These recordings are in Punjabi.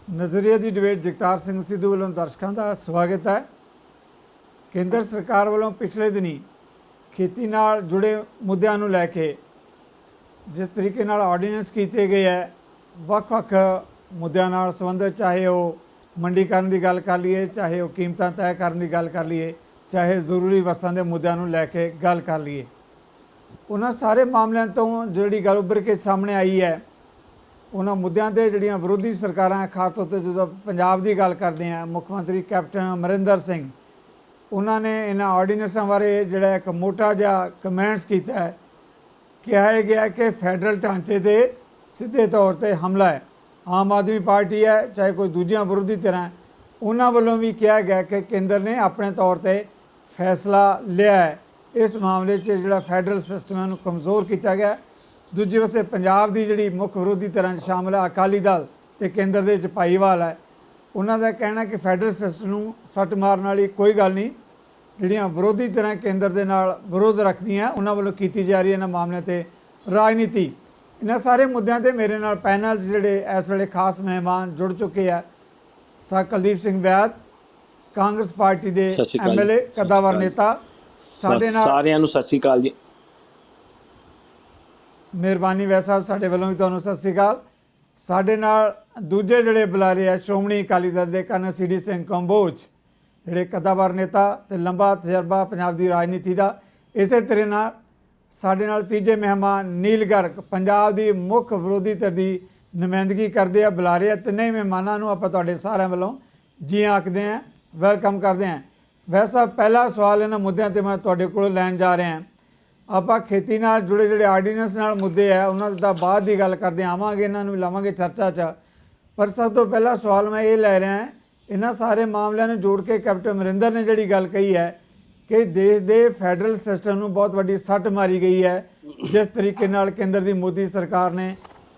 नज़रिए की डिबेट जगतार सिंह सिद्धू वालों दर्शकों का स्वागत है। केंद्र सरकार वालों पिछले दिनी खेती नाल जुड़े मुद्दों को लैके जिस तरीके नाल ऑर्डीनेंस किए गए है वख-वख मुद्दों नाल संबंधित, चाहे वो मंडीकरण की गल कर लीए, चाहे वो कीमतां तय करने की गल कर लीए, चाहे जरूरी वस्तुओं के मुद्दों को लैके गल कर लीए, उन्होंने सारे मामलों तो जी गल उभर के सामने आई है उन्होंने मुद्दों से जड़ियाँ विरोधी सरकार खास तौर पर जो पंजाब की गल करते हैं, मुख्यमंत्री कैप्टन अमरिंदर सिंह उन्होंने इन्होंने ऑर्डीनेंसां बारे जोड़ा एक मोटा जिहा कमेंट्स किया है। कहा गया कि फैडरल ढांचे से सीधे तौर पर हमला है। आम आदमी पार्टी है चाहे कोई दूजिया विरोधी धिरां है, उन्होंने वालों भी कहा गया कि केंद्र ने अपने तौर पर फैसला लिया है। इस मामले जोड़ा फैडरल सिस्टम है कमज़ोर किया गया। दूजे पासे पंजाब की जी मुख्य विरोधी धिरां शामिल है अकाली दल तो केंद्र के भाईवाल है, उन्होंने कहना कि फैडरल सिस्टम में सट मारने वाली कोई गल नहीं। जिहड़ियां विरोधी धिरां केंद्र के नाल विरोध रखदियां उन्होंने वालों की जा रही है इन्हां मामलों पर राजनीति। इन्हां सारे मुद्दों पर मेरे नाल पैनल जिहड़े इस वेले खास मेहमान जुड़ चुके हैं। सा कुलदीप सिंह वैद कांग्रेस पार्टी के MLA कद्दावर नेता साडे नाल सारिआं नूं सत श्री अकाल जी। मेहरबानी वैद साहब साडे वल्लों भी तुहानूं सत श्री अकाल। साडे नाल दूजे जिहड़े बुलारे है श्रोमणी अकाली दल के कर्नल CD सिंह कंबोज जिहड़े कद्दावर नेता ते लंबा तजर्बा पंजाब की राजनीति का। इस तरह नाल साडे नाल तीजे मेहमान नील गर्ग पंजाब की मुख्य विरोधी धिर की नुमाइंदगी करते हैं बुलारे है। तिन्ने मेहमानों नूं आपां तुहाडे सारिआं वल्लों जी आखदे हैं, वैलकम करते हैं। वैसे साहब पहला सवाल इन्हां मुद्दों पर मैं तुहाडे कोलों लैण जा रहा हैं। ਆਪਾਂ खेती नाल जुड़े जोड़े आर्डीनेंस नाल मुद्दे है उन्होंने तो बाद की गल करते आवांगे, इन्होंने भी लावांगे चर्चा च। पर सब तो पहला सवाल मैं ये लै रहा इन्होंने सारे मामलों ने जोड़ के कैप्टन अमरिंदर ने जी गल कही है कि देश के फैडरल सिस्टम में बहुत वड्डी सट मारी गई है जिस तरीके नाल केंद्र की मोदी सरकार ने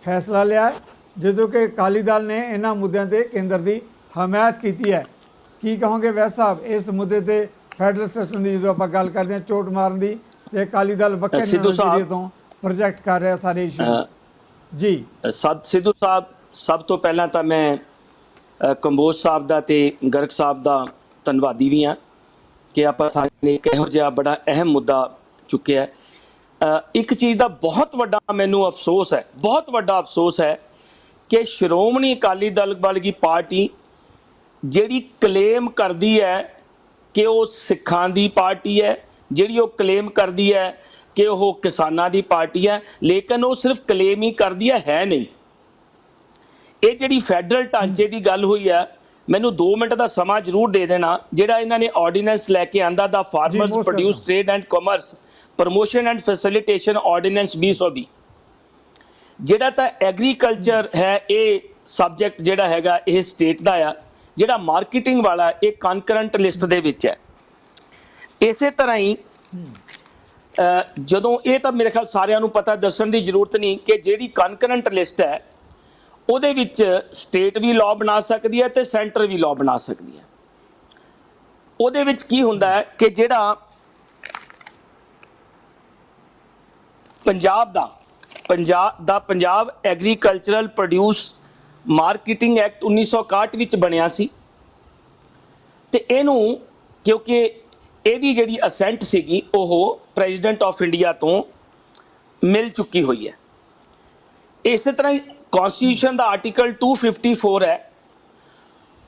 फैसला लिया, जो कि अकाली दल ने इन्होंने मुद्दों पर केंद्र की हमायत की है। की कहोगे वैस साहब इस मुद्दे पर फैडरल सिस्टम की जो आप गल करते हैं चोट मारन की अकाली दल वक्रे नज़रिए तो प्रोजेक्ट कर रहा सारे इशू जी। सिद्धू साहब सब तो पहला तो मैं कंबोज साहब का ते गर्ग साहब का धन्नवादी भी हाँ कि आप एक इहो जिहा बड़ा अहम मुद्दा चुके है। एक चीज़ का बहुत वड्डा मैनू अफसोस है, बहुत वड्डा अफसोस है कि श्रोमणी अकाली दल वर्गी पार्टी जिहड़ी क्लेम करती है कि वो सिखां दी पार्टी है, जिहड़ी वो क्लेम करती है कि वह किसानां दी पार्टी है, लेकिन वो सिर्फ क्लेम ही करती है नहीं। ये जिहड़ी फैडरल ढांचे की गल हुई है, मैनू 2 मिनट का समा जरूर दे देना। जिहड़ा इन्हां ने ऑर्डीनेंस लैके आंदा दा farmers produce trade and commerce promotion and facilitation ordinance 2020 जिहड़ा तां एग्रीकल्चर है, ये सबजैक्ट जिहड़ा हैगा ये स्टेट दा आ, जिहड़ा मार्केटिंग वाला ये कॉन्करेंट लिस्ट दे विच है। इस तरह ही जदों ये तो मेरे ख्याल सारिਆਂ ਨੂੰ पता दसन की जरूरत नहीं कि जिहड़ी कॉन्करेंट लिस्ट है ਉਹਦੇ ਵਿੱਚ स्टेट भी लॉ बना सकती है तो सेंटर भी लॉ बना सकती है। ਉਹਦੇ ਵਿੱਚ ਕੀ ਹੁੰਦਾ है कि ਜਿਹੜਾ Punjab agricultural produce marketing act 1961 ਵਿੱਚ ਬਣਿਆ ਸੀ ਤੇ ਇਹਨੂੰ क्योंकि ਇਹਦੀ ਜਿਹੜੀ ਅਸੈਂਟ ਸੀਗੀ ਉਹ ਪ੍ਰੈਜ਼ੀਡੈਂਟ ਆਫ ਇੰਡੀਆ ਤੋਂ ਮਿਲ ਚੁੱਕੀ ਹੋਈ ਹੈ। ਇਸੇ ਤਰ੍ਹਾਂ ਹੀ ਕਨਸਟੀਟਿਊਸ਼ਨ ਦਾ ਆਰਟੀਕਲ 254 ਹੈ,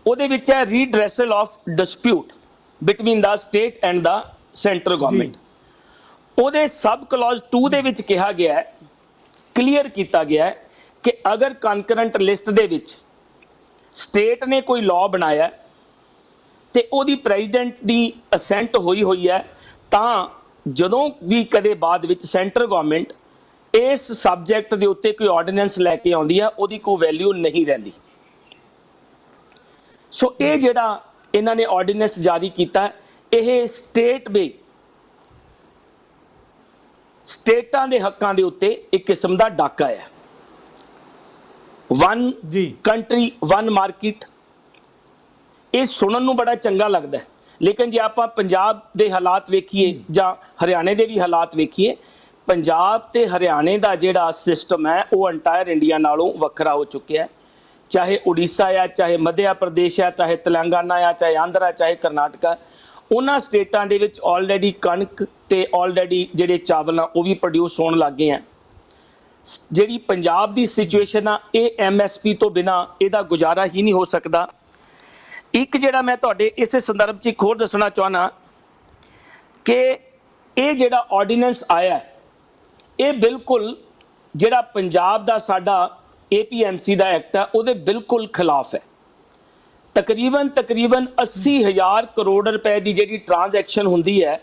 ਉਹਦੇ ਵਿੱਚ ਹੈ redressal of dispute between the state and the central government. ਉਹਦੇ ਸਬ ਕਲੌਜ਼ 2 ਦੇ ਵਿੱਚ ਕਿਹਾ ਗਿਆ ਹੈ, ਕਲੀਅਰ ਕੀਤਾ ਗਿਆ ਹੈ ਕਿ ਅਗਰ ਕਨਕਰੈਂਟ ਲਿਸਟ ਦੇ ਵਿੱਚ ਸਟੇਟ ਨੇ ਕੋਈ ਲਾਅ ਬਣਾਇਆ ਤੇ ਉਹਦੀ ਪ੍ਰੈਜ਼ੀਡੈਂਟ ਦੀ ਅਸੈਂਟ ਹੋਈ ਹੈ ਤਾਂ ਜਦੋਂ ਵੀ ਕਦੇ ਬਾਅਦ ਵਿੱਚ ਸੈਂਟਰਲ ਗਵਰਨਮੈਂਟ ਇਸ ਸਬਜੈਕਟ ਦੇ ਉੱਤੇ ਕੋਈ ਆਰਡੀਨੈਂਸ ਲੈ ਕੇ ਆਉਂਦੀ ਹੈ ਉਹਦੀ ਕੋਈ ਵੈਲਿਊ ਨਹੀਂ ਰਹਿੰਦੀ। ਸੋ ਇਹ ਜਿਹੜਾ ਇਹਨਾਂ ਨੇ ਆਰਡੀਨੈਂਸ ਜਾਰੀ ਕੀਤਾ ਇਹ ਸਟੇਟਾਂ ਦੇ ਹੱਕਾਂ ਦੇ ਉੱਤੇ ਇੱਕ ਕਿਸਮ ਦਾ ਡਾਕਾ ਹੈ। वन कंट्री वन मार्केट ये सुनन नूं बड़ा चंगा लगता है, लेकिन जे आपां पंजाब दे हालात वेखीए जां हरियाणे दे भी हालात वेखीए, पंजाब ते हरियाणे दा जिहड़ा सिस्टम है वो अंटायर इंडिया नालों वखरा हो चुका है। ਚਾਹੇ ਉੜੀਸਾ ਆ, ਚਾਹੇ ਮੱਧ ਪ੍ਰਦੇਸ਼ ਆ, ਚਾਹੇ ਤੇਲੰਗਾਨਾ ਆ, ਚਾਹੇ ਆਂਧਰਾ, ਚਾਹੇ ਕਰਨਾਟਕਾ, ਉਹਨਾਂ ਸਟੇਟਾਂ ਦੇ ਵਿੱਚ ਆਲਰੇਡੀ ਕਣਕ ਤੇ ਆਲਰੇਡੀ ਜਿਹੜੇ ਚਾਵਲ ਆ ਉਹ ਵੀ ਪ੍ਰੋਡਿਊਸ ਹੋਣ ਲੱਗ ਗਏ ਆ। ਜਿਹੜੀ ਪੰਜਾਬ ਦੀ ਸਿਚੁਏਸ਼ਨ ਆ, ਇਹ MSP ਤੋਂ ਬਿਨਾ ਇਹਦਾ ਗੁਜ਼ਾਰਾ ਹੀ ਨਹੀਂ ਹੋ ਸਕਦਾ। ਇੱਕ ਜਿਹੜਾ ਮੈਂ ਤੁਹਾਡੇ ਇਸੇ ਸੰਦਰਭ 'ਚ ਇੱਕ ਹੋਰ ਦੱਸਣਾ ਚਾਹੁੰਦਾ ਕਿ ਇਹ ਜਿਹੜਾ ਆਰਡੀਨੈਂਸ ਆਇਆ, ਇਹ ਬਿਲਕੁਲ ਜਿਹੜਾ ਪੰਜਾਬ ਦਾ ਸਾਡਾ APMC ਦਾ ਐਕਟ ਆ ਉਹਦੇ ਬਿਲਕੁਲ ਖਿਲਾਫ ਹੈ। ਤਕਰੀਬਨ 80,000 ਕਰੋੜ ਰੁਪਏ ਦੀ ਜਿਹੜੀ ਟ੍ਰਾਂਜੈਕਸ਼ਨ ਹੁੰਦੀ ਹੈ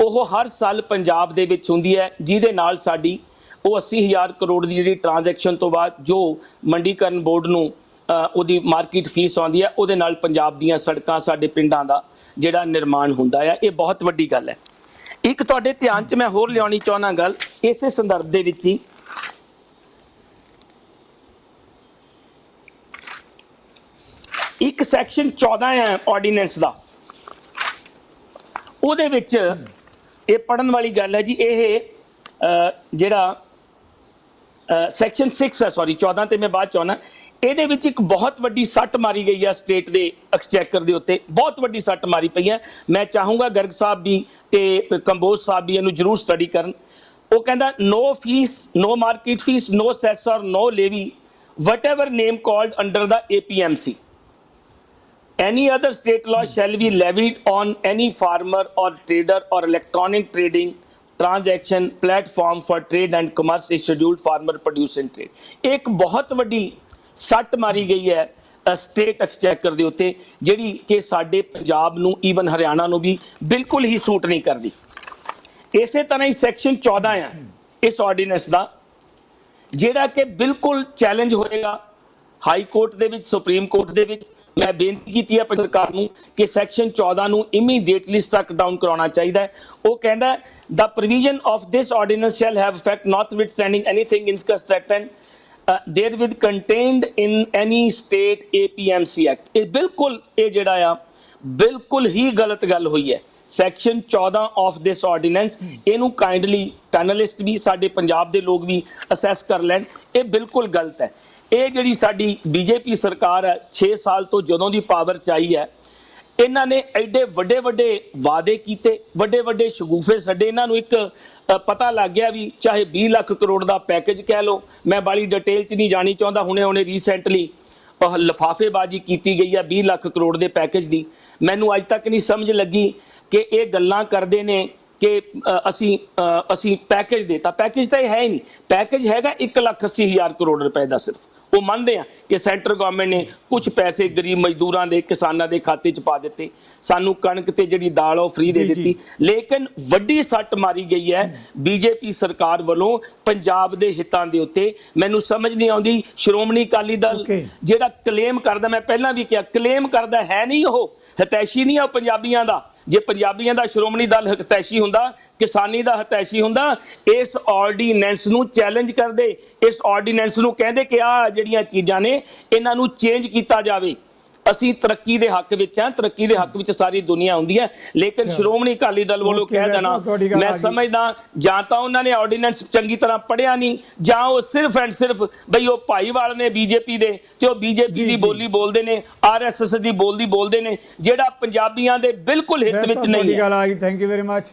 ਉਹ ਹਰ ਸਾਲ ਪੰਜਾਬ ਦੇ ਵਿੱਚ ਹੁੰਦੀ ਹੈ, ਜਿਹਦੇ ਨਾਲ ਸਾਡੀ ਉਹ 80,000 ਕਰੋੜ ਦੀ ਜਿਹੜੀ ਟ੍ਰਾਂਜੈਕਸ਼ਨ ਤੋਂ ਬਾਅਦ ਜੋ ਮੰਡੀਕਰਨ ਬੋਰਡ ਨੂੰ ਉਹਦੀ ਮਾਰਕੀਟ ਫੀਸ ਆਉਂਦੀ ਹੈ, ਉਹਦੇ ਨਾਲ ਪੰਜਾਬ ਦੀਆਂ ਸੜਕਾਂ, ਸਾਡੇ ਪਿੰਡਾਂ ਦਾ ਜਿਹੜਾ ਨਿਰਮਾਣ ਹੁੰਦਾ ਹੈ। ਇਹ ਬਹੁਤ ਵੱਡੀ ਗੱਲ ਹੈ। ਇੱਕ ਤੁਹਾਡੇ ਧਿਆਨ 'ਚ ਮੈਂ ਹੋਰ ਲਿਆਉਣੀ ਚਾਹੁੰਦਾ ਗੱਲ ਇਸੇ ਸੰਦਰਭ ਦੇ ਵਿੱਚ ਹੀ, ਇੱਕ ਸੈਕਸ਼ਨ 14 ਹੈ ਆਰਡੀਨੈਂਸ ਦਾ, ਉਹਦੇ ਵਿੱਚ ਇਹ ਪੜਨ ਵਾਲੀ ਗੱਲ ਹੈ ਜੀ। ਇਹ ਜਿਹੜਾ ਸੈਕਸ਼ਨ 6 ਹੈ, ਸੌਰੀ 14 ਤੇ ਮੈਂ ਬਾਅਦ ਚ ਆਉਣਾ। ਇਹਦੇ ਵਿੱਚ ਇੱਕ ਬਹੁਤ ਵੱਡੀ ਸੱਟ ਮਾਰੀ ਗਈ ਹੈ ਸਟੇਟ ਦੇ ਐਕਸਚੈਕਰ ਦੇ ਉੱਤੇ, ਬਹੁਤ ਵੱਡੀ ਸੱਟ ਮਾਰੀ ਪਈ ਹੈ। ਮੈਂ ਚਾਹੂੰਗਾ ਗਰਗ ਸਾਹਿਬ ਵੀ ਤੇ ਕੰਬੋਜ ਸਾਹਿਬ ਵੀ ਇਹਨੂੰ ਜ਼ਰੂਰ ਸਟੱਡੀ ਕਰਨ। ਉਹ ਕਹਿੰਦਾ ਨੋ ਫੀਸ, ਨੋ ਮਾਰਕੀਟ ਫੀਸ, ਨੋ ਸੈਸ ਔਰ ਨੋ levy whatever name called under the APMC. Any other state law shall be levied on any farmer or trader or electronic trading transaction platform for trade and commerce is scheduled farmer produce and trade. एक बहुत ਵੱਡੀ ਸੱਟ ਮਾਰੀ ਗਈ ਹੈ ਸਟੇਟ ਐਕਸਚੈਕਰ ਦੇ ਉੱਤੇ, ਜਿਹੜੀ ਕਿ ਸਾਡੇ ਪੰਜਾਬ ਨੂੰ, ਈਵਨ ਹਰਿਆਣਾ ਨੂੰ ਵੀ ਬਿਲਕੁਲ ਹੀ ਸੂਟ ਨਹੀਂ ਕਰਦੀ। ਇਸੇ ਤਰ੍ਹਾਂ ਹੀ ਸੈਕਸ਼ਨ 14 ਹੈ ਇਸ ਆਰਡੀਨੈਂਸ ਦਾ, ਜਿਹੜਾ ਕਿ ਬਿਲਕੁਲ ਚੈਲੰਜ ਹੋਏਗਾ ਹਾਈ ਕੋਰਟ ਦੇ ਵਿੱਚ, ਸੁਪਰੀਮ ਕੋਰਟ ਦੇ ਵਿੱਚ। ਮੈਂ ਬੇਨਤੀ ਕੀਤੀ ਹੈ ਸਰਕਾਰ ਨੂੰ ਕਿ ਸੈਕਸ਼ਨ 14 ਨੂੰ ਇਮੀਡੀਏਟਲੀ ਸਟ੍ਰਕ ਡਾਊਨ ਕਰਾਉਣਾ ਚਾਹੀਦਾ ਹੈ। ਉਹ ਕਹਿੰਦਾ the provision of this ordinance shall have effect notwithstanding anything discussed and therewith contained in any state APMC Act. ਇਹ ਬਿਲਕੁਲ, ਇਹ ਜਿਹੜਾ ਆ ਬਿਲਕੁਲ ਹੀ ਗਲਤ ਗੱਲ ਹੋਈ ਹੈ। ਸੈਕਸ਼ਨ 14 ਆਫ ਦਿਸ ਆਰਡੀਨੈਂਸ, ਇਹਨੂੰ ਕਾਈਂਡਲੀ ਪੈਨਲਿਸਟ ਵੀ, ਸਾਡੇ ਪੰਜਾਬ ਦੇ ਲੋਕ ਵੀ ਅਸੈਸ ਕਰ ਲੈਣ। ਇਹ ਬਿਲਕੁਲ ਗਲਤ ਹੈ। ਇਹ ਜਿਹੜੀ ਸਾਡੀ BJP ਸਰਕਾਰ ਹੈ, 6 ਸਾਲ ਤੋਂ ਜਦੋਂ ਦੀ ਪਾਵਰ 'ਚ ਆਈ ਹੈ, ਇਹਨਾਂ ਨੇ ਐਡੇ ਵੱਡੇ ਵੱਡੇ ਵਾਅਦੇ ਕੀਤੇ, ਵੱਡੇ ਵੱਡੇ ਸ਼ਗੂਫੇ ਛੱਡੇ। ਇਹਨਾਂ ਨੂੰ ਇੱਕ ਪਤਾ ਲੱਗ ਗਿਆ ਵੀ ਚਾਹੇ 20 ਲੱਖ ਕਰੋੜ ਦਾ ਪੈਕੇਜ ਕਹਿ ਲਓ, ਮੈਂ ਬਾਲੀ ਡਿਟੇਲ 'ਚ ਨਹੀਂ ਜਾਣੀ ਚਾਹੁੰਦਾ। ਹੁਣੇ ਰੀਸੈਂਟਲੀ ਲਿਫਾਫੇਬਾਜ਼ੀ ਕੀਤੀ ਗਈ ਆ 20 ਲੱਖ ਕਰੋੜ ਦੇ ਪੈਕੇਜ ਦੀ। ਮੈਨੂੰ ਅੱਜ ਤੱਕ ਨਹੀਂ ਸਮਝ ਲੱਗੀ ਕਿ ਇਹ ਗੱਲਾਂ ਕਰਦੇ ਨੇ ਕਿ ਅਸੀਂ ਪੈਕੇਜ ਦੇਤਾ। ਪੈਕੇਜ ਤਾਂ ਇਹ ਹੈ ਹੀ ਨਹੀਂ। ਪੈਕੇਜ ਹੈਗਾ 1,80,000 ਕਰੋੜ ਰੁਪਏ ਦਾ ਸਿਰਫ। ਉਹ ਮੰਨਦੇ ਆ ਕਿ ਸੈਂਟਰ ਗਵਰਨਮੈਂਟ ਨੇ ਕੁਝ ਪੈਸੇ ਗਰੀਬ ਮਜ਼ਦੂਰਾਂ ਦੇ, ਕਿਸਾਨਾਂ ਦੇ ਖਾਤੇ 'ਚ ਪਾ ਦਿੱਤੇ, ਸਾਨੂੰ ਕਣਕ ਤੇ ਜਿਹੜੀ ਦਾਲ ਉਹ ਫ੍ਰੀ ਦੇ ਦਿੱਤੀ। ਲੇਕਿਨ ਵੱਡੀ ਸੱਟ ਮਾਰੀ ਗਈ ਹੈ BJP ਸਰਕਾਰ ਵੱਲੋਂ ਪੰਜਾਬ ਦੇ ਹਿੱਤਾਂ ਦੇ ਉੱਤੇ। ਮੈਨੂੰ ਸਮਝ ਨਹੀਂ ਆਉਂਦੀ, ਸ਼੍ਰੋਮਣੀ ਅਕਾਲੀ ਦਲ ਜਿਹੜਾ ਕਲੇਮ ਕਰਦਾ, ਮੈਂ ਪਹਿਲਾਂ ਵੀ ਕਿਹਾ, ਕਲੇਮ ਕਰਦਾ ਹੈ ਨਹੀਂ, ਉਹ ਹਿਤੈਸ਼ੀ ਨਹੀਂ ਆ ਉਹ ਪੰਜਾਬੀਆਂ ਦਾ। ਜੇ ਪੰਜਾਬੀਆਂ ਦਾ ਸ਼੍ਰੋਮਣੀ ਦਲ ਹਿਤੈਸ਼ੀ ਹੁੰਦਾ, ਕਿਸਾਨੀ ਦਾ ਹਿਤੈਸ਼ੀ ਹੁੰਦਾ, ਇਸ ਆਰਡੀਨੈਂਸ ਨੂੰ ਚੈਲੰਜ ਕਰਦੇ, ਇਸ ਆਰਡੀਨੈਂਸ ਨੂੰ ਕਹਿੰਦੇ ਕਿ ਆਹ ਜਿਹੜੀਆਂ ਚੀਜ਼ਾਂ ਨੇ ਇਹਨਾਂ ਨੂੰ ਚੇਂਜ ਕੀਤਾ ਜਾਵੇ। ਅਸੀਂ ਤਰੱਕੀ ਦੇ ਹੱਕ ਵਿੱਚ ਹਾਂ, ਤਰੱਕੀ ਦੇ ਹੱਕ ਵਿੱਚ ਸਾਰੀ ਦੁਨੀਆ ਹੁੰਦੀ ਹੈ। ਲੇਕਿਨ ਸ਼੍ਰੋਮਣੀ ਅਕਾਲੀ ਦਲ ਵੱਲੋਂ ਕਹਿ ਦੇਣਾ, ਮੈਂ ਸਮਝਦਾ ਜਾਂ ਤਾਂ ਉਹਨਾਂ ਨੇ ਆਰਡੀਨੈਂਸ ਚੰਗੀ ਤਰ੍ਹਾਂ ਪੜ੍ਹਿਆ ਨਹੀਂ, ਜਾਂ ਉਹ ਸਿਰਫ ਐਂਡ ਸਿਰਫ ਬਈ ਉਹ ਭਾਈਵਾਲ ਨੇ BJP ਦੇ, ਤੇ ਉਹ BJP ਦੀ ਬੋਲੀ ਬੋਲਦੇ ਨੇ, RSS ਦੀ ਬੋਲਦੇ ਨੇ, ਜਿਹੜਾ ਪੰਜਾਬੀਆਂ ਦੇ ਬਿਲਕੁਲ ਹਿੱਤ ਵਿੱਚ ਨਹੀਂ ਹੈ। ਗੱਲ ਆ ਗਈ। ਥੈਂਕ ਯੂ ਵੈਰੀ ਮਚ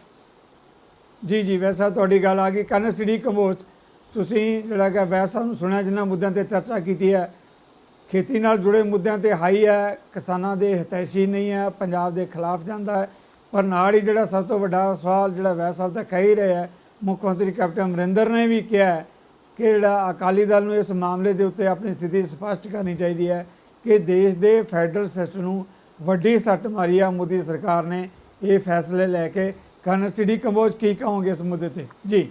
ਜੀ। ਵੈਸਾ ਤੁਹਾਡੀ ਗੱਲ ਆ ਗਈ। ਕਰਨ ਸਿਟੀ ਕੰਬੋਜ, ਤੁਸੀਂ ਜਿਹੜਾ ਕਿ ਵੈਸਾ ਨੂੰ ਸੁਣਿਆ, ਜਿਨ੍ਹਾਂ ਮੁੱਦਿਆਂ ਤੇ ਚਰਚਾ ਕੀਤੀ ਹੈ, ਖੇਤੀ ਨਾਲ ਜੁੜੇ ਮੁੱਦਿਆਂ ਤੇ ਹਾਈ ਹੈ, ਕਿਸਾਨਾਂ ਦੇ ਹਿਤੈਸ਼ੀ ਨਹੀਂ ਹੈ, ਪੰਜਾਬ ਦੇ ਖਿਲਾਫ ਜਾਂਦਾ ਹੈ। ਪਰ ਨਾਲ ਹੀ ਜਿਹੜਾ ਸਭ ਤੋਂ ਵੱਡਾ ਸਵਾਲ ਜਿਹੜਾ ਵੈਸ ਸਾਹਿਬ ਤਾਂ ਕਹਿ ਹੀ ਰਹੇ ਹੈ, ਮੁੱਖ ਮੰਤਰੀ ਕੈਪਟਨ ਅਮਰਿੰਦਰ ਨੇ ਵੀ ਕਿਹਾ ਹੈ ਕਿ ਜਿਹੜਾ ਅਕਾਲੀ ਦਲ ਨੂੰ ਇਸ ਮਾਮਲੇ ਦੇ ਉੱਤੇ ਆਪਣੀ ਸਥਿਤੀ ਸਪਸ਼ਟ ਕਰਨੀ ਚਾਹੀਦੀ ਹੈ ਕਿ ਦੇਸ਼ ਦੇ ਫੈਡਰਲ ਸਿਸਟਮ ਨੂੰ ਵੱਡੀ ਸੱਟ ਮਾਰੀ ਆ ਮੋਦੀ ਸਰਕਾਰ ਨੇ ਇਹ ਫੈਸਲੇ ਲੈ ਕੇ। ਕਰਨ ਸਿਟੀ ਕੰਬੋਜ, ਕੀ ਕਹੋਗੇ ਇਸ ਮੁੱਦੇ ਤੇ? ਜੀ,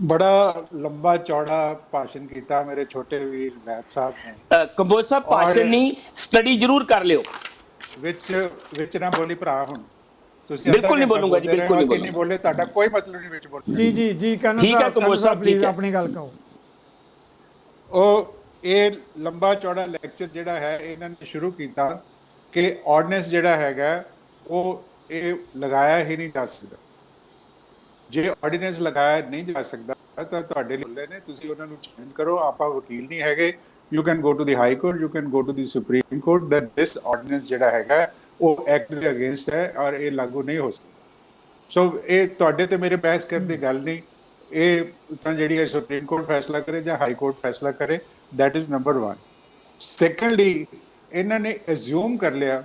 ਬੜਾ ਲੰਬਾ ਚੌੜਾ ਭਾਸ਼ਣ ਕੀਤਾ ਮੇਰੇ ਛੋਟੇ ਵੀਰ ਵੈਦ ਸਾਹਿਬ ਨੇ। ਕੰਬੋਜ ਸਾਹਿਬ, ਭਾਸ਼ਣ ਨਹੀਂ, ਸਟੱਡੀ ਜ਼ਰੂਰ ਕਰ ਲਿਓ। ਵਿੱਚ ਨਾ ਬੋਲੀ ਭਰਾ, ਹੁਣ ਤੁਸੀਂ ਬਿਲਕੁਲ ਨਹੀਂ ਬੋਲੂੰਗਾ ਜੀ, ਬਿਲਕੁਲ ਨਹੀਂ ਬੋਲੇ, ਤੁਹਾਡਾ ਕੋਈ ਮਤਲਬ ਨਹੀਂ ਵਿੱਚ ਬੋਲਣ। ਜੀ ਕਰਨ ਠੀਕ ਹੈ ਕੰਬੋਜ ਸਾਹਿਬ, ਪਲੀਜ਼ ਆਪਣੀ ਗੱਲ ਕਹੋ। ਉਹ ਇਹ ਲੰਬਾ ਚੌੜਾ ਲੈਕਚਰ ਜਿਹੜਾ ਹੈ ਇਹਨਾਂ ਨੇ ਸ਼ੁਰੂ ਕੀਤਾ ਕਿ ਆਰਡੀਨੈਂਸ ਜਿਹੜਾ ਹੈਗਾ ਉਹ ਇਹ ਲਗਾਇਆ ਹੀ ਨਹੀਂ ਜਾ ਸਕਦਾ। ਜੇ ਆਰਡੀਨੈਂਸ ਲਗਾਇਆ ਨਹੀਂ ਜਾ ਸਕਦਾ ਤਾਂ ਤੁਹਾਡੇ ਲਈ ਨੇ, ਤੁਸੀਂ ਉਹਨਾਂ ਨੂੰ ਚੈਲੰਜ ਕਰੋ। ਆਪਾਂ ਵਕੀਲ ਨਹੀਂ ਹੈਗੇ, you can go to the high court, you can go to the supreme court that this ordinance ਜਿਹੜਾ ਹੈਗਾ ਉਹ ਐਕਟ ਦੇ ਅਗੇਂਸਟ ਹੈ ਔਰ ਇਹ ਲਾਗੂ ਨਹੀਂ ਹੋ ਸਕਦਾ। ਸੋ ਇਹ ਤੁਹਾਡੇ ਤੇ ਮੇਰੇ ਬਹਿਸ ਕਰਨ ਦੀ ਗੱਲ ਨਹੀਂ, ਇਹ ਤਾਂ ਜਿਹੜੀ ਹੈ ਸੁਪਰੀਮ ਕੋਰਟ ਫੈਸਲਾ ਕਰੇ ਜਾਂ ਹਾਈ ਕੋਰਟ ਫੈਸਲਾ ਕਰੇ, that is number 1। ਸੈਕੰਡਲੀ ਇਹਨਾਂ ਨੇ ਅਸਿਊਮ ਕਰ ਲਿਆ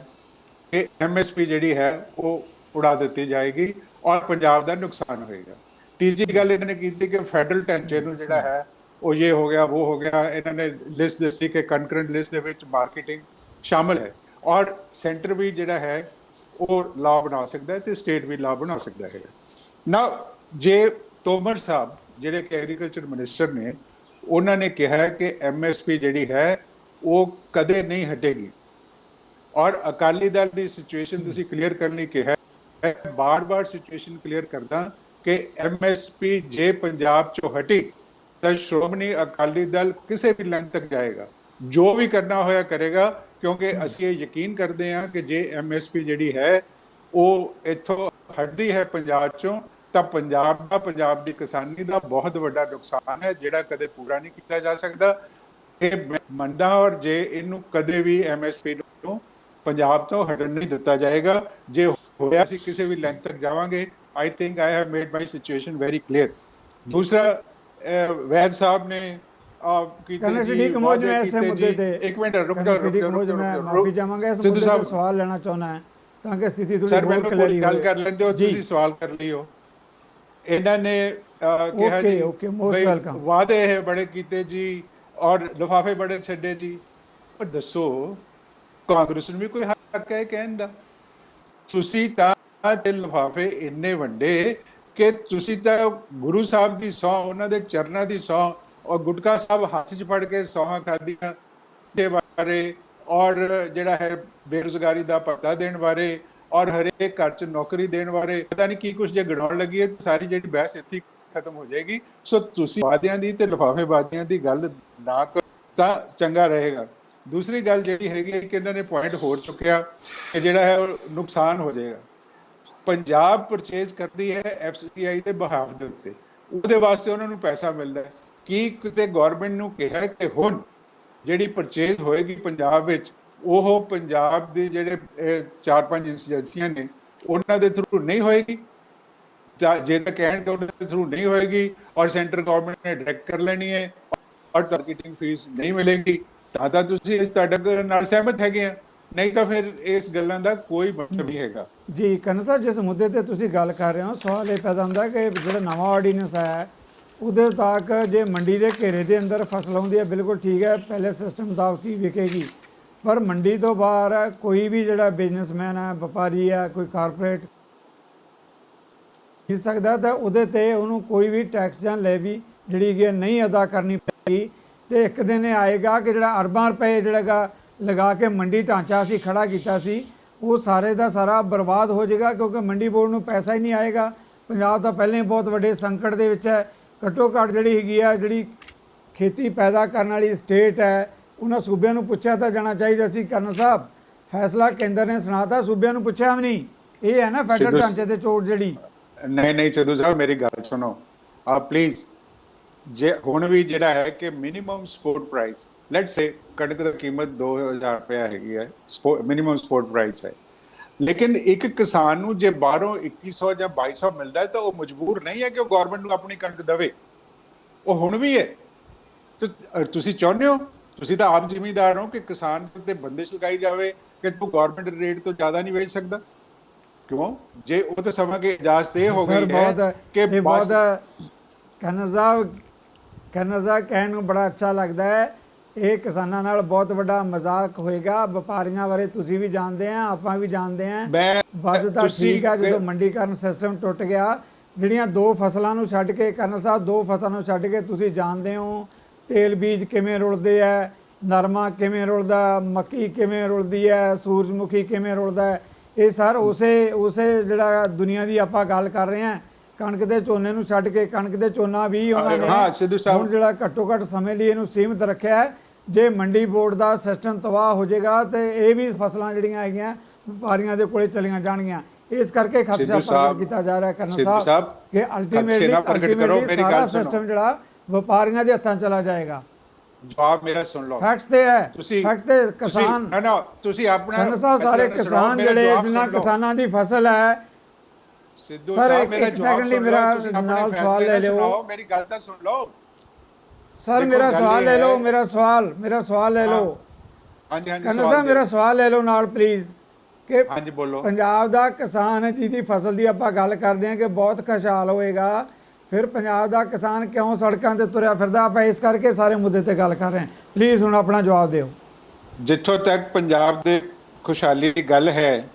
ਕਿ ਐਮਐਸਪੀ ਜਿਹੜੀ ਹੈ ਉਹ ਉਡਾ ਦਿੱਤੀ ਜਾਏਗੀ ਔਰ ਪੰਜਾਬ ਦਾ ਨੁਕਸਾਨ ਹੋਏਗਾ। ਤੀਜੀ ਗੱਲ ਇਹਨਾਂ ਨੇ ਕੀਤੀ ਕਿ ਫੈਡਰਲ ਢਾਂਚੇ ਨੂੰ ਜਿਹੜਾ ਹੈ ਉਹ ਇਹ ਹੋ ਗਿਆ ਉਹ ਹੋ ਗਿਆ। ਇਹਨਾਂ ਨੇ ਲਿਸਟ ਦੱਸੀ ਕਿ ਕੰਕਰੈਂਟ ਲਿਸਟ ਦੇ ਵਿੱਚ ਮਾਰਕੀਟਿੰਗ ਸ਼ਾਮਲ ਹੈ ਔਰ ਸੈਂਟਰ ਵੀ ਜਿਹੜਾ ਹੈ ਉਹ ਲਾਅ ਬਣਾ ਸਕਦਾ ਹੈ ਤੇ ਸਟੇਟ ਵੀ ਲਾਅ ਬਣਾ ਸਕਦਾ ਹੈ। ਨਾ ਜੇ ਤੋਮਰ ਸਾਹਿਬ ਜਿਹੜੇ ਕਿ ਐਗਰੀਕਲਚਰ ਮਿਨਿਸਟਰ ਨੇ, ਉਹਨਾਂ ਨੇ ਕਿਹਾ ਕਿ ਐਮਐਸਪੀ ਜਿਹੜੀ ਹੈ ਉਹ ਕਦੇ ਨਹੀਂ ਹਟੇਗੀ ਔਰ ਅਕਾਲੀ ਦਲ ਦੀ ਸਿਚੁਏਸ਼ਨ ਤੁਸੀਂ ਕਲੀਅਰ ਕਰਨ ਲਈ ਕਿਹਾ, ਬਾਰ-ਬਾਰ ਸਿਚੁਏਸ਼ਨ ਕਲੀਅਰ ਕਰਦਾ ਕਿ ਐਮਐਸਪੀ ਜੇ ਪੰਜਾਬ ਚੋਂ ਹਟੀ ਤਾਂ ਸ਼੍ਰੋਮਣੀ ਅਕਾਲੀ ਦਲ ਕਿਸੇ ਵੀ ਲਾਈਨ ਤੱਕ ਜਾਏਗਾ, ਜੋ ਵੀ ਕਰਨਾ ਹੋਇਆ ਕਰੇਗਾ, ਕਿਉਂਕਿ ਅਸੀਂ ਇਹ ਯਕੀਨ ਕਰਦੇ ਹਾਂ ਕਿ ਜੇ ਐਮਐਸਪੀ ਜਿਹੜੀ ਹੈ ਉਹ ਇੱਥੋਂ ਹਟਦੀ ਹੈ ਪੰਜਾਬ ਚੋਂ ਤਾਂ ਪੰਜਾਬ ਦੀ ਕਿਸਾਨੀ ਦਾ ਬਹੁਤ ਵੱਡਾ ਨੁਕਸਾਨ ਹੈ ਜਿਹੜਾ ਕਦੇ ਪੂਰਾ ਨਹੀਂ ਕੀਤਾ ਜਾ ਸਕਦਾ। ਇਹ ਮੰਨਦਾ ਔਰ ਜੇ ਇਹਨੂੰ ਕਦੇ ਵੀ ਐਮਐਸਪੀ ਨੂੰ ਪੰਜਾਬ ਤੋਂ ਹਟਣ ਨਹੀਂ ਦਿੱਤਾ ਜਾਏਗਾ। ਜੇ ਹੋਇਆ ਅਸੀਂ ਕਿਸੇ ਵੀ ਲਾਈਨ ਤੱਕ ਜਾਵਾਂਗੇ। I think I have made my situation very clear। दूसरा वैद साहब ने ਮਾਫੀ ਚਾਹਾਂਗਾ ਇਸ ਮੁੱਦੇ ਤੇ ਸਵਾਲ ਲੈਣਾ ਚਾਹੁੰਦਾ ਹਾਂ ਤਾਂ ਕਿ ਸਥਿਤੀ ਥੋੜੀ ਹੋਰ ਕਲੀਅਰ ਗੱਲ ਕਰ ਲੈਂਦੇ ਹੋ, ਤੁਸੀਂ ਸਵਾਲ ਕਰ ਲਿਓ। ਇਹਨਾਂ ਨੇ ਕਿਹਾ ਜੀ ਵਾਅਦੇ ਹੈ ਬੜੇ ਕੀਤੇ ਜੀ ਔਰ ਲਿਫਾਫੇ ਬੜੇ ਛੱਡੇ ਜੀ, ਪਰ ਦੱਸੋ ਕਾਂਗਰਸ ਨੂੰ ਵੀ ਕੋਈ ਹੱਕ ਹੈ ਕਹਿਣ ਦਾ? ਤੁਸੀਂ ਤਾਂ ਤੇ ਲਿਫਾਫੇ ਇੰਨੇ ਵੱਡੇ ਕਿ ਤੁਸੀਂ ਤਾਂ ਗੁਰੂ ਸਾਹਿਬ ਦੀ ਸਹੁੰ, ਉਹਨਾਂ ਦੇ ਚਰਨਾਂ ਦੀ ਸਹੁੰ ਔਰ ਗੁਟਕਾ ਸਾਹਿਬ ਹੱਥ 'ਚ ਫੜ ਕੇ ਸਹੁੰਆਂ ਖਾਧੀਆਂ ਦੇ ਬਾਰੇ ਔਰ ਜਿਹੜਾ ਹੈ ਬੇਰੁਜ਼ਗਾਰੀ ਦਾ ਭੱਤਾ ਦੇਣ ਬਾਰੇ ਔਰ ਹਰੇਕ ਘਰ 'ਚ ਨੌਕਰੀ ਦੇਣ ਬਾਰੇ ਪਤਾ ਨਹੀਂ ਕੀ ਕੁਝ ਜੇ ਗਿਣਾਉਣ ਲੱਗੀਏ ਤਾਂ ਸਾਰੀ ਜਿਹੜੀ ਬਹਿਸ ਇੱਥੇ ਖਤਮ ਹੋ ਜਾਏਗੀ। ਸੋ ਤੁਸੀਂ ਵਾਅਦਿਆਂ ਦੀ ਤੇ ਲਿਫਾਫੇਬਾਜ਼ੀਆਂ ਦੀ ਗੱਲ ਨਾ ਕਰੋ ਤਾਂ ਚੰਗਾ ਰਹੇਗਾ। ਦੂਸਰੀ ਗੱਲ ਜਿਹੜੀ ਹੈਗੀ ਕਿ ਇਹਨਾਂ ਨੇ ਪੁਆਇੰਟ ਹੋਰ ਚੁੱਕਿਆ ਕਿ ਜਿਹੜਾ ਹੈ ਉਹ ਨੁਕਸਾਨ ਹੋ ਜਾਏਗਾ। ਪੰਜਾਬ ਪਰਚੇਜ਼ ਕਰਦੀ ਹੈ ਐਫਸੀਆਈ ਦੇ ਬਿਹਾਫ ਦੇ ਉੱਤੇ, ਉਹਦੇ ਵਾਸਤੇ ਉਹਨਾਂ ਨੂੰ ਪੈਸਾ ਮਿਲਦਾ ਹੈ। ਕੀ ਕਿਤੇ ਗਵਰਨਮੈਂਟ ਨੂੰ ਕਿਹਾ ਕਿ ਹੁਣ ਜਿਹੜੀ ਪਰਚੇਜ਼ ਹੋਏਗੀ ਪੰਜਾਬ ਵਿੱਚ ਉਹ ਪੰਜਾਬ ਦੇ ਜਿਹੜੇ 4-5 ਏਜੰਸੀਆਂ ਨੇ ਉਹਨਾਂ ਦੇ ਥਰੂ ਨਹੀਂ ਹੋਏਗੀ? ਜੇ ਤਾਂ ਕਹਿਣ ਕਿ ਉਹਨਾਂ ਦੇ ਥਰੂ ਨਹੀਂ ਹੋਏਗੀ ਔਰ ਸੈਂਟਰ ਗਵਰਨਮੈਂਟ ਨੇ ਡਾਇਰੈਕਟ ਕਰ ਲੈਣੀ ਹੈ ਔਰ ਮਾਰਕੀਟਿੰਗ ਫੀਸ ਨਹੀਂ ਮਿਲੇਗੀ ਤਾਂ ਤੁਸੀਂ ਤੁਹਾਡੇ ਨਾਲ ਸਹਿਮਤ ਹੈਗੇ ਆ, ਨਹੀਂ ਤਾਂ ਫਿਰ ਇਸ ਗੱਲਾਂ ਦਾ ਕੋਈ ਮਤਲਬ ਨਹੀਂ ਹੈਗਾ। ਜੀ ਕੰਨ ਸਾਹਿਬ, ਜਿਸ ਮੁੱਦੇ ਤੇ ਤੁਸੀਂ ਗੱਲ ਕਰ ਰਹੇ ਹੋ ਸਵਾਲ ਇਹ ਪੈਦਾ ਹੁੰਦਾ ਕਿ ਜਿਹੜਾ ਨਵਾਂ ਆਰਡੀਨੈਂਸ ਆਇਆ ਉਹਦੇ ਤੱਕ ਜੇ ਮੰਡੀ ਦੇ ਘੇਰੇ ਦੇ ਅੰਦਰ ਫਸਲ ਆਉਂਦੀ ਹੈ ਬਿਲਕੁਲ ਠੀਕ ਹੈ, ਪਹਿਲੇ ਸਿਸਟਮ ਦਾ ਕੀ ਵਿਕੇਗੀ, ਪਰ ਮੰਡੀ ਤੋਂ ਬਾਹਰ ਕੋਈ ਵੀ ਜਿਹੜਾ ਬਿਜ਼ਨਸਮੈਨ ਹੈ, ਵਪਾਰੀ ਹੈ, ਕੋਈ ਕਾਰਪੋਰੇਟ ਖਰੀਦ ਸਕਦਾ ਤਾਂ ਉਹਦੇ ਤੇ ਉਹਨੂੰ ਕੋਈ ਵੀ ਟੈਕਸ ਜਾਂ ਲੈਵੀ ਜਿਹੜੀ ਕਿ ਨਹੀਂ ਅਦਾ ਕਰਨੀ ਪਏਗੀ। ਤੇ ਇੱਕ ਦਿਨ ਇਹ ਆਏਗਾ ਕਿ ਜਿਹੜਾ ਅਰਬਾਂ ਰੁਪਏ ਜਿਹੜਾ ਲਗਾ ਕੇ ਮੰਡੀ ਢਾਂਚਾ ਅਸੀਂ ਖੜਾ ਕੀਤਾ ਸੀ ਉਹ ਸਾਰੇ ਦਾ ਸਾਰਾ ਬਰਬਾਦ ਹੋ ਜਾਏਗਾ, ਕਿਉਂਕਿ ਮੰਡੀ ਬੋਰਡ ਨੂੰ ਪੈਸਾ ਹੀ ਨਹੀਂ ਆਏਗਾ। ਪੰਜਾਬ ਤਾਂ ਪਹਿਲਾਂ ਹੀ ਬਹੁਤ ਵੱਡੇ ਸੰਕਟ ਦੇ ਵਿੱਚ ਹੈ। ਘੱਟੋ ਘੱਟ ਜਿਹੜੀ ਹੈਗੀ ਆ ਜਿਹੜੀ ਖੇਤੀ ਪੈਦਾ ਕਰਨ ਵਾਲੀ ਸਟੇਟ ਹੈ ਉਹਨਾਂ ਸੂਬਿਆਂ ਨੂੰ ਪੁੱਛਿਆ ਤਾਂ ਜਾਣਾ ਚਾਹੀਦਾ ਸੀ। ਕਰਨ ਸਾਹਿਬ, ਫੈਸਲਾ ਕੇਂਦਰ ਨੇ ਸੁਣਾਤਾ, ਸੂਬਿਆਂ ਨੂੰ ਪੁੱਛਿਆ ਵੀ ਨਹੀਂ। ਇਹ ਹੈ ਨਾ ਫੈਡਰਲ ਢਾਂਚੇ ਤੇ ਚੋਟ ਜਿਹੜੀ। ਨਹੀਂ ਸਿੱਧੂ ਸਾਹਿਬ ਮੇਰੀ ਗੱਲ ਸੁਣੋ ਆਪ ਪਲੀਜ਼। ਜੇ ਹੁਣ ਵੀ ਜਿਹੜਾ ਹੈ ਕਿ ਮਿਨੀਮਮ ਸਪੋਰਟ ਪ੍ਰਾਈਸ, ਲੈਟਸ ਸੇ ਕਣਕ ਦੀ ਕੀਮਤ 2000 ਰੁਪਏ ਹੈਗੀ ਹੈ, ਮਿਨੀਮਮ ਸਪੋਰਟ ਪ੍ਰਾਈਸ ਹੈ, ਲੇਕਿਨ ਇੱਕ ਕਿਸਾਨ ਨੂੰ ਜੇ ਬਾਹਰੋਂ 2100 ਜਾਂ 2200 ਮਿਲਦਾ ਹੈ ਤਾਂ ਉਹ ਮਜਬੂਰ ਨਹੀਂ ਹੈ ਕਿ ਉਹ ਗਵਰਨਮੈਂਟ ਨੂੰ ਆਪਣੀ ਕਣਕ ਦੇਵੇ। ਉਹ ਹੁਣ ਵੀ ਹੈ। ਤੁਸੀਂ ਚਾਹੁੰਦੇ ਹੋ, ਤੁਸੀਂ ਤਾਂ ਆਪ ਜ਼ਿਮੀਂਦਾਰ ਹੋ ਕਿ ਕਿਸਾਨ ਤੇ ਬੰਦਿਸ਼ ਲਗਾਈ ਜਾਵੇ ਕਿ ਤੂੰ ਗਵਰਨਮੈਂਟ ਰੇਟ ਤੋਂ ਜ਼ਿਆਦਾ ਨਹੀਂ ਵੇਚ ਸਕਦਾ? ਕਿਉਂ? ਜੇ ਉਹ ਤਾਂ ਸਮਾਂ ਕਿ ਇਜਾਜ਼ਤ ਇਹ ਹੋ ਗਈ ਹੈ ਕਿ ਬਹੁਤ ਕਨਜ਼ਾ ਕਹਿਣ ਨੂੰ ਬੜਾ ਅੱਛਾ ਲੱਗਦਾ ਹੈ। ਇਹ ਕਿਸਾਨਾਂ ਨਾਲ ਬਹੁਤ ਵੱਡਾ ਮਜ਼ਾਕ ਹੋਏਗਾ। ਵਪਾਰੀਆਂ ਬਾਰੇ ਤੁਸੀਂ ਵੀ ਜਾਣਦੇ ਆ, ਆਪਾਂ ਵੀ ਜਾਣਦੇ ਆ। ਵੱਧ ਤਾਂ ਠੀਕ ਆ ਜਦੋਂ ਮੰਡੀਕਰਨ ਸਿਸਟਮ ਟੁੱਟ ਗਿਆ, ਜਿਹੜੀਆਂ ਦੋ ਫਸਲਾਂ ਨੂੰ ਛੱਡ ਕੇ, ਕਰਨ ਸਾਹਿਬ ਦੋ ਫਸਲਾਂ ਨੂੰ ਛੱਡ ਕੇ ਤੁਸੀਂ ਜਾਣਦੇ ਹੋ ਤੇਲ ਬੀਜ ਕਿਵੇਂ ਰੁਲਦੇ ਹੈ, ਨਰਮਾ ਕਿਵੇਂ ਰੁਲਦਾ, ਮੱਕੀ ਕਿਵੇਂ ਰੁਲਦੀ ਹੈ, ਸੂਰਜਮੁਖੀ ਕਿਵੇਂ ਰੁਲਦਾ ਹੈ। ਇਹ ਸਰ ਉਸੇ ਜਿਹੜਾ ਦੁਨੀਆ ਦੀ ਆਪਾਂ ਗੱਲ ਕਰ ਰਹੇ ਹਾਂ। ਕਣਕ ਦੇ ਝੋਨੇ ਨੂੰ ਛੱਡ ਕੇ ਕਣਕ ਦੇ ਝੋਨਾ ਵੀ ਉਹਨਾਂ ਨੇ ਹੁਣ ਜਿਹੜਾ ਘੱਟੋ ਘੱਟ ਸਮੇਂ ਲਈ ਇਹਨੂੰ ਸੀਮਿਤ ਰੱਖਿਆ ਹੈ। ਜੇ ਮੰਡੀ ਬੋਰਡ ਦਾ ਸਿਸਟਮ ਤਬਾਹ ਹੋ ਜਾਏਗਾ ਤੇ ਇਹ ਵੀ ਫਸਲਾਂ ਜਿਹੜੀਆਂ ਹੈਗੀਆਂ ਵਪਾਰੀਆਂ ਦੇ ਕੋਲੇ ਚਲੀਆਂ ਜਾਣਗੀਆਂ। ਇਸ ਕਰਕੇ ਖਦਸ਼ਾ ਪ੍ਰਗਟ ਕੀਤਾ ਜਾ ਰਿਹਾ ਕਰਨ ਸਾਹਿਬ ਕਿ ਅਲਟੀਮੇਟਲੀ ਸਾਰਾ ਸਿਸਟਮ ਜਿਹੜਾ ਵਪਾਰੀਆਂ ਦੇ ਹੱਥਾਂ ਚਲਾ ਜਾਏਗਾ। ਜਵਾਬ ਮੇਰਾ ਸੁਣ ਲਓ। ਫੈਕਟਸ ਤੇ ਹੈ, ਤੁਸੀਂ ਫੈਕਟ ਤੇ ਕਿਸਾਨ ਨਾ ਤੁਸੀਂ ਆਪਣਾ ਚੰਨ ਸਾਹਿਬ ਸਾਰੇ ਸੁਣਾਓ, ਕਿਸਾਨ ਮੇਰਾ ਜਿਹੜੇ ਜਵਾਬ ਜਿਨ੍ਹਾਂ ਸੁਣ ਲਓ। ਕਿਸਾਨਾਂ ਦੀ ਫਸਲ ਹੈ ਸਿੱਧੂ ਸਰ, ਸਾਹਿਬ ਇੱਕ ਮੇਰਾ ਜਵਾਬ ਸੈਕਿੰਡ ਲਈ ਸੁਣ ਮੇਰਾ ਲਓ, ਤੁਸੀਂ ਆਪਣੇ ਨਾਲ ਸਵਾਲ ਫੈਸਲੇ ਲੈ ਨਾ ਲਿਓ। ਸੁਣਾਓ, ਮੇਰੀ ਗੱਲ ਤਾਂ ਸੁਣ ਲਓ ਸਰ ਦੇਖੋ, ਮੇਰਾ ਗੱਲ ਸਵਾਲ ਇਹ ਲੈ ਲਓ, ਹੈ- ਮੇਰਾ ਸਵਾਲ ਲੈ ਹਾਂ। ਲਓ। ਹਾਂਜੀ ਹਾਂਜੀ ਕੰਨ ਸਵਾਲ ਸਾਹਿਬ ਦਿਓ। ਮੇਰਾ ਸਵਾਲ ਲੈ ਲਓ ਨਾਲ ਪਲੀਜ਼, ਕਿ ਹਾਂਜੀ ਬੋਲੋ। ਪੰਜਾਬ ਦਾ ਕਿਸਾਨ ਹੈ ਜਿਹਦੀ ਫਸਲ ਦੀ ਆਪਾਂ ਗੱਲ ਕਰਦੇ ਹਾਂ ਕਿ ਬਹੁਤ ਖੁਸ਼ਹਾਲ ਹੋਏਗਾ, ਫਿਰ ਪੰਜਾਬ ਦਾ ਕਿਸਾਨ ਕਿਉਂ ਸੜਕਾਂ ਤੇ ਤੁਰਿਆ ਫਿਰਦਾ? ਆਪਾਂ ਇਸ ਕਰਕੇ ਸਾਰੇ ਮੁੱਦੇ ਤੇ ਗੱਲ ਕਰ ਰਹੇ ਹਾਂ। ਪਲੀਜ਼ ਹੁਣ ਆਪਣਾ ਜਵਾਬ ਦਿਓ। ਜਿੱਥੋਂ ਤੱਕ ਪੰਜਾਬ ਦੇ ਖੁਸ਼ਹਾਲੀ ਦੀ ਗੱਲ ਹੈ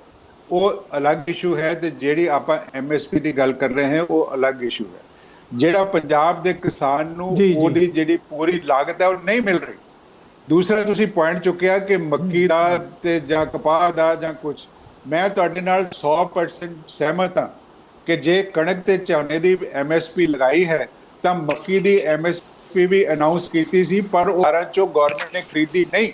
ਉਹ ਅਲੱਗ ਇਸ਼ੂ ਹੈ, ਤੇ ਜਿਹੜੀ ਆਪਾਂ ਐਮਐਸਪੀ ਦੀ ਗੱਲ ਕਰ ਰਹੇ ਹਾਂ ਉਹ ਅਲੱਗ ਇਸ਼ੂ ਹੈ। ਜਿਹੜਾ ਪੰਜਾਬ ਦੇ ਕਿਸਾਨ ਨੂੰ ਜੀ, ਜੀ। ਉਹਦੀ ਜਿਹੜੀ ਪੂਰੀ ਲਾਗਤ ਹੈ ਉਹ ਨਹੀਂ ਮਿਲ ਰਹੀ। ਦੂਸਰਾ ਤੁਸੀਂ ਪੁਆਇੰਟ ਚੁੱਕਿਆ ਕਿ ਮੱਕੀ ਦਾ ਤੇ ਜਾਂ ਕਪਾਹ ਦਾ ਜਾਂ ਕੁਝ, ਮੈਂ ਤੁਹਾਡੇ ਨਾਲ 100% ਸਹਿਮਤ ਹਾਂ ਕਿ ਜੇ ਕਣਕ ਤੇ ਝੋਨੇ ਦੀ ਐਮਐਸਪੀ ਲਗਾਈ ਹੈ ਤਾਂ ਮੱਕੀ ਦੀ ਐਮਐਸਪੀ ਵੀ ਅਨਾਉਂਸ ਕੀਤੀ ਸੀ, ਪਰ ਉਹ 12 ਚੋਂ ਗਵਰਨਮੈਂਟ ਨੇ ਖਰੀਦੀ ਨਹੀਂ।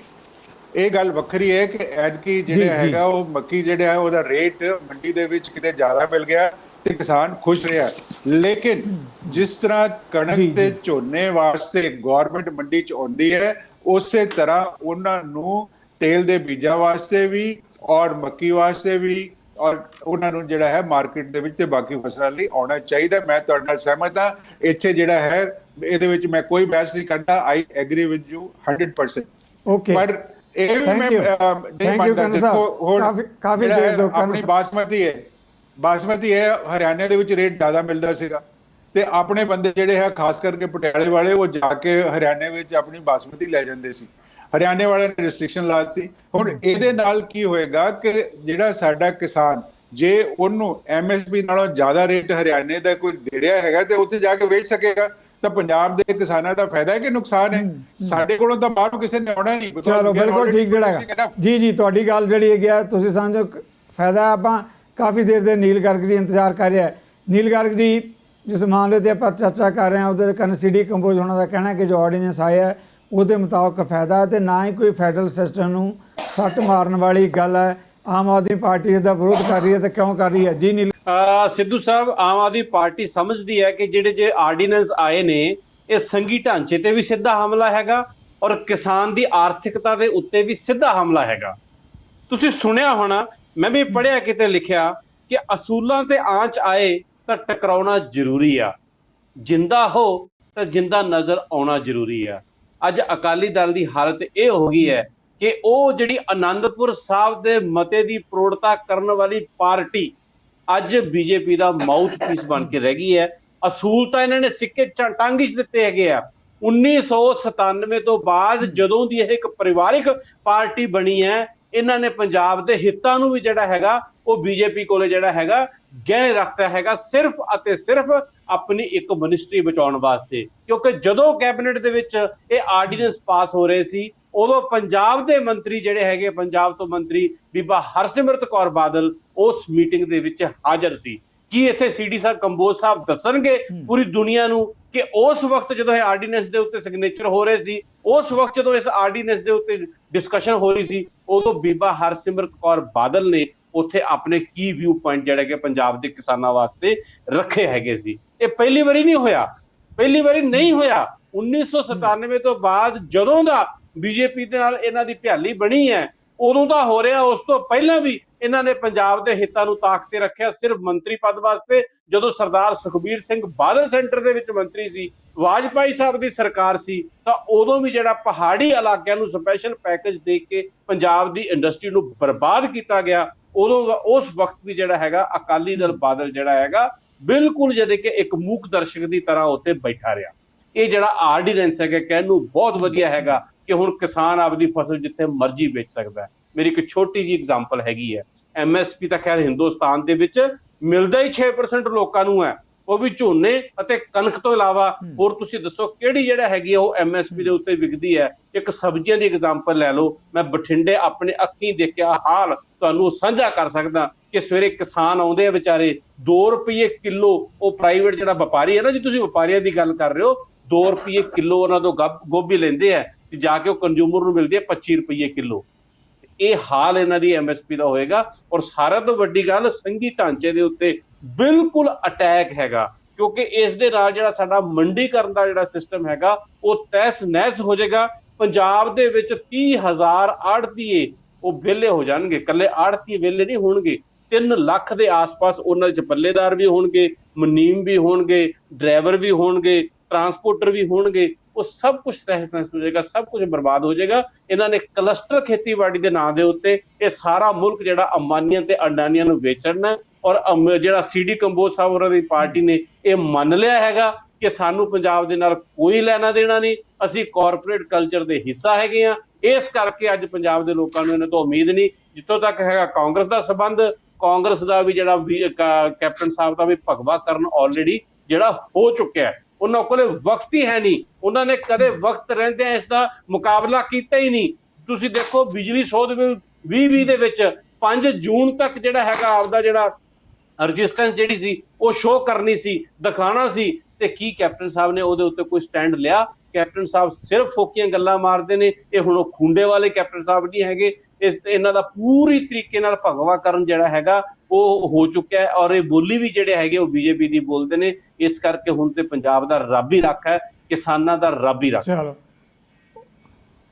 ਇਹ ਗੱਲ ਵੱਖਰੀ ਹੈ ਕਿ ਐਤਕੀ ਜੀ, ਜਿਹੜਾ ਹੈਗਾ ਉਹ ਮੱਕੀ ਜਿਹੜਾ ਹੈ ਉਹਦਾ ਰੇਟ ਮੰਡੀ ਦੇ ਵਿੱਚ ਕਿਤੇ ਜ਼ਿਆਦਾ ਮਿਲ ਗਿਆ ਤੇ ਕਿਸਾਨ ਖੁਸ਼ ਰਿਹਾ। ਲੇਕਿਨ ਜਿਸ ਤਰ੍ਹਾਂ ਕਣਕ ਜੀ, ਤੇ ਜੀ। ਝੋਨੇ ਵਾਸਤੇ ਗਵਰਨਮੈਂਟ ਮੰਡੀ 'ਚ ਆਉਂਦੀ ਹੈ, ਉਸੇ ਤਰ੍ਹਾਂ ਉਹਨਾਂ ਨੂੰ ਤੇਲ ਦੇ ਬੀਜਾਂ ਵਾਸਤੇ ਵੀ ਔਰ ਮੱਕੀ ਵਾਸਤੇ ਵੀ ਔਰ ਉਹਨਾਂ ਨੂੰ ਜਿਹੜਾ ਹੈ ਮਾਰਕੀਟ ਦੇ ਵਿੱਚ ਤੇ ਬਾਕੀ ਫਸਲਾਂ ਲਈ ਆਉਣਾ ਚਾਹੀਦਾ। ਮੈਂ ਤੁਹਾਡੇ ਨਾਲ ਸਹਿਮਤ ਹਾਂ। ਇੱਥੇ ਜਿਹੜਾ ਹੈ ਇਹਦੇ ਵਿੱਚ ਮੈਂ ਕੋਈ ਬਹਿਸ ਨਹੀਂ ਕਰਦਾ। I agree with you 100%। Okay, ਪਰ ਇਹ ਵੀ Thank ਮੈਂ you. ਨਹੀਂ Thank you, ਮੰਨਦਾ। ਕੰਨ ਸਾਹਿਬ। ਦੇਖੋ ਹੁਣ ਕਾਫੀ ਜਿਹੜਾ ਦੇਰ ਹੈ ਤੋਂ ਕੰਨ ਆਪਣੀ ਸਾਹਿਬ- ਬਾਸਮਤੀ ਹੈ ਹਰਿਆਣੇ ਦੇ ਵਿੱਚ ਰੇਟ ਜ਼ਿਆਦਾ ਮਿਲਦਾ ਸੀਗਾ, ਤੇ ਆਪਣੇ ਬੰਦੇ ਜਿਹੜੇ ਹੈ ਖਾਸ ਕਰਕੇ ਪਟਿਆਲੇ ਵਾਲੇ ਉਹ ਜਾ ਕੇ ਹਰਿਆਣੇ ਵਿੱਚ ਆਪਣੀ ਬਾਸਮਤੀ ਲੈ ਜਾਂਦੇ ਸੀ। ਹਰਿਆਣੇ ਵਾਲਿਆਂ ਨੇ ਰਿਸਟ੍ਰਿਕਸ਼ਨ ਲਾ ਦਿੱਤੀ। ਹੁਣ ਇਹਦੇ ਨਾਲ ਕੀ ਹੋਏਗਾ ਕਿ ਜਿਹੜਾ ਸਾਡਾ ਕਿਸਾਨ ਜੇ ਉਹਨੂੰ ਐਮਐਸਪੀ ਨਾਲੋਂ ਜ਼ਿਆਦਾ ਰੇਟ ਹਰਿਆਣੇ ਦਾ ਕੋਈ ਦੇ ਰਿਹਾ ਹੈਗਾ ਤੇ ਉੱਥੇ ਜਾ ਕੇ ਵੇਚ ਸਕੇਗਾ, ਤਾਂ ਪੰਜਾਬ ਦੇ ਕਿਸਾਨਾਂ ਦਾ ਫਾਇਦਾ ਹੈ ਕਿ ਨੁਕਸਾਨ ਹੈ? ਸਾਡੇ ਕੋਲੋਂ ਤਾਂ ਬਾਹਰੋਂ ਕਿਸੇ ਨੇ ਆਉਣਾ ਨਹੀਂ। ਚਲੋ ਬਿਲਕੁਲ ਠੀਕ ਜਿਹੜਾ ਹੈਗਾ। ਜੀ ਜੀ, ਤੁਹਾਡੀ ਗੱਲ ਜਿਹੜੀ ਹੈਗੀ ਆ ਤੁਸੀਂ ਸਮਝੋ ਫਾਇਦਾ। ਆਪਾਂ ਕਾਫੀ ਦੇਰ ਦੇ ਨੀਲ ਗਰਗ ਜੀ ਇੰਤਜ਼ਾਰ ਕਰ ਰਿਹਾ। ਨੀਲ ਗਰਗ ਜੀ, ਜਿਸ ਮਾਮਲੇ ਤੇ ਆਪਾਂ ਚਰਚਾ ਕਰ ਰਹੇ ਹਾਂ ਉਹਦੇ ਕੰਸੀਡੀ ਕੰਪੋਜ਼ ਹੋਣਾ ਦਾ ਕਹਿਣਾ ਕਿ ਜੋ ਆਰਡੀਨੈਂਸ ਆਇਆ ਉਹਦੇ ਮੁਤਾਬਕ ਫਾਇਦਾ ਤੇ ਨਾ ਹੀ ਕੋਈ ਫੈਡਰਲ ਸਿਸਟਮ ਨੂੰ ਸੱਟ ਮਾਰਨ ਵਾਲੀ ਗੱਲ ਹੈ। ਆਮ ਆਦਮੀ ਪਾਰਟੀ ਇਸ ਦਾ ਵਿਰੋਧ ਕਰ ਰਹੀ ਹੈ ਤੇ ਕਿਉਂ ਕਰ ਰਹੀ ਹੈ? ਜੀ ਨੀਲ ਸਿੱਧੂ ਸਾਹਿਬ, ਆਮ ਆਦਮੀ ਪਾਰਟੀ ਸਮਝਦੀ ਹੈ ਕਿ ਜਿਹੜੇ ਆਰਡੀਨੈਂਸ ਆਏ ਨੇ ਇਹ ਸੰਘੀ ਢਾਂਚੇ ਤੇ ਵੀ ਸਿੱਧਾ ਹਮਲਾ ਹੈਗਾ ਔਰ ਕਿਸਾਨ ਦੀ ਆਰਥਿਕਤਾ ਦੇ ਉੱਤੇ ਵੀ ਸਿੱਧਾ ਹਮਲਾ ਹੈਗਾ। ਤੁਸੀਂ ਸੁਣਿਆ ਹੋਣਾ, ਮੈਂ ਵੀ ਪੜ੍ਹਿਆ ਕਿਤੇ ਲਿਖਿਆ ਕਿ ਅਸੂਲਾਂ ਤੇ ਆਂਚ ਆਏ ਤਾਂ ਟਕਰਾਉਣਾ ਜ਼ਰੂਰੀ ਆ, ਜਿੰਦਾ ਹੋ ਤਾਂ ਜਿੰਦਾ ਨਜ਼ਰ ਆਉਣਾ ਜ਼ਰੂਰੀ ਆ। ਅੱਜ ਅਕਾਲੀ ਦਲ ਦੀ ਹਾਲਤ ਇਹ ਹੋ ਗਈ ਹੈ ਕਿ ਉਹ ਜਿਹੜੀ ਆਨੰਦਪੁਰ ਸਾਹਿਬ ਦੇ ਮਤੇ ਦੀ ਪ੍ਰੋੜਤਾ ਕਰਨ ਵਾਲੀ ਪਾਰਟੀ ਅੱਜ ਬੀਜੇਪੀ ਦਾ ਮਾਊਥਪੀਸ ਬਣ ਕੇ ਰਹਿ ਗਈ ਹੈ। ਅਸੂਲ ਤਾਂ ਇਹਨਾਂ ਨੇ ਸਿੱਕੇ ਟੰਗ 'ਚ ਦਿੱਤੇ ਹੈਗੇ ਆ। 1997 ਤੋਂ ਬਾਅਦ ਜਦੋਂ ਦੀ ਇਹ ਇੱਕ ਪਰਿਵਾਰਿਕ ਪਾਰਟੀ ਬਣੀ ਹੈ, ਇਹਨਾਂ ਨੇ ਪੰਜਾਬ ਦੇ ਹਿੱਤਾਂ ਨੂੰ ਵੀ ਜਿਹੜਾ ਹੈਗਾ ਉਹ ਬੀਜੇਪੀ ਕੋਲੇ ਜਿਹੜਾ ਹੈਗਾ ਗਹਿਣੇ ਰੱਖਦਾ ਹੈਗਾ, ਸਿਰਫ ਅਤੇ ਸਿਰਫ ਆਪਣੀ ਇੱਕ ਮਿਨਿਸਟਰੀ ਬਚਾਉਣ ਵਾਸਤੇ। ਕਿਉਂਕਿ ਜਦੋਂ ਕੈਬਨਿਟ ਦੇ ਵਿੱਚ ਇਹ ਆਰਡੀਨੈਂਸ ਪਾਸ ਹੋ ਰਹੇ ਸੀ ਉਦੋਂ ਪੰਜਾਬ ਦੇ ਮੰਤਰੀ ਜਿਹੜੇ ਹੈਗੇ, ਪੰਜਾਬ ਤੋਂ ਮੰਤਰੀ ਬੀਬਾ ਹਰਸਿਮਰਤ ਕੌਰ ਬਾਦਲ ਉਸ ਮੀਟਿੰਗ ਦੇ ਵਿੱਚ ਹਾਜ਼ਰ ਸੀ। ਕੀ ਇੱਥੇ ਸੀਡੀ ਸਾਹਿਬ ਕੰਬੋਜ ਸਾਹਿਬ ਦੱਸਣਗੇ ਪੂਰੀ ਦੁਨੀਆ ਨੂੰ ਕਿ ਉਸ ਵਕਤ ਜਦੋਂ ਇਹ ਆਰਡੀਨੈਂਸ ਦੇ ਉੱਤੇ ਸਿਗਨੇਚਰ ਹੋ ਰਹੇ ਸੀ, ਉਸ ਵਕਤ ਜਦੋਂ ਇਸ ਆਰਡੀਨੈਂਸ ਦੇ ਉੱਤੇ ਡਿਸਕਸ਼ਨ ਹੋ ਰਹੀ ਸੀ, ਉਦੋਂ ਬੀਬਾ ਹਰਸਿਮਰਤ ਕੌਰ ਬਾਦਲ ਨੇ ਉੱਥੇ ਆਪਣੇ ਕੀ ਵਿਊ ਪੁਆਇੰਟ ਜਿਹੜੇ ਕਿ ਪੰਜਾਬ ਦੇ ਕਿਸਾਨਾਂ ਵਾਸਤੇ ਰੱਖੇ ਹੈਗੇ ਸੀ? ਇਹ ਪਹਿਲੀ ਵਾਰੀ ਨਹੀਂ ਹੋਇਆ, ਪਹਿਲੀ ਵਾਰੀ ਨਹੀਂ ਹੋਇਆ। 1997 ਤੋਂ ਬਾਅਦ ਜਦੋਂ ਦਾ ਬੀਜੇਪੀ ਦੇ ਨਾਲ ਇਹਨਾਂ ਦੀ ਭਿਆਲੀ ਬਣੀ ਹੈ ਉਦੋਂ ਦਾ ਹੋ ਰਿਹਾ। ਉਸ ਤੋਂ ਪਹਿਲਾਂ ਵੀ ਇਹਨਾਂ ਨੇ ਪੰਜਾਬ ਦੇ ਹਿੱਤਾਂ ਨੂੰ ਤਾਕ ਤੇ ਰੱਖਿਆ ਸਿਰਫ ਮੰਤਰੀ ਪਦ ਵਾਸਤੇ। ਜਦੋਂ ਸਰਦਾਰ ਸੁਖਬੀਰ ਸਿੰਘ ਬਾਦਲ ਸੈਂਟਰ ਦੇ ਵਿੱਚ ਮੰਤਰੀ ਸੀ, ਵਾਜਪਾਈ ਸਾਹਿਬ ਦੀ ਸਰਕਾਰ ਸੀ, ਤਾਂ ਉਦੋਂ ਵੀ ਜਿਹੜਾ ਪਹਾੜੀ ਇਲਾਕਿਆਂ ਨੂੰ ਸਪੈਸ਼ਲ ਪੈਕੇਜ ਦੇ ਕੇ ਪੰਜਾਬ ਦੀ ਇੰਡਸਟਰੀ ਨੂੰ ਬਰਬਾਦ ਕੀਤਾ ਗਿਆ। ਉਦੋਂ ਉਸ ਵਕਤ ਵੀ ਜਿਹੜਾ ਹੈਗਾ ਅਕਾਲੀ ਦਲ ਬਾਦਲ ਜਿਹੜਾ ਹੈਗਾ ਬਿਲਕੁਲ ਜਿਹੜੇ ਕਿ ਇੱਕ ਮੂਕ ਦਰਸ਼ਕ ਦੀ ਤਰ੍ਹਾਂ ਉੱਤੇ ਬੈਠਾ ਰਿਹਾ। ਇਹ ਜਿਹੜਾ ਆਰਡੀਨੈਂਸ ਹੈਗਾ ਕਹਿਣ ਨੂੰ ਬਹੁਤ ਵਧੀਆ ਹੈਗਾ ਕਿ ਹੁਣ ਕਿਸਾਨ ਆਪਦੀ ਫਸਲ ਜਿੱਥੇ ਮਰਜ਼ੀ ਵੇਚ ਸਕਦਾ ਹੈ। ਮੇਰੀ ਇੱਕ ਛੋਟੀ ਜਿਹੀ ਐਗਜ਼ਾਮਪਲ ਹੈਗੀ ਹੈ। ਐਮਐਸਪੀ ਤਾਂ ਖੈਰ ਹਿੰਦੁਸਤਾਨ ਦੇ ਵਿੱਚ ਮਿਲਦਾ ਹੀ 6% ਲੋਕਾਂ ਨੂੰ ਹੈ, ਉਹ ਵੀ ਝੋਨੇ ਅਤੇ ਕਣਕ ਤੋਂ ਇਲਾਵਾ। ਹੋਰ ਤੁਸੀਂ ਦੱਸੋ ਕਿਹੜੀ ਜਿਹੜਾ ਹੈਗੀ ਉਹ ਐਮਐਸਪੀ ਦੇ ਉੱਤੇ ਵਿਕਦੀ ਹੈ? ਇੱਕ ਸਬਜ਼ੀਆਂ ਦੀ ਐਗਜ਼ਾਮਪਲ ਲੈ ਲਓ। ਮੈਂ ਬਠਿੰਡੇ ਆਪਣੇ ਅੱਖੀਂ ਦੇਖਿਆ ਹਾਲ ਤੁਹਾਨੂੰ ਸਾਂਝਾ ਕਰ ਸਕਦਾ ਕਿ ਸਵੇਰੇ ਕਿਸਾਨ ਆਉਂਦੇ ਆ ਵਿਚਾਰੇ, 2 ਰੁਪਏ ਕਿਲੋ। ਉਹ ਪ੍ਰਾਈਵੇਟ ਜਿਹੜਾ ਵਪਾਰੀ ਹੈ ਨਾ, ਜੀ ਤੁਸੀਂ ਵਪਾਰੀਆਂ ਦੀ ਗੱਲ ਕਰ ਰਹੇ ਹੋ, 2 ਰੁਪਏ ਕਿਲੋ ਉਹਨਾਂ ਤੋਂ ਗੋਭੀ ਲੈਂਦੇ ਆ ਤੇ ਜਾ ਕੇ ਉਹ ਕੰਜ਼ਿਊਮਰ ਨੂੰ ਮਿਲਦੀ ਹੈ 25 ਰੁਪਏ ਕਿਲੋ। ਇਹ ਹਾਲ ਇਹਨਾਂ ਦੀ ਐਮਐਸਪੀ ਦਾ ਹੋਏਗਾ। ਔਰ ਸਾਰਿਆਂ ਤੋਂ ਵੱਡੀ ਗੱਲ, ਸੰਘੀ ਢਾਂਚੇ ਦੇ ਉੱਤੇ ਬਿਲਕੁਲ ਅਟੈਕ ਹੈਗਾ, ਕਿਉਂਕਿ ਇਸ ਦੇ ਨਾਲ ਜਿਹੜਾ ਸਾਡਾ ਮੰਡੀਕਰਨ ਦਾ ਜਿਹੜਾ ਸਿਸਟਮ ਹੈਗਾ ਉਹ ਤਹਿਸ ਨਹਿਸ ਹੋ ਜਾਏਗਾ। ਪੰਜਾਬ ਦੇ ਵਿੱਚ 30,000 ਆੜਤੀਏ ਉਹ ਵਿਹਲੇ ਹੋ ਜਾਣਗੇ। ਇਕੱਲੇ ਆੜਤੀਏ ਵਿਹਲੇ ਨਹੀਂ ਹੋਣਗੇ, 3 ਲੱਖ ਦੇ ਆਸ-ਪਾਸ ਉਹਨਾਂ 'ਚ ਪੱਲੇਦਾਰ ਵੀ ਹੋਣਗੇ, ਮੁਨੀਮ ਵੀ ਹੋਣਗੇ, ਡਰਾਈਵਰ ਵੀ ਹੋਣਗੇ, ਟਰਾਂਸਪੋਰਟਰ ਵੀ ਹੋਣਗੇ। ਉਹ ਸਭ ਕੁਝ ਤਹਿਸ-ਨਹਿਸ ਹੋ ਜਾਏਗਾ, ਸਭ ਕੁਝ ਬਰਬਾਦ ਹੋ ਜਾਏਗਾ। ਇਹਨਾਂ ਨੇ ਕਲਸਟਰ ਖੇਤੀਬਾੜੀ ਦੇ ਨਾਂ ਦੇ ਉੱਤੇ ਇਹ ਸਾਰਾ ਮੁਲਕ ਜਿਹੜਾ ਅੰਬਾਨੀਆਂ ਤੇ ਅਡਾਨੀਆਂ ਨੂੰ ਵੇਚਣਾ, ਔਰ ਜਿਹੜਾ CD ਕੰਬੋਜ ਸਾਹਿਬ ਹੋਰਾਂ ਦੀ ਪਾਰਟੀ ਨੇ ਇਹ ਮੰਨ ਲਿਆ ਹੈਗਾ ਕਿ ਸਾਨੂੰ ਪੰਜਾਬ ਦੇ ਨਾਲ ਕੋਈ ਲੈਣਾ ਦੇਣਾ ਨਹੀਂ, ਅਸੀਂ ਕਾਰਪੋਰੇਟ ਕਲਚਰ ਦੇ ਹਿੱਸਾ ਹੈਗੇ ਆ। ਇਸ ਕਰਕੇ ਅੱਜ ਪੰਜਾਬ ਦੇ ਲੋਕਾਂ ਨੂੰ ਇਹਨਾਂ ਤੋਂ ਉਮੀਦ ਨਹੀਂ। ਜਿੱਥੋਂ ਤੱਕ ਹੈਗਾ ਕਾਂਗਰਸ ਦਾ ਸੰਬੰਧ, ਕਾਂਗਰਸ ਦਾ ਵੀ ਜਿਹੜਾ ਕੈਪਟਨ ਸਾਹਿਬ ਦਾ ਵੀ ਭਗਵਾ ਕਰਨ ਆਲਰੇਡੀ ਜਿਹੜਾ ਹੋ ਚੁੱਕਿਆ ਹੈ। ਉਹਨਾਂ ਕੋਲੇ ਵਕਤ ਹੀ ਹੈ ਨਹੀਂ, ਉਹਨਾਂ ਨੇ ਕਦੇ ਵਕਤ ਰਹਿੰਦਿਆਂ ਇਸ ਦਾ ਮੁਕਾਬਲਾ ਕੀਤਾ ਹੀ ਨਹੀਂ। ਤੁਸੀਂ ਦੇਖੋ ਬਿਜਲੀ ਸੋਧ ਬਿੱਲ 2020 ਦੇ ਵਿੱਚ 5 ਜੂਨ ਤੱਕ ਜਿਹੜਾ ਹੈਗਾ ਆਪਦਾ ਜਿਹੜਾ ਰਜਿਸਟੈਂਸ ਜਿਹੜੀ ਸੀ ਉਹ ਸ਼ੋਅ ਕਰਨੀ ਸੀ, ਦਿਖਾਣਾ ਸੀ, ਤੇ ਕੀ ਕੈਪਟਨ ਸਾਹਿਬ ਨੇ ਉਹਦੇ ਉੱਤੇ ਕੋਈ ਸਟੈਂਡ ਲਿਆ? ਕੈਪਟਨ ਸਾਹਿਬ ਸਿਰਫ ਫੋਕੀਆਂ ਗੱਲਾਂ ਮਾਰਦੇ ਨੇ। ਇਹ ਹੁਣ ਉਹ ਖੁੰਡੇ ਵਾਲੇ ਕੈਪਟਨ ਸਾਹਿਬ ਨਹੀਂ ਹੈਗੇ। ਇਹਨਾਂ ਦਾ ਪੂਰੀ ਤਰੀਕੇ ਨਾਲ ਭਗਵਾ ਕਰਨ ਜਿਹੜਾ ਹੈਗਾ ਉਹ ਹੋ ਚੁੱਕਿਆ ਹੈ, ਔਰ ਇਹ ਬੋਲੀ ਵੀ ਜਿਹੜੇ ਹੈਗੇ ਉਹ BJP ਦੀ ਬੋਲਦੇ ਨੇ। ਇਸ ਕਰਕੇ ਹੁਣ ਤੇ ਪੰਜਾਬ ਦਾ ਰੱਬ ਹੀ ਰੱਖ ਹੈ, ਕਿਸਾਨਾਂ ਦਾ ਰੱਬ ਹੀ ਰੱਖ। ਚਲੋ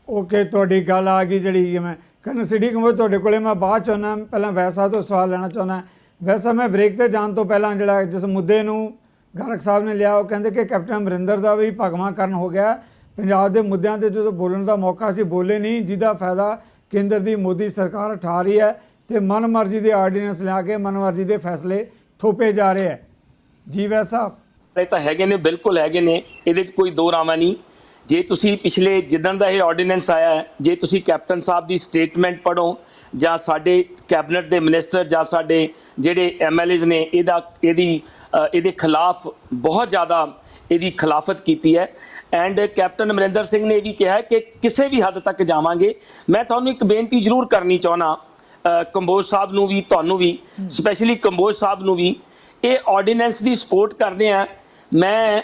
ਓਕੇ, ਤੁਹਾਡੀ ਗੱਲ ਆ ਗਈ ਜਿਹੜੀ ਮੈਂ ਕਰਨ CD ਕੰਬੋਜ ਤੁਹਾਡੇ ਕੋਲੇ ਮੈਂ ਬਾਅਦ ਚਾਹੁੰਦਾ, ਪਹਿਲਾਂ ਵੈਸਾ ਤੋਂ ਸਵਾਲ ਲੈਣਾ ਚਾਹੁੰਦਾ। ਵੈਸਾ ਮੈਂ ਬ੍ਰੇਕ ਤੇ ਜਾਣ ਤੋਂ ਪਹਿਲਾਂ ਜਿਹੜਾ ਜਿਸ ਮੁੱਦੇ ਨੂੰ ਗਰਗ ਸਾਹਿਬ ਨੇ ਲਿਆ, ਉਹ ਕਹਿੰਦੇ ਕਿ ਕੈਪਟਨ ਅਮਰਿੰਦਰ ਦਾ ਵੀ ਭਗਵਾਂਕਰਨ ਹੋ ਗਿਆ। ਪੰਜਾਬ ਦੇ ਮੁੱਦਿਆਂ ਤੇ ਜਦੋਂ ਬੋਲਣ ਦਾ ਮੌਕਾ ਸੀ ਬੋਲੇ ਨਹੀਂ, ਜਿਹਦਾ ਫਾਇਦਾ ਕੇਂਦਰ ਦੀ ਮੋਦੀ ਸਰਕਾਰ ਉਠਾ ਰਹੀ ਹੈ ਤੇ ਮਨਮਰਜ਼ੀ ਦੇ ਆਰਡੀਨੈਂਸ ਲਿਆ ਕੇ ਮਨਮਰਜ਼ੀ ਦੇ ਫੈਸਲੇ ਥੋਪੇ ਜਾ ਰਹੇ ਹੈ। ਜੀ ਵੈਸਾ ਇਹ ਤਾਂ ਹੈਗੇ ਨੇ, ਬਿਲਕੁਲ ਹੈਗੇ ਨੇ, ਇਹਦੇ 'ਚ ਕੋਈ ਦੋ ਰਾਵਾਂ ਨਹੀਂ। ਜੇ ਤੁਸੀਂ ਪਿਛਲੇ ਜਿੱਦਣ ਦਾ ਇਹ ਆਰਡੀਨੈਂਸ ਆਇਆ ਹੈ, ਜੇ ਤੁਸੀਂ ਕੈਪਟਨ ਸਾਹਿਬ ਦੀ ਸਟੇਟਮੈਂਟ ਪੜ੍ਹੋ ਜਾਂ ਸਾਡੇ ਕੈਬਨਿਟ ਦੇ ਮਿਨਿਸਟਰ ਜਾਂ ਸਾਡੇ ਜਿਹੜੇ MLAs ਨੇ ਇਹਦੇ ਖਿਲਾਫ ਬਹੁਤ ਜ਼ਿਆਦਾ ਇਹਦੀ ਖਿਲਾਫਤ ਕੀਤੀ ਹੈ। ਐਂਡ ਕੈਪਟਨ ਅਮਰਿੰਦਰ ਸਿੰਘ ਨੇ ਇਹ ਵੀ ਕਿਹਾ ਕਿ ਕਿਸੇ ਵੀ ਹੱਦ ਤੱਕ ਜਾਵਾਂਗੇ। ਮੈਂ ਤੁਹਾਨੂੰ ਇੱਕ ਬੇਨਤੀ ਜ਼ਰੂਰ ਕਰਨੀ ਚਾਹੁੰਦਾ ਕੰਬੋਜ ਸਾਹਿਬ ਨੂੰ ਵੀ, ਤੁਹਾਨੂੰ ਵੀ, ਸਪੈਸ਼ਲੀ ਕੰਬੋਜ ਸਾਹਿਬ ਨੂੰ ਵੀ, ਇਹ ਆਰਡੀਨੈਂਸ ਦੀ ਸਪੋਰਟ ਕਰਦੇ ਆ। ਮੈਂ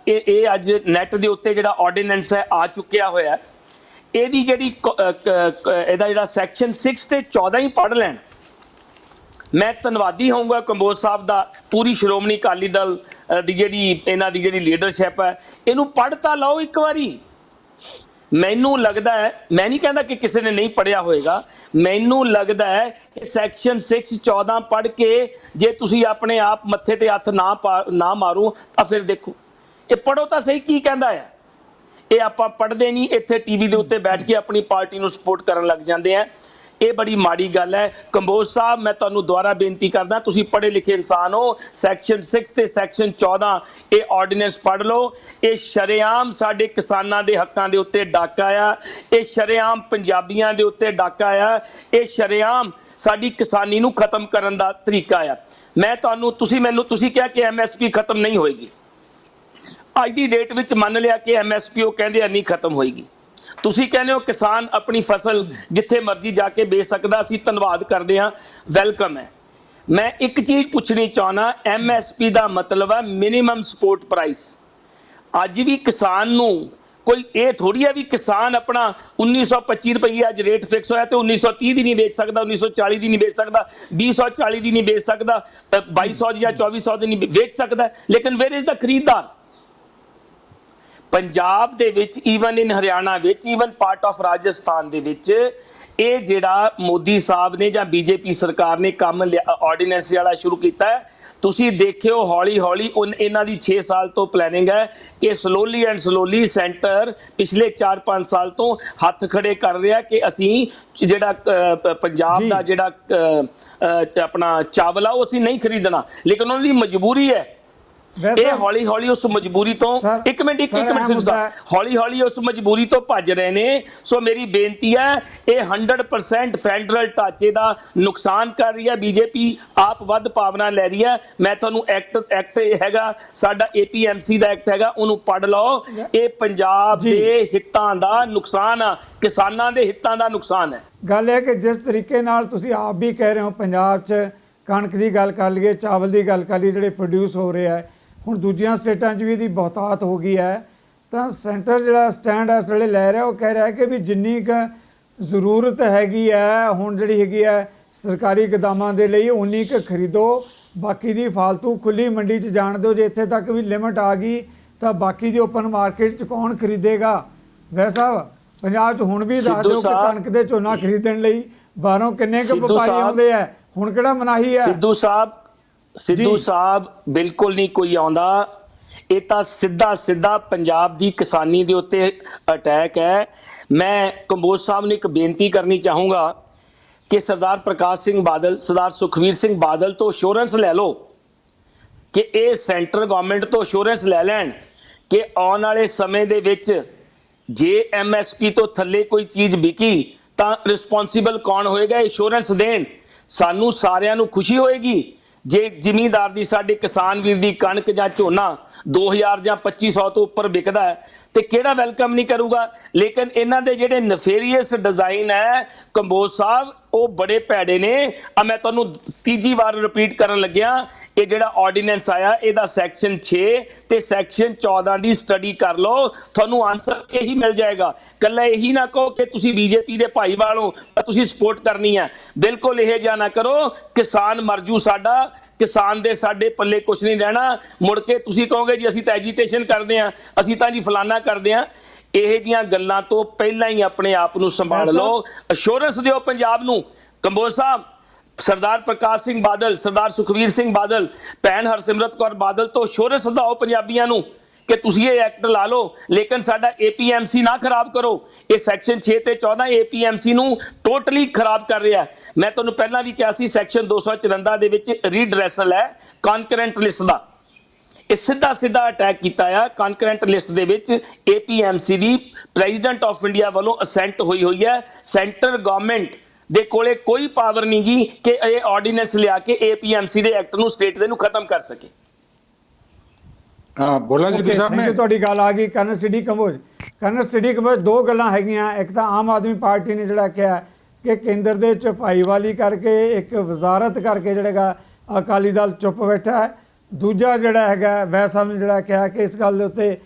ਇਹ ਅੱਜ ਨੈਟ ਦੇ ਉੱਤੇ ਜਿਹੜਾ ਆਰਡੀਨੈਂਸ ਹੈ ਆ ਚੁੱਕਿਆ ਹੋਇਆ, ਇਹਦੀ ਜਿਹੜੀ ਇਹਦਾ ਜਿਹੜਾ ਸੈਕਸ਼ਨ 6 ਤੇ 14 ਹੀ ਪੜ੍ਹ ਲੈਣ। ਮੈਂ ਧੰਨਵਾਦੀ ਹੋਊਂਗਾ ਕੰਬੋਜ ਸਾਹਿਬ ਦਾ, ਪੂਰੀ ਸ਼੍ਰੋਮਣੀ ਅਕਾਲੀ ਦਲ ਦੀ ਜਿਹੜੀ ਇਹਨਾਂ ਦੀ ਜਿਹੜੀ ਲੀਡਰਸ਼ਿਪ ਹੈ, ਇਹਨੂੰ ਪੜ੍ਹ ਤਾਂ ਲਓ ਇੱਕ ਵਾਰੀ। ਮੈਨੂੰ ਲੱਗਦਾ ਹੈ, ਮੈਂ ਨਹੀਂ ਕਹਿੰਦਾ ਕਿ ਕਿਸੇ ਨੇ ਨਹੀਂ ਪੜ੍ਹਿਆ ਹੋਏਗਾ, ਮੈਨੂੰ ਲੱਗਦਾ ਹੈ ਕਿ ਸੈਕਸ਼ਨ 6 14 ਪੜ੍ਹ ਕੇ ਜੇ ਤੁਸੀਂ ਆਪਣੇ ਆਪ ਮੱਥੇ ਤੇ ਹੱਥ ਨਾ ਮਾਰੋ ਤਾਂ ਫਿਰ ਦੇਖੋ, ਇਹ ਪੜ੍ਹੋ ਤਾਂ ਸਹੀ ਕੀ ਕਹਿੰਦਾ ਹੈ। ਇਹ ਆਪਾਂ ਪੜ੍ਹਦੇ ਨਹੀਂ, ਇੱਥੇ TV ਦੇ ਉੱਤੇ ਬੈਠ ਕੇ ਆਪਣੀ ਪਾਰਟੀ ਨੂੰ ਸਪੋਰਟ ਕਰਨ ਲੱਗ ਜਾਂਦੇ ਆ। ਇਹ ਬੜੀ ਮਾੜੀ ਗੱਲ ਹੈ। ਕੰਬੋਜ ਸਾਹਿਬ, ਮੈਂ ਤੁਹਾਨੂੰ ਦੁਬਾਰਾ ਬੇਨਤੀ ਕਰਦਾ, ਤੁਸੀਂ ਪੜ੍ਹੇ ਲਿਖੇ ਇਨਸਾਨ ਹੋ, ਸੈਕਸ਼ਨ 6 ਤੇ ਸੈਕਸ਼ਨ 14 ਇਹ ਆਰਡੀਨੈਂਸ ਪੜ੍ਹ ਲਓ। ਇਹ ਸ਼ਰੇਆਮ ਸਾਡੇ ਕਿਸਾਨਾਂ ਦੇ ਹੱਕਾਂ ਦੇ ਉੱਤੇ ਡਾਕਾ ਆ, ਇਹ ਸ਼ਰੇਆਮ ਪੰਜਾਬੀਆਂ ਦੇ ਉੱਤੇ ਡਾਕਾ ਆ, ਇਹ ਸ਼ਰੇਆਮ ਸਾਡੀ ਕਿਸਾਨੀ ਨੂੰ ਖਤਮ ਕਰਨ ਦਾ ਤਰੀਕਾ ਆ। ਮੈਂ ਤੁਹਾਨੂੰ ਤੁਸੀਂ ਕਿਹਾ ਕਿ MSP ਖਤਮ ਨਹੀਂ ਹੋਏਗੀ। ਅੱਜ ਦੀ ਡੇਟ ਵਿੱਚ ਮੰਨ ਲਿਆ ਕਿ MSP ਉਹ ਕਹਿੰਦੇ ਆ ਨਹੀਂ ਖਤਮ ਹੋਏਗੀ। ਤੁਸੀਂ ਕਹਿੰਦੇ ਹੋ ਕਿਸਾਨ ਆਪਣੀ ਫਸਲ ਜਿੱਥੇ ਮਰਜ਼ੀ ਜਾ ਕੇ ਵੇਚ ਸਕਦਾ, ਅਸੀਂ ਧੰਨਵਾਦ ਕਰਦੇ ਹਾਂ, ਵੈਲਕਮ ਹੈ। ਮੈਂ ਇੱਕ ਚੀਜ਼ ਪੁੱਛਣੀ ਚਾਹੁੰਦਾ, MSP ਦਾ ਮਤਲਬ ਹੈ ਮਿਨੀਮਮ ਸਪੋਰਟ ਪ੍ਰਾਈਸ। ਅੱਜ ਵੀ ਕਿਸਾਨ ਨੂੰ ਕੋਈ ਇਹ ਥੋੜੀ ਹੈ ਵੀ ਕਿਸਾਨ ਆਪਣਾ 1925 ਰੁਪਏ ਅੱਜ ਰੇਟ ਫਿਕਸ ਹੋਇਆ ਤੇ 1930 ਦੀ ਨਹੀਂ ਵੇਚ ਸਕਦਾ, 1940 ਦੀ ਨਹੀਂ ਵੇਚ ਸਕਦਾ, 2040 ਦੀ ਨਹੀਂ ਵੇਚ ਸਕਦਾ, 2200 ਜਾਂ 2400 ਦੀ ਨਹੀਂ ਵੇਚ ਸਕਦਾ, ਲੇਕਿਨ ਵੇਅਰ ਇਜ਼ ਦਾ ਖਰੀਦਦਾਰ? ਪੰਜਾਬ ਦੇ ਵਿੱਚ, ਈਵਨ ਇਨ ਹਰਿਆਣਾ ਵਿੱਚ, ਈਵਨ ਪਾਰਟ ਆਫ ਰਾਜਸਥਾਨ ਦੇ ਵਿੱਚ ਇਹ ਜਿਹੜਾ ਮੋਦੀ ਸਾਹਿਬ ਨੇ ਜਾਂ BJP ਸਰਕਾਰ ਨੇ ਕੰਮ ਆਰਡੀਨੈਂਸ ਵਾਲਾ ਸ਼ੁਰੂ ਕੀਤਾ ਹੈ, ਤੁਸੀਂ ਦੇਖਿਓ ਹੌਲੀ ਹੌਲੀ ਇਹਨਾਂ ਦੀ 6 ਸਾਲ ਤੋਂ ਪਲੈਨਿੰਗ ਹੈ ਕਿ ਸਲੋਲੀ ਐਂਡ ਸਲੋਲੀ ਸੈਂਟਰ ਪਿਛਲੇ 4-5 ਸਾਲ ਤੋਂ ਹੱਥ ਖੜੇ ਕਰ ਰਿਹਾ ਕਿ ਅਸੀਂ ਜਿਹੜਾ ਪੰਜਾਬ ਦਾ ਜਿਹੜਾ ਆਪਣਾ ਚਾਵਲ ਆ ਉਹ ਅਸੀਂ ਨਹੀਂ ਖਰੀਦਣਾ, ਲੇਕਿਨ ਉਹਨਾਂ ਦੀ ਮਜਬੂਰੀ ਹੈ। ਇਹ ਹੌਲੀ ਹੌਲੀ ਉਸ ਮਜਬੂਰੀ ਤੋਂ ਇੱਕ ਮਿੰਟ ਹੌਲੀ ਹੌਲੀ ਉਸ ਮਜਬੂਰੀ ਤੋਂ ਭੱਜ ਰਹੇ ਨੇ। ਸੋ ਮੇਰੀ ਬੇਨਤੀ ਹੈ, ਇਹ 100% ਫੈਡਰਲ ਢਾਂਚੇ ਦਾ ਨੁਕਸਾਨ ਕਰ ਰਹੀ ਹੈ BJP, ਆਪ ਵੱਧ ਭਾਵਨਾ ਲੈ ਰਹੀ ਹੈ। ਮੈਂ ਤੁਹਾਨੂੰ ਐਕਟ ਹੈਗਾ ਸਾਡਾ APMC ਦਾ ਐਕਟ ਹੈਗਾ, ਉਹਨੂੰ ਪੜ੍ਹ ਲਓ। ਇਹ ਪੰਜਾਬ ਦੇ ਹਿੱਤਾਂ ਦਾ ਨੁਕਸਾਨ ਆ, ਕਿਸਾਨਾਂ ਦੇ ਹਿੱਤਾਂ ਦਾ ਨੁਕਸਾਨ ਹੈ। ਗੱਲ ਹੈ ਕਿ ਜਿਸ ਤਰੀਕੇ ਨਾਲ ਤੁਸੀਂ ਆਪ ਵੀ ਕਹਿ ਰਹੇ ਹੋ, ਪੰਜਾਬ 'ਚ ਕਣਕ ਦੀ ਗੱਲ ਕਰ ਲਈਏ, ਚਾਵਲ ਦੀ ਗੱਲ ਕਰ ਲਈਏ, ਜਿਹੜੇ ਪ੍ਰੋਡਿਊਸ ਹੋ ਰਹੇ ਹੈ, ਹੁਣ ਦੂਜੀਆਂ ਸਟੇਟਾਂ 'ਚ ਵੀ ਇਹਦੀ ਬਹੁਤਾਤ ਹੋ ਗਈ ਹੈ, ਤਾਂ ਸੈਂਟਰ ਜਿਹੜਾ ਸਟੈਂਡ ਇਸ ਵੇਲੇ ਲੈ ਰਿਹਾ ਉਹ ਕਹਿ ਰਿਹਾ ਕਿ ਵੀ ਜਿੰਨੀ ਕੁ ਜ਼ਰੂਰਤ ਹੈਗੀ ਹੈ ਹੁਣ ਜਿਹੜੀ ਹੈਗੀ ਹੈ ਸਰਕਾਰੀ ਗੋਦਾਮਾਂ ਦੇ ਲਈ ਉਨੀ ਕੁ ਖਰੀਦੋ, ਬਾਕੀ ਦੀ ਫਾਲਤੂ ਖੁੱਲੀ ਮੰਡੀ 'ਚ ਜਾਣ ਦਿਓ। ਜੇ ਇੱਥੇ ਤੱਕ ਵੀ ਲਿਮਟ ਆ ਗਈ ਤਾਂ ਬਾਕੀ ਦੀ ਓਪਨ ਮਾਰਕੀਟ 'ਚ ਕੌਣ ਖਰੀਦੇਗਾ? ਵੈਸਾ ਪੰਜਾਬ 'ਚ ਹੁਣ ਵੀ ਦੱਸ ਸਿੱਧੂ ਦਿਓ ਕਿ ਸਾਹਿਬ- ਕਣਕ ਦੇ ਝੋਨਾ ਖਰੀਦਣ ਲਈ ਬਾਹਰੋਂ ਕਿੰਨੇ ਕੁ ਸਿੱਧੂ ਵਪਾਰੀ ਸਾਹਿਬ- ਆਉਂਦੇ ਆ, ਹੁਣ ਕਿਹੜਾ ਮਨਾਹੀ ਹੈ? ਸਿੱਧੂ ਜੀ। ਸਾਹਿਬ ਬਿਲਕੁਲ ਨਹੀਂ ਕੋਈ ਆਉਂਦਾ। ਇਹ ਤਾਂ ਸਿੱਧਾ ਪੰਜਾਬ ਦੀ ਕਿਸਾਨੀ ਦੇ ਉੱਤੇ ਅਟੈਕ ਹੈ। ਮੈਂ ਕੰਬੋਜ ਸਾਹਿਬ ਨੂੰ ਇੱਕ ਬੇਨਤੀ ਕਰਨੀ ਚਾਹੂੰਗਾ ਕਿ ਸਰਦਾਰ ਪ੍ਰਕਾਸ਼ ਸਿੰਘ ਬਾਦਲ, ਸਰਦਾਰ ਸੁਖਵੀਰ ਸਿੰਘ ਬਾਦਲ ਤੋਂ ਅਸ਼ੋਰੈਂਸ ਲੈ ਲਓ ਕਿ ਇਹ ਸੈਂਟਰ ਗਵਰਨਮੈਂਟ ਤੋਂ ਅਸ਼ੋਰੈਂਸ ਲੈ ਲੈਣ ਕਿ ਆਉਣ ਵਾਲੇ ਸਮੇਂ ਦੇ ਵਿੱਚ ਜੇ MSP ਤੋਂ ਥੱਲੇ ਕੋਈ ਚੀਜ਼ ਵਿਕੀ ਤਾਂ ਰਿਸਪੌਂਸਿਬਲ ਕੌਣ ਹੋਏਗਾ? ਇੰਸ਼ੋਰੈਂਸ ਦੇਣ। ਸਾਨੂੰ ਸਾਰਿਆਂ ਨੂੰ ਖੁਸ਼ੀ ਹੋਏਗੀ ਜੇ ਜ਼ਿਮੀਂਦਾਰ ਦੀ, ਸਾਡੇ ਕਿਸਾਨ ਵੀਰ ਦੀ ਕਣਕ ਜਾਂ ਝੋਨਾ 2000 ਜਾਂ 2500 ਤੋਂ ਉੱਪਰ ਵਿਕਦਾ ਹੈ ਤੇ ਕਿਹੜਾ ਵੈਲਕਮ ਨਹੀਂ ਕਰੂਗਾ। ਲੇਕਿਨ ਇਹਨਾਂ ਦੇ ਜਿਹੜੇ ਨਫੇਰੀਅਸ ਡਿਜ਼ਾਈਨ ਹੈ ਕੰਬੋਜ ਸਾਹਿਬ, ਉਹ ਬੜੇ ਭੈੜੇ ਨੇ। ਮੈਂ ਤੁਹਾਨੂੰ ਤੀਜੀ ਵਾਰ ਰਿਪੀਟ ਕਰਨ ਲੱਗਿਆ, ਇਹ ਜਿਹੜਾ ਆਰਡੀਨੈਂਸ ਆਇਆ ਇਹਦਾ ਸੈਕਸ਼ਨ 6 ਤੇ ਸੈਕਸ਼ਨ 14 ਦੀ ਸਟੱਡੀ ਕਰ ਲਓ, ਤੁਹਾਨੂੰ ਆਨਸਰ ਇਹੀ ਮਿਲ ਜਾਏਗਾ। ਕੱਲਾ ਇਹੀ ਨਾ ਕਹੋ ਕਿ ਤੁਸੀਂ BJP ਦੇ ਭਾਈਵਾਲ ਹੋ ਤਾਂ ਤੁਸੀਂ ਸਪੋਰਟ ਕਰਨੀ ਹੈ, ਬਿਲਕੁਲ ਇਹ ਜਿਹਾ ਨਾ ਕਰੋ। ਕਿਸਾਨ ਮਰਜੂ ਸਾਡਾ, ਕਿਸਾਨ ਦੇ ਸਾਡੇ ਪੱਲੇ ਕੁਝ ਨਹੀਂ ਰਹਿਣਾ। ਮੁੜ ਕੇ ਤੁਸੀਂ ਕਹੋਗੇ ਜੀ ਅਸੀਂ ਤਾਂ ਐਜੀਟੇਸ਼ਨ ਕਰਦੇ ਹਾਂ, ਅਸੀਂ ਤਾਂ ਜੀ ਫਲਾਨਾ ਕਰਦੇ ਹਾਂ। ਇਹ ਜੀਆਂ ਗੱਲਾਂ ਤੋਂ ਪਹਿਲਾਂ ਹੀ ਆਪਣੇ ਆਪ ਨੂੰ ਸੰਭਾਲ ਲਓ, ਅਸ਼ੋਰੈਂਸ ਦਿਓ ਪੰਜਾਬ ਨੂੰ। ਕੰਬੋਜ ਸਾਹਿਬ, ਸਰਦਾਰ ਪ੍ਰਕਾਸ਼ ਸਿੰਘ ਬਾਦਲ, ਸਰਦਾਰ ਸੁਖਵੀਰ ਸਿੰਘ ਬਾਦਲ, ਭੈਣ ਹਰਸਿਮਰਤ ਕੌਰ ਬਾਦਲ ਤੋਂ ਅਸ਼ੋਰੈਂਸ ਦਿਓ ਪੰਜਾਬੀਆਂ ਨੂੰ ਕਿ ਤੁਸੀਂ ਇਹ ਐਕਟ ਲਾ ਲਓ, ਲੇਕਿਨ ਸਾਡਾ APMC ਨਾ ਖਰਾਬ ਕਰੋ। ਇਹ ਸੈਕਸ਼ਨ 6 ਤੇ 14 APMC ਨੂੰ ਟੋਟਲੀ ਖਰਾਬ ਕਰ ਰਿਹਾ। ਮੈਂ ਤੁਹਾਨੂੰ ਪਹਿਲਾਂ ਵੀ ਕਿਹਾ ਸੀ ਸੈਕਸ਼ਨ 254 ਦੇ ਵਿੱਚ ਰੀਡਰੈਸਲ ਹੈ ਕਨਕਰੈਂਟ ਲਿਸਟ ਦਾ। ਇਹ ਸਿੱਧਾ ਅਟੈਕ ਕੀਤਾ ਆ ਕਨਕਰੈਂਟ ਲਿਸਟ ਦੇ ਵਿੱਚ। APMC the president of India ਵੱਲੋਂ ਅਸੈਂਟ ਹੋਈ ਹੈ। ਸੈਂਟਰ ਗਵਰਨਮੈਂਟ ਦੇ ਕੋਲੇ ਕੋਈ ਪਾਵਰ ਨਹੀਂ ਗੀ ਕਿ ਇਹ ਆਰਡੀਨੈਂਸ ਲਿਆ ਕੇ APMC ਦੇ ਐਕਟ ਨੂੰ ਸਟੇਟ ਦੇ ਨੂੰ ਖਤਮ ਕਰ ਸਕੇ। ਹਾਂ, ਬੋਲਾ ਸਿੱਧੂ ਸਾਹਿਬ ਨੇ ਤੁਹਾਡੀ ਗੱਲ ਆ ਗਈ ਕਰਨਲ ਸਿਟੀ ਕੰਬੋਜ। ਕਰਨਲ ਸਿਟੀ ਕੰਬੋਜ, ਦੋ ਗੱਲਾਂ ਹੈਗੀਆਂ। ਇੱਕ ਤਾਂ ਆਮ ਆਦਮੀ ਪਾਰਟੀ ਨੇ ਜਿਹੜਾ ਕਿਹਾ ਕਿ ਕੇਂਦਰ ਦੇ ਚ ਭਾਈਵਾਲੀ ਕਰਕੇ ਇੱਕ ਵਜ਼ਾਰਤ ਕਰਕੇ ਜਿਹੜਾ ਅਕਾਲੀ ਦਲ ਚੁੱਪ ਬੈਠਾ ਹੈ। ਦੂਜਾ ਜਿਹੜਾ ਹੈਗਾ ਵੈਦ ਸਾਹਿਬ ਨੇ ਜਿਹੜਾ ਕਿਹਾ ਕਿ ਇਸ ਗੱਲ ਦੇ ਉੱਤੇ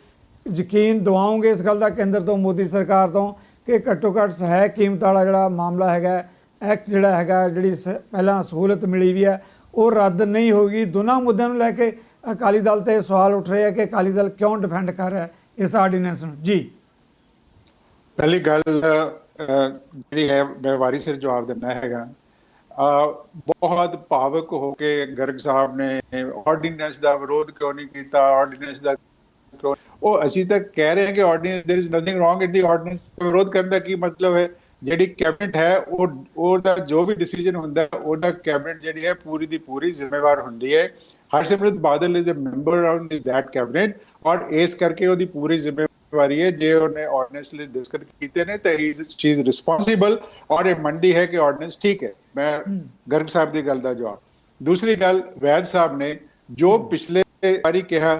ਯਕੀਨ ਦਿਵਾਓਗੇ ਇਸ ਗੱਲ ਦਾ ਕੇਂਦਰ ਤੋਂ, ਮੋਦੀ ਸਰਕਾਰ ਤੋਂ, ਕਿ ਘੱਟੋ ਘੱਟ ਸਹਾਇਕ ਕੀਮਤ ਵਾਲਾ ਜਿਹੜਾ ਮਾਮਲਾ ਹੈਗਾ, ਐਕਟ ਜਿਹੜਾ ਹੈਗਾ, ਜਿਹੜੀ ਪਹਿਲਾਂ ਸਹੂਲਤ ਮਿਲੀ ਵੀ ਹੈ ਉਹ ਰੱਦ ਨਹੀਂ ਹੋਗੀ। ਦੋਨਾਂ ਮੁੱਦਿਆਂ ਨੂੰ ਲੈ ਕੇ ਅਕਾਲੀ ਦਲ ਤੇ ਸਵਾਲ ਉੱਠ ਰਹੇ ਆ ਕਿ ਅਕਾਲੀ ਦਲ ਕਿਉਂ ਡਿਫੈਂਡ ਕਰ ਰਿਹਾ ਇਸ ਆਰਡੀਨੈਂਸ ਨੂੰ। ਜੀ, ਪਹਿਲੀ ਗੱਲ ਜਿਹੜੀ ਹੈ ਮੈਂ ਵਾਰੀ ਸਿਰ ਜਵਾਬ ਦੇਣਾ ਹੈਗਾ। ਬਹੁਤ ਭਾਵਕ ਹੋ ਕੇ ਗਰਗ ਸਾਹਿਬ ਨੇ ਆਰਡੀਨੈਂਸ ਦਾ ਵਿਰੋਧ ਕਿਉਂ ਨਹੀਂ ਕੀਤਾ, ਆਰਡੀਨੈਂਸ ਦਾ ਕਿਉਂ, ਉਹ ਅਸੀਂ ਤਾਂ ਕਹਿ ਰਹੇ ਹਾਂ ਕਿ ordinance there is nothing wrong in the ordinance. ਵਿਰੋਧ ਕਰਨ ਦਾ ਕੀ ਮਤਲਬ ਹੈ? ਜਿਹੜੀ ਕੈਬਨਿਟ ਹੈ ਉਹਦਾ ਜੋ ਵੀ ਡਿਸੀਜਨ ਹੁੰਦਾ ਉਹਦਾ ਕੈਬਨਿਟ ਜਿਹੜੀ ਹੈ ਪੂਰੀ ਦੀ ਪੂਰੀ ਜ਼ਿੰਮੇਵਾਰ ਹੁੰਦੀ ਹੈ। Harsimrat Badal is a member of that cabinet ਔਰ ਇਸ ਕਰਕੇ ਉਹਦੀ ਪੂਰੀ ਜ਼ਿੰਮੇਵਾਰੀ ਹੈ। ਜੇ ਉਹਨੇ ਆਰਡੀਨੈਂਸ ਲਈ ਦਸਤਖਤ ਕੀਤੇ ਨੇ ਤਾਂ ਸ਼ੀ ਇਜ਼ ਰਿਸਪੌਂਸਿਬਲ ਔਰ ਇਹ ਮੰਡੀ ਹੈ ਕਿ ਆਰਡੀਨੈਂਸ ਠੀਕ ਹੈ। ਮੈਂ ਗਰਗ ਸਾਹਿਬ ਦੀ ਗੱਲ ਦਾ ਜਵਾਬ। ਦੂਸਰੀ ਗੱਲ, ਵੈਦ ਸਾਹਿਬ ਨੇ ਜੋ ਪਿਛਲੇ ਵਾਰੀ ਕਿਹਾ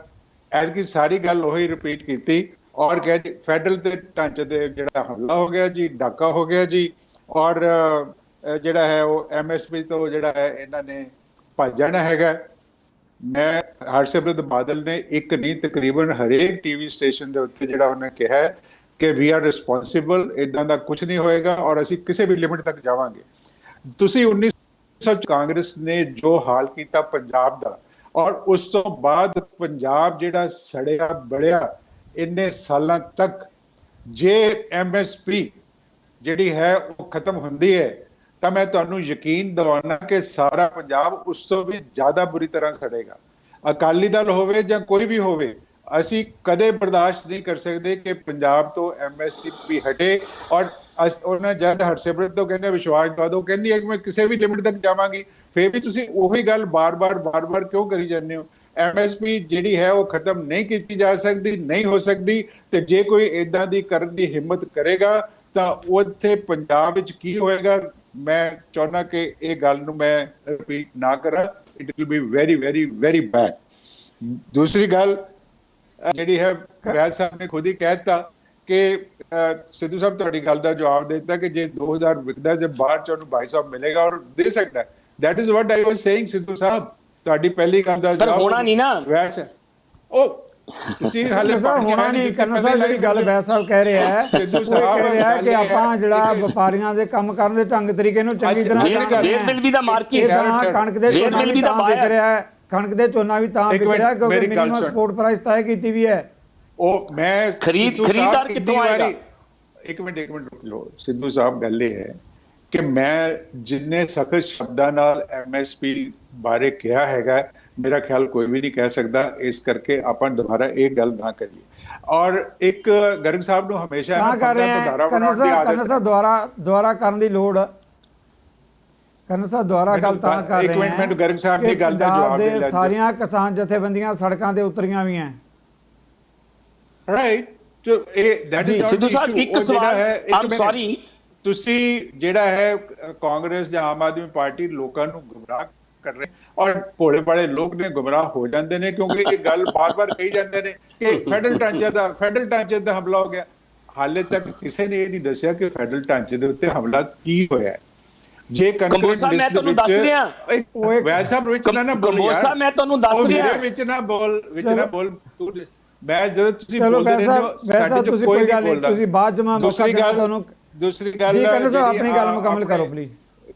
ਐਤਕੀ ਸਾਰੀ ਗੱਲ ਉਹੀ ਰਿਪੀਟ ਕੀਤੀ ਔਰ ਕਹੇ ਜੀ ਫੈਡਰਲ ਦੇ ਢਾਂਚੇ ਤੇ ਜਿਹੜਾ ਹਮਲਾ ਹੋ ਗਿਆ ਜੀ, ਡਾਕਾ ਹੋ ਗਿਆ ਜੀ, ਔਰ ਜਿਹੜਾ ਹੈ ਉਹ MSP ਤੋਂ ਜਿਹੜਾ ਹੈ ਇਹਨਾਂ ਨੇ ਭੱਜ ਜਾਣਾ ਹੈਗਾ। ਮੈਂ ਹਰਸਿਮਰਤ ਬਾਦਲ ਨੇ ਇੱਕ ਨਹੀਂ ਤਕਰੀਬਨ ਹਰੇਕ TV ਸਟੇਸ਼ਨ ਦੇ ਉੱਤੇ ਜਿਹੜਾ ਉਹਨੇ ਕਿਹਾ ਕਿ ਵੀ ਆਰ ਰਿਸਪੌਂਸਿਬਲ, ਇਦਾਂ ਦਾ ਕੁਝ ਨਹੀਂ ਹੋਏਗਾ ਔਰ ਅਸੀਂ ਕਿਸੇ ਵੀ ਲਿਮਿਟ ਤੱਕ ਜਾਵਾਂਗੇ। ਤੁਸੀਂ 1900 ਕਾਂਗਰਸ ਨੇ ਜੋ ਹਾਲ ਕੀਤਾ ਪੰਜਾਬ ਦਾ ਔਰ ਉਸ ਤੋਂ ਬਾਅਦ ਪੰਜਾਬ ਜਿਹੜਾ ਸੜਿਆ ਬੜਿਆ ਇੰਨੇ ਸਾਲਾਂ ਤੱਕ, ਜੇ MSP ਜਿਹੜੀ ਹੈ ਉਹ ਖਤਮ ਹੁੰਦੀ ਹੈ ਤਾਂ ਮੈਂ ਤੁਹਾਨੂੰ ਯਕੀਨ ਦਿਵਾਉਣਾ ਕਿ ਸਾਰਾ ਪੰਜਾਬ ਉਸ ਤੋਂ ਵੀ ਜ਼ਿਆਦਾ ਬੁਰੀ ਤਰ੍ਹਾਂ ਸੜੇਗਾ। ਅਕਾਲੀ ਦਲ ਹੋਵੇ ਜਾਂ ਕੋਈ ਵੀ ਹੋਵੇ, ਅਸੀਂ ਕਦੇ ਬਰਦਾਸ਼ਤ ਨਹੀਂ ਕਰ ਸਕਦੇ ਕਿ ਪੰਜਾਬ ਤੋਂ MSP ਹਟੇ। ਔਰ ਉਹਨਾਂ ਜਦ ਹਰਸਿਮਰਤ ਤੋਂ ਕਹਿੰਦੇ ਵਿਸ਼ਵਾਸ ਦਵਾ ਦਿਓ, ਕਹਿੰਦੀ ਹੈ ਕਿ ਮੈਂ ਕਿਸੇ ਵੀ ਲਿਮਿਟ ਤੱਕ ਜਾਵਾਂਗੀ। ਫਿਰ ਵੀ ਤੁਸੀਂ ਉਹੀ ਗੱਲ ਬਾਰ-ਬਾਰ ਕਿਉਂ ਕਰੀ ਜਾਂਦੇ ਹੋ? MSP ਜਿਹੜੀ ਹੈ ਉਹ ਖਤਮ ਨਹੀਂ ਕੀਤੀ ਜਾ ਸਕਦੀ, ਨਹੀਂ ਹੋ ਸਕਦੀ। ਤੇ ਜੇ ਕੋਈ ਇਦਾਂ ਦੀ ਕਰਨ ਦੀ ਹਿੰਮਤ ਕਰੇਗਾ ਤਾਂ ਉੱਥੇ ਪੰਜਾਬ ਵਿੱਚ ਕੀ ਹੋਏਗਾ? ਮੈਂ ਚਾਹੁੰਦਾ ਕਿ ਇਹ ਗੱਲ ਨੂੰ ਮੈਂ ਰਿਪੀਟ ਨਾ ਕਰਾਂ। It will be very very very bad. ਦੂਸਰੀ ਗੱਲ ਜਿਹੜੀ ਹੈ, ਵੈਦ ਸਾਹਿਬ ਨੇ ਖੁਦ ਹੀ ਕਹਿ ਦਿੱਤਾ ਕਿ ਸਿੱਧੂ ਸਾਹਿਬ ਤੁਹਾਡੀ ਗੱਲ ਦਾ ਜਵਾਬ ਦੇ ਦਿੱਤਾ ਕਿ ਜੇ 2000 ਵਿਕਦਾ ਜੇ ਬਾਹਰ ਚ ਉਹਨੂੰ 2200 ਮਿਲੇਗਾ ਔਰ ਦੇ ਸਕਦਾ। That is what I was saying Sidhu ਸਾਹਿਬ। ਤੁਹਾਡੀ ਪਹਿਲੀ ਗੱਲ ਦਾ ਜਵਾਬ ਹੋਣਾ ਨਹੀਂ ਨਾ ਵੈਸੇ ਉਹ ਤੁਸੀਂ ਹਾਲੇ ਹੋਣਾ ਨਹੀਂ। ਕਰਨਲ ਸਾਹਿਬ ਜਿਹੜੀ ਗੱਲ ਵੈਦ ਸਾਹਿਬ ਕਹਿ ਰਿਹਾ ਹੈ, ਸਿੱਧੂ ਕਹਿ ਰਿਹਾ ਕਿ ਆਪਾਂ ਜਿਹੜਾ ਵਪਾਰੀਆਂ ਦੇ ਕੰਮ ਕਰਨ ਦੇ ਢੰਗ ਤਰੀਕੇ ਨੂੰ ਚੰਗੀ ਤਰ੍ਹਾਂ ਰੇਟ ਮਿਲ ਵੀ ਦਾ ਮਾਰਕੀਟ, ਕਣਕ ਦੇ ਝੋਨਾ ਵੀ ਤਾਂ ਵਿਕ ਰਿਹਾ ਹੈ, ਕਣਕ ਦੇ ਝੋਨਾ ਵੀ ਤਾਂ ਵਿਕ ਰਿਹਾ ਕਿਉਂਕਿ ਮਿਨੀਮਮ ਸਪੋਰਟ ਪ੍ਰਾਈਸ ਤੈਅ ਕੀਤੀ ਵੀ ਹੈ। ਉਹ ਮੈਂ ਖਰੀਦਦਾਰ ਕਿੱਥੋਂ ਆਏਗਾ? ਇੱਕ ਮਿੰਟ ਰੁਕ ਲਓ ਸਿੱਧੂ ਸਾਹਿਬ। ਗੱਲ ਇਹ ਹੈ ਕਿ ਮੈਂ ਜਿੰਨੇ ਸਖਤ ਸ਼ਬਦਾਂ ਨਾਲ MSP ਬਾਰੇ ਕਿਹਾ ਹੈਗਾ, ਮੇਰਾ ਖਿਆਲ ਕੋਈ ਵੀ ਨਹੀਂ ਕਹਿ ਸਕਦਾ। ਇਸ ਕਰਕੇ ਆਪਾਂ ਦੁਬਾਰਾ ਇਹ ਗੱਲ ਨਾ ਕਰੀਏ। ਔਰ ਇੱਕ ਗਰਗ ਸਾਹਿਬ ਨੂੰ ਹਮੇਸ਼ਾ ਤਾਂ ਕਰ ਰਹੇ ਹਾਂ ਕਰਨਾ ਸਾਹਿਬ ਦੁਆਰਾ ਕਰਨ ਦੀ ਲੋੜ। ਕਰਨਾ ਸਾਹਿਬ ਦੁਆਰਾ ਗੱਲ ਤਾਂ ਕਰ ਰਹੇ ਹਾਂ। ਇੱਕ ਮਿੰਟ ਮੈਨੂੰ ਗਰਗ ਸਾਹਿਬ ਦੀ ਗੱਲ ਦਾ ਜਵਾਬ ਦੇ ਲੈ। ਸਾਰੀਆਂ ਕਿਸਾਨ ਜਥੇਬੰਦੀਆਂ ਸੜਕਾਂ ਤੇ ਉਤਰੀਆਂ ਵੀ ਹੈ, ਰਾਈਟ। ਸੋ ਇਹ ਦੈਟ ਇਜ਼ ਸਿੱਧੂ ਸਾਹਿਬ ਇੱਕ ਸਵਾਲ ਹੈ, ਆਮ ਸੌਰੀ, ਤੁਸੀਂ ਜਿਹੜਾ ਹੈ ਕਾਂਗਰਸ ਜਾਂ ਆਮ ਆਦਮੀ ਪਾਰਟੀ ਲੋਕਾਂ ਨੂੰ ਗੁੰਮਰਾਹ ਕਰ ਰਹੇ, ਔਰ ਭੋਲੇ ਭਾਲੇ ਲੋਕ ਨੇ ਗੁੰਮਰਾਹ ਹੋ ਜਾਂਦੇ ਨੇ, ਕਿਉਂਕਿ ਇਹ ਗੱਲ ਬਾਰ-ਬਾਰ ਕਹੀ ਜਾਂਦੇ ਨੇ ਕਿ ਫੈਡਰਲ ਢਾਂਚੇ ਦਾ ਹਮਲਾ ਹੋ ਗਿਆ। ਹਾਲੇ ਤੱਕ ਕਿਸੇ ਨੇ ਇਹ ਨਹੀਂ ਦੱਸਿਆ ਕਿ ਫੈਡਰਲ ਢਾਂਚੇ ਦੇ ਉੱਤੇ ਹਮਲਾ ਕੀ ਹੋਇਆ ਹੈ। ਜੇ ਕੰਕਰੀਟ ਮੈਂ ਤੁਹਾਨੂੰ ਦੱਸ ਰਿਹਾ, ਵੈਦ ਸਾਹਿਬ ਵਿੱਚ ਨਾ ਬੋਲ ਯਾਰ, ਮੈਂ ਤੁਹਾਨੂੰ ਦੱਸ ਰਿਹਾ, ਮੇਰੇ ਵਿੱਚ ਨਾ ਬੋਲ ਤੂੰ। ਮੈਂ ਜਦੋਂ ਤੁਸੀਂ ਬੋਲਦੇ ਰਹੇ ਹੋ ਸਾਡੇ ਚ ਕੋਈ ਨਹੀਂ ਬੋਲਦਾ। ਤੁਸੀਂ ਬਾਅਦ ਜਮਾ ਦੂਸਰੀ ਗੱਲ ਜੀ ਕਹਿੰਦੇ ਸਾਹਿਬ ਆਪਣੀ ਗੱਲ ਮੁਕੰਮਲ ਕਰੋ ਪਲੀਜ਼।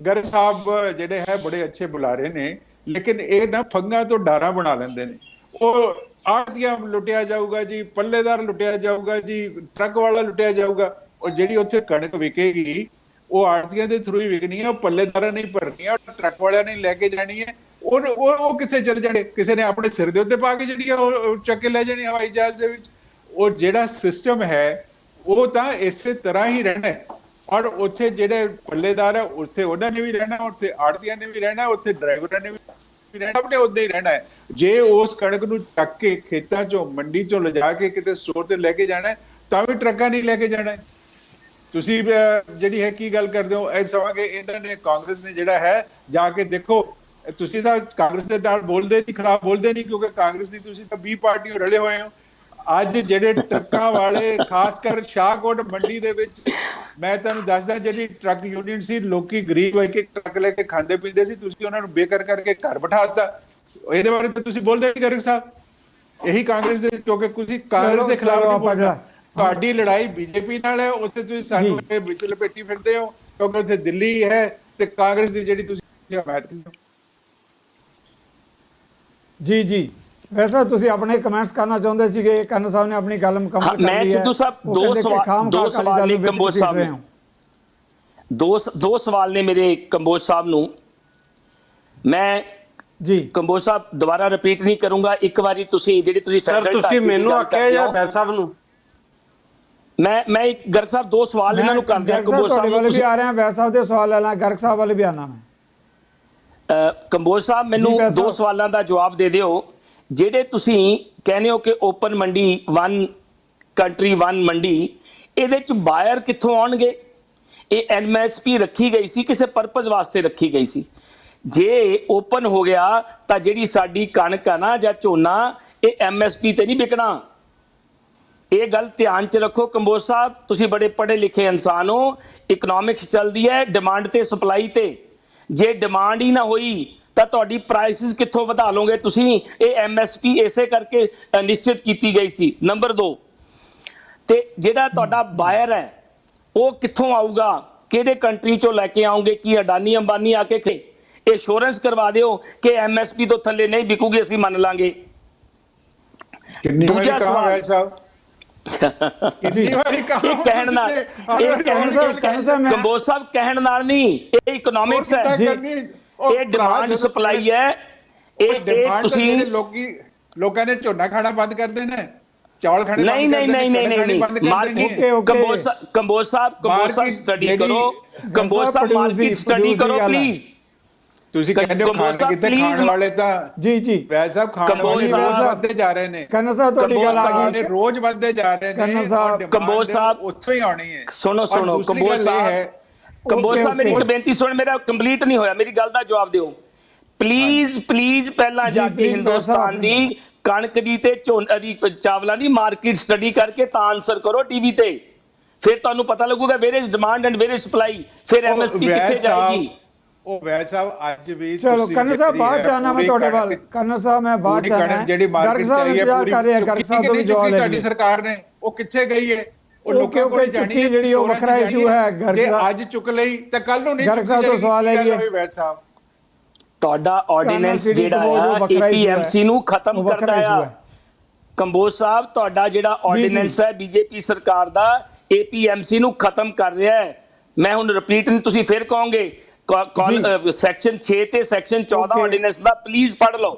ਗਰਗ ਸਾਹਿਬ ਜਿਹੜੇ ਹੈ ਬੜੇ ਅੱਛੇ ਬੁਲਾਰੇ ਨੇ, ਲੇਕਿਨ ਇਹ ਨਾ ਫੰਗਾਂ ਤੋਂ ਡਾਰਾ ਬਣਾ ਲੈਂਦੇ ਨੇ। ਉਹ ਆੜਤੀਆਂ ਲੁੱਟਿਆ ਜਾਊਗਾ ਜੀ, ਪੱਲੇਦਾਰ ਲੁੱਟਿਆ ਜਾਊਗਾ ਜੀ, ਟਰੱਕ ਵਾਲਾ ਲੁੱਟਿਆ ਜਾਊਗਾ। ਉਹ ਜਿਹੜੀ ਉੱਥੇ ਕਣਕ ਵਿਕੇਗੀ ਉਹ ਆੜਤੀਆਂ ਦੇ ਥਰੂ ਹੀ ਵਿਕਣੀ ਹੈ, ਉਹ ਪੱਲੇਦਾਰਾਂ ਨਹੀਂ ਭਰਨੀ ਹੈ, ਟਰੱਕ ਵਾਲਿਆਂ ਨੇ ਲੈ ਕੇ ਜਾਣੀ ਹੈ। ਉਹ ਕਿੱਥੇ ਚਲ ਜਾਣੇ? ਕਿਸੇ ਨੇ ਆਪਣੇ ਸਿਰ ਦੇ ਉੱਤੇ ਪਾ ਕੇ ਜਿਹੜੀ ਉਹ ਚੱਕ ਕੇ ਲੈ ਜਾਣੀ ਹਵਾਈ ਜਹਾਜ਼ ਦੇ ਵਿੱਚ। ਉਹ ਜਿਹੜਾ ਸਿਸਟਮ ਹੈ ਉਹ ਤਾਂ ਇਸੇ ਤਰ੍ਹਾਂ ਹੀ ਰਹਿਣਾ ਹੈ। ਔਰ ਉੱਥੇ ਜਿਹੜੇ ਪੱਲੇਦਾਰ ਹੈ ਉੱਥੇ ਉਹਨਾਂ ਨੇ ਵੀ ਰਹਿਣਾ, ਉੱਥੇ ਆੜਤੀਆਂ ਨੇ ਵੀ ਰਹਿਣਾ, ਉੱਥੇ ਡਰਾਈਵਰਾਂ ਨੇ ਵੀ ਰਹਿਣਾ, ਆਪਣੇ ਉੱਦਾਂ ਹੀ ਰਹਿਣਾ ਹੈ। ਜੇ ਉਸ ਕਣਕ ਨੂੰ ਚੱਕ ਕੇ ਖੇਤਾਂ ਚੋਂ ਮੰਡੀ ਚੋਂ ਲਿਜਾ ਕੇ ਕਿਤੇ ਸਟੋਰ ਤੇ ਲੈ ਕੇ ਜਾਣਾ ਤਾਂ ਵੀ ਟਰੱਕਾਂ ਨਹੀਂ ਲੈ ਕੇ ਜਾਣਾ। ਤੁਸੀਂ ਜਿਹੜੀ ਹੈ ਕੀ ਗੱਲ ਕਰਦੇ ਹੋ? ਇਹ ਸਮਾਂਗੇ ਇਹਨਾਂ ਨੇ ਕਾਂਗਰਸ ਨੇ ਜਿਹੜਾ ਹੈ ਜਾ ਕੇ ਦੇਖੋ, ਤੁਸੀਂ ਤਾਂ ਕਾਂਗਰਸ ਦੇ ਨਾਲ ਬੋਲਦੇ ਨਹੀਂ, ਖਿਲਾਫ ਬੋਲਦੇ ਨਹੀਂ, ਕਿਉਂਕਿ ਕਾਂਗਰਸ ਦੀ ਤੁਸੀਂ ਤਾਂ 20 ਪਾਰਟੀਆਂ ਰਲੇ ਹੋਏ ਹੋ। ਅੱਜ ਜਿਹੜੇ ਟਰੱਕਾਂ ਵਾਲੇ ਖਾਸ ਕਰ ਸ਼ਾਹਕੋਟ ਮੰਡੀ ਦੇ ਵਿੱਚ, ਮੈਂ ਤੁਹਾਨੂੰ ਦੱਸਦਾ, ਜਿਹੜੀ ਟਰੱਕ ਯੂਨੀਅਨ ਸੀ, ਲੋਕੀ ਗਰੀਬ ਹੋਏ ਕਿ ਟਰੱਕ ਲੈ ਕੇ ਖਾਂਦੇ ਪੀਂਦੇ ਸੀ, ਤੁਸੀਂ ਉਹਨਾਂ ਨੂੰ ਬੇਕਾਰ ਕਰਕੇ ਘਰ ਬਿਠਾ ਦਿੱਤਾ। ਇਹਦੇ ਬਾਰੇ ਤਾਂ ਤੁਸੀਂ ਬੋਲਦੇ ਨਹੀਂ ਗਰਗ ਸਾਹਿਬ। ਇਹੀ ਕਾਂਗਰਸ ਦੇ, ਕਿਉਂਕਿ ਤੁਸੀਂ ਕਾਂਗਰਸ ਦੇ ਖਿਲਾਫ ਨਹੀਂ ਬੋਲਦੇ। ਤੁਹਾਡੀ ਲੜਾਈ ਬੀਜੇਪੀ ਨਾਲ ਹੈ, ਉੱਥੇ ਤੁਸੀਂ ਸਾਨੂੰ ਵਿੱਚ ਲਪੇਟੀ ਫਿਰਦੇ ਹੋ, ਕਿਉਂਕਿ ਉੱਥੇ ਦਿੱਲੀ ਹੈ ਤੇ ਕਾਂਗਰਸ ਦੀ ਜਿਹੜੀ ਤੁਸੀਂ ਹਮਾਇਤ ਕਰਦੇ ਹੋ। ਜੀ ਵੈਸੇ ਤੁਸੀਂ ਆਪਣੇ ਕਮੈਂਟਸ ਕਰਨਾ ਚਾਹੁੰਦੇ ਸੀਗੇ, ਕੰਨ ਸਾਹਿਬ ਨੇ ਆਪਣੀ ਗੱਲ ਮੁਕੰਮਲ ਕਰ ਲਈ ਹੈ। ਮੈਂ ਸਿੱਧੂ ਸਾਹਿਬ ਦੋ ਸਵਾਲ ਨੇ ਕੰਬੋਜ ਸਾਹਿਬ ਨੂੰ, ਦੋ ਸਵਾਲ ਨੇ ਮੇਰੇ ਕੰਬੋਜ ਸਾਹਿਬ ਨੂੰ। ਮੈਂ ਜੀ ਕੰਬੋਜ ਸਾਹਿਬ ਦੁਬਾਰਾ ਰਿਪੀਟ ਨਹੀਂ ਕਰੂੰਗਾ। ਇੱਕ ਵਾਰੀ ਤੁਸੀਂ ਸਰ ਤੁਸੀਂ ਮੈਨੂੰ ਆਖਿਆ ਜਾਂ ਵੈਦ ਸਾਹਿਬ ਨੂੰ? ਮੈਂ ਇੱਕ ਗਰਗ ਸਾਹਿਬ ਦੋ ਸਵਾਲ ਇਹਨਾਂ ਨੂੰ ਕਰਦੇ ਆ। ਕੰਬੋਜ ਸਾਹਿਬ ਵਾਲੇ ਵੀ ਆ ਰਹੇ ਆ, ਵੈਦ ਸਾਹਿਬ ਦੇ ਸਵਾਲ ਲੈ ਲਾਂ, ਗਰਗ ਸਾਹਿਬ ਵਾਲੇ ਵੀ ਆਣਾ। ਮੈਂ ਕੰਬੋਜ ਸਾਹਿਬ ਮੈਨੂੰ ਦੋ ਸਵਾਲਾਂ ਦਾ ਜਵਾਬ ਦੇ ਦਿਓ। ਜਿਹੜੇ ਤੁਸੀਂ ਕਹਿੰਦੇ ਹੋ ਕਿ ਓਪਨ ਮੰਡੀ, 1 ਕੰਟਰੀ 1 ਮੰਡੀ, ਇਹਦੇ ਚ ਬਾਇਰ ਕਿੱਥੋਂ ਆਉਣਗੇ? ਇਹ MSP ਰੱਖੀ ਗਈ ਸੀ, ਕਿਸੇ ਪਰਪਸ ਵਾਸਤੇ ਰੱਖੀ ਗਈ ਸੀ। ਜੇ ਓਪਨ ਹੋ ਗਿਆ ਤਾਂ ਜਿਹੜੀ ਸਾਡੀ ਕਣਕ ਆ ਨਾ ਜਾਂ ਝੋਨਾ, ਇਹ MSP ਤੇ ਨਹੀਂ ਵਿਕਣਾ। ਇਹ ਗੱਲ ਧਿਆਨ ਚ ਰੱਖੋ ਕੰਬੋਜ ਸਾਹਿਬ, ਤੁਸੀਂ ਬੜੇ ਪੜ੍ਹੇ ਲਿਖੇ ਇਨਸਾਨ ਹੋ। ਇਕਨੋਮਿਕਸ ਚੱਲਦੀ ਹੈ ਡਿਮਾਂਡ ਤੇ ਸਪਲਾਈ ਤੇ। ਜੇ ਡਿਮਾਂਡ ਹੀ ਨਾ ਹੋਈ ਤਾਂ ਤੁਹਾਡੀ ਪ੍ਰਾਈਸਿਸ ਕਿੱਥੋਂ ਵਧਾ ਲਓਗੇ ਤੁਸੀਂ? ਇਹ MSP ਇਸੇ ਕਰਕੇ ਨਿਸ਼ਚਿਤ ਕੀਤੀ ਗਈ ਸੀ। ਨੰਬਰ 2 ਤੇ ਜਿਹੜਾ ਤੁਹਾਡਾ ਬਾਇਰ ਹੈ ਉਹ ਕਿੱਥੋਂ ਆਊਗਾ? ਕਿਹੜੇ ਕੰਟਰੀ ਚੋਂ ਲੈ ਕੇ ਆਉਂਗੇ? ਕੀ ਅਡਾਨੀ ਅੰਬਾਨੀ ਆ ਕੇ ਇੰਸ਼ੋਰੈਂਸ ਕਰਵਾ ਦਿਓ ਕਿ MSP ਤੋਂ ਥੱਲੇ ਨਹੀਂ ਵਿਕੂਗੀ, ਅਸੀਂ ਮੰਨ ਲਾਂਗੇ। ਦੂਜਾ ਸਵਾਲ ਕੰਬੋਜ ਸਾਹਿਬ ਕਹਿਣ ਨਾਲ ਨਹੀਂ, ਇਹ ਇਕਨੋਮਿਕਸ ਹੈ, ਇਹ ਡਿਮਾਂਡ ਸਪਲਾਈ ਹੈ। ਇਹ ਤੁਸੀਂ ਲੋਕਾਂ ਨੇ ਝੋਨਾ ਖਾਣਾ ਬੰਦ ਕਰ ਦੇਣਾ, ਚੌਲ ਖਾਣੇ ਨਹੀਂ। ਕੰਬੋਜ ਸਾਹਿਬ ਸਟੱਡੀ ਕਰੋ, ਕੰਬੋਜ ਸਾਹਿਬ ਮਾਰਕੀਟ ਸਟੱਡੀ ਕਰੋ ਪਲੀਜ਼। ਤੁਸੀਂ ਕਹਿੰਦੇ ਹੋ ਖਾਣ ਕਿਤੇ, ਖਾਣ ਵਾਲੇ ਤਾਂ ਜੀ ਵੈਦ ਸਾਹਿਬ ਖਾਣ ਵਾਲੇ ਰੋਜ਼ ਵੱਧਦੇ ਜਾ ਰਹੇ ਨੇ। ਕੰਨਾ ਸਾਹਿਬ ਤੁਹਾਡੀ ਗੱਲ ਆ ਗਈ, ਰੋਜ਼ ਵੱਧਦੇ ਜਾ ਰਹੇ ਨੇ। ਕੰਬੋਜ ਸਾਹਿਬ ਉੱਥੋਂ ਹੀ ਆਉਣੀ ਹੈ। ਸੁਣੋ ਕੰਬੋਜ ਸਾਹਿਬ ਮੇਰੀ ਇੱਕ ਬੇਨਤੀ ਸੁਣ, ਮੇਰਾ ਕੰਪਲੀਟ ਨਹੀਂ ਹੋਇਆ, ਮੇਰੀ ਗੱਲ ਦਾ ਜਵਾਬ ਦਿਓ ਪਲੀਜ਼। ਪਹਿਲਾਂ ਜਾ ਕੇ ਹਿੰਦੁਸਤਾਨ ਦੀ ਕਣਕ ਦੀ ਤੇ ਝੋਨੇ ਦੀ, ਚਾਵਲਾਂ ਦੀ ਮਾਰਕੀਟ ਸਟੱਡੀ ਕਰਕੇ ਤਾਂ ਆਨਸਰ ਕਰੋ ਟੀਵੀ ਤੇ, ਫਿਰ ਤੁਹਾਨੂੰ ਪਤਾ ਲੱਗੂਗਾ where is demand and where is supply, ਫਿਰ MSP ਕਿੱਥੇ ਜਾਏਗੀ। ਉਹ ਵੈਦ ਸਾਹਿਬ ਅੱਜ ਵੀ ਚਲੋ ਕੰਨਾ ਸਾਹਿਬ ਬਾਅਦ ਜਾਣਾ, ਮੈਂ ਤੁਹਾਡੇ ਵੱਲ ਕੰਨਾ ਸਾਹਿਬ ਮੈਂ ਬਾਅਦ ਜਾਣਾ। ਜਿਹੜੀ ਮਾਰਕੀਟ ਚਾਹੀਏ ਪੂਰੀ ਗਰਗ ਸਾਹਿਬ ਤੋਂ ਵੀ ਜਵਾਬ ਲੈ ਤੁਹਾਡੀ ਸਰਕਾਰ ਨੇ, ਉਹ ਕਿੱਥੇ ਗਈ ਹੈ? ਉਹ ਲੋਕਾਂ ਕੋਲ ਜਾਣੀ ਹੈ, ਜਿਹੜੀ ਉਹ ਵੱਖਰਾ ਇਸ਼ੂ ਹੈ। ਗਰਗ ਅੱਜ ਚੁੱਕ ਲਈ ਤਾਂ ਕੱਲ ਨੂੰ ਨਹੀਂ ਗਰਗ ਸਾਹਿਬ ਤੋਂ ਸਵਾਲ ਹੈ ਜੀ ਵੈਦ ਸਾਹਿਬ, ਤੁਹਾਡਾ ਆਰਡੀਨੈਂਸ ਜਿਹੜਾ ਆ APMC ਨੂੰ ਖਤਮ ਕਰਦਾ ਆ। ਕੰਬੋਜ ਸਾਹਿਬ ਤੁਹਾਡਾ ਜਿਹੜਾ ਆਰਡੀਨੈਂਸ ਹੈ ਬੀਜੇਪੀ ਸਰਕਾਰ ਦਾ ਏਪੀਐਮਸੀ ਨੂੰ ਖਤਮ ਕਰ ਰਿਹਾ ਹੈ। ਮੈਂ ਹੁਣ ਰਿਪੀਟ ਨਹੀਂ, ਤੁਸੀਂ ਫਿਰ ਕਹੋਗੇ ਸੈਕਸ਼ਨ 6 ਤੇ ਸੈਕਸ਼ਨ 14 ਆਰਡੀਨੈਂਸ ਦਾ ਪਲੀਜ਼ ਪੜ੍ਹ ਲਓ।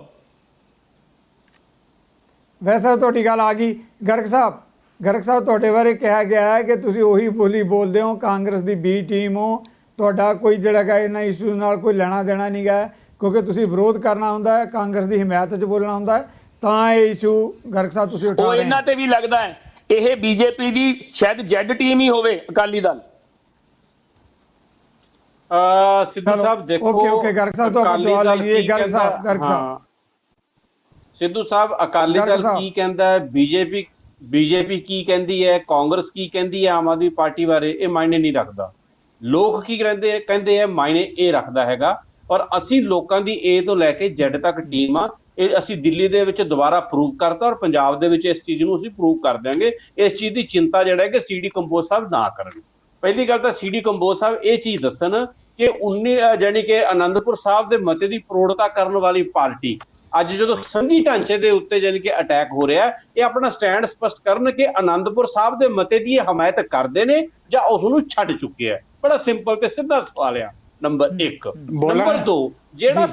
ਵੈਸੇ ਤੁਹਾਡੀ ਗੱਲ ਆ ਗਈ। ਗਰਗ ਸਾਹਿਬ ਤੁਹਾਡੇ ਬਾਰੇ ਕਿਹਾ ਗਿਆ ਹੈ ਕਿ ਤੁਸੀਂ ਉਹੀ ਬੋਲੀ ਬੋਲਦੇ ਹੋ, ਕਾਂਗਰਸ ਦੀ ਬੀ ਟੀਮ ਹੋ, ਤੁਹਾਡਾ ਕੋਈ ਜਿਹੜਾ ਹੈਗਾ ਇਹਨਾਂ ਇਸ਼ੂ ਨਾਲ ਕੋਈ ਲੈਣਾ ਦੇਣਾ ਨਹੀਂ ਗਾ, ਕਿਉਂਕਿ ਤੁਸੀਂ ਵਿਰੋਧ ਕਰਨਾ ਹੁੰਦਾ ਹੈ, ਕਾਂਗਰਸ ਦੀ ਹਮਾਇਤ 'ਚ ਬੋਲਣਾ ਹੁੰਦਾ ਹੈ, ਤਾਂ ਇਹ ਇਸ਼ੂ ਗਰਗ ਸਾਹਿਬ ਤੁਸੀਂ ਉਠਾ ਰਹੇ ਹੋ। ਇਹਨਾਂ ਤੇ ਵੀ ਲੱਗਦਾ ਹੈ ਇਹ ਬੀਜੇਪੀ ਦੀ ਸ਼ਾਇਦ ਜੈਡ ਟੀਮ ਹੀ ਹੋਵੇ, ਅਕਾਲੀ ਦਲ। ਸਿੱਧੂ ਸਾਹਿਬ ਦੇਖੋ, ਓਕੇ ਗਰਗ ਸਾਹਿਬ ਤੁਹਾਡਾ ਜਵਾਬ ਲੈ ਲਈਏ। ਗਰਗ ਸਾਹਿਬ ਸਿੱਧੂ ਸਾਹਿਬ ਅਕਾਲੀ ਦਲ ਕੀ ਕਹਿੰਦਾ ਹੈ, ਬੀਜੇਪੀ ਕੀ ਕਹਿੰਦੀ ਹੈ, ਕਾਂਗਰਸ ਕੀ ਕਹਿੰਦੀ ਹੈ ਆਮ ਆਦਮੀ ਪਾਰਟੀ ਬਾਰੇ, ਇਹ ਮਾਇਨੇ ਨਹੀਂ ਰੱਖਦਾ। ਲੋਕ ਕੀ ਕਹਿੰਦੇ ਆ ਮਾਇਨੇ ਇਹ ਰੱਖਦਾ ਹੈਗਾ। ਔਰ ਅਸੀਂ ਲੋਕਾਂ ਦੀ ਏ ਤੋਂ ਲੈ ਕੇ ਜ਼ੈਡ ਤੱਕ ਟੀਮ ਆ। ਇਹ ਅਸੀਂ ਦਿੱਲੀ ਦੇ ਵਿੱਚ ਦੁਬਾਰਾ ਪ੍ਰੂਵ ਕਰਤਾ ਔਰ ਪੰਜਾਬ ਦੇ ਵਿੱਚ ਇਸ ਚੀਜ਼ ਨੂੰ ਅਸੀਂ ਪ੍ਰੂਵ ਕਰ ਦਿਆਂਗੇ। ਇਸ ਚੀਜ਼ ਦੀ ਚਿੰਤਾ ਜਿਹੜਾ ਹੈ ਕਿ ਸੀਡੀ ਕੰਬੋਜ ਸਾਹਿਬ ਨਾ ਕਰਨ। ਪਹਿਲੀ ਗੱਲ ਤਾਂ ਸੀਡੀ ਕੰਬੋਜ ਸਾਹਿਬ ਇਹ ਚੀਜ਼ ਦੱਸਣ ਕਿ 19 ਜਾਨੀ ਕਿ ਆਨੰਦਪੁਰ ਸਾਹਿਬ ਦੇ ਮਤੇ ਦੀ ਪ੍ਰੋੜਤਾ ਕਰਨ ਵਾਲੀ ਪਾਰਟੀ ਅੱਜ ਜਦੋਂ ਸੰਘੀ ਢਾਂਚੇ ਦੇ ਉੱਤੇ ਜਾਨੀ ਕਿ ਅਟੈਕ ਹੋ ਰਿਹਾ, ਇਹ ਆਪਣਾ ਸਟੈਂਡ ਸਪਸ਼ਟ ਕਰਨ ਕਿ ਆਨੰਦਪੁਰ ਸਾਹਿਬ ਦੇ ਮਤੇ ਦੀ ਹਮਾਇਤ ਕਰਦੇ ਨੇ ਜਾਂ ਉਸ ਨੂੰ ਛੱਡ ਚੁੱਕੇ ਆ। ਬੜਾ ਸਿੰਪਲ ਤੇ ਸਿੱਧਾ ਸਵਾਲ ਆ। ਨੰਬਰ 1। ਨੰਬਰ 2, ਜਿਹੜਾ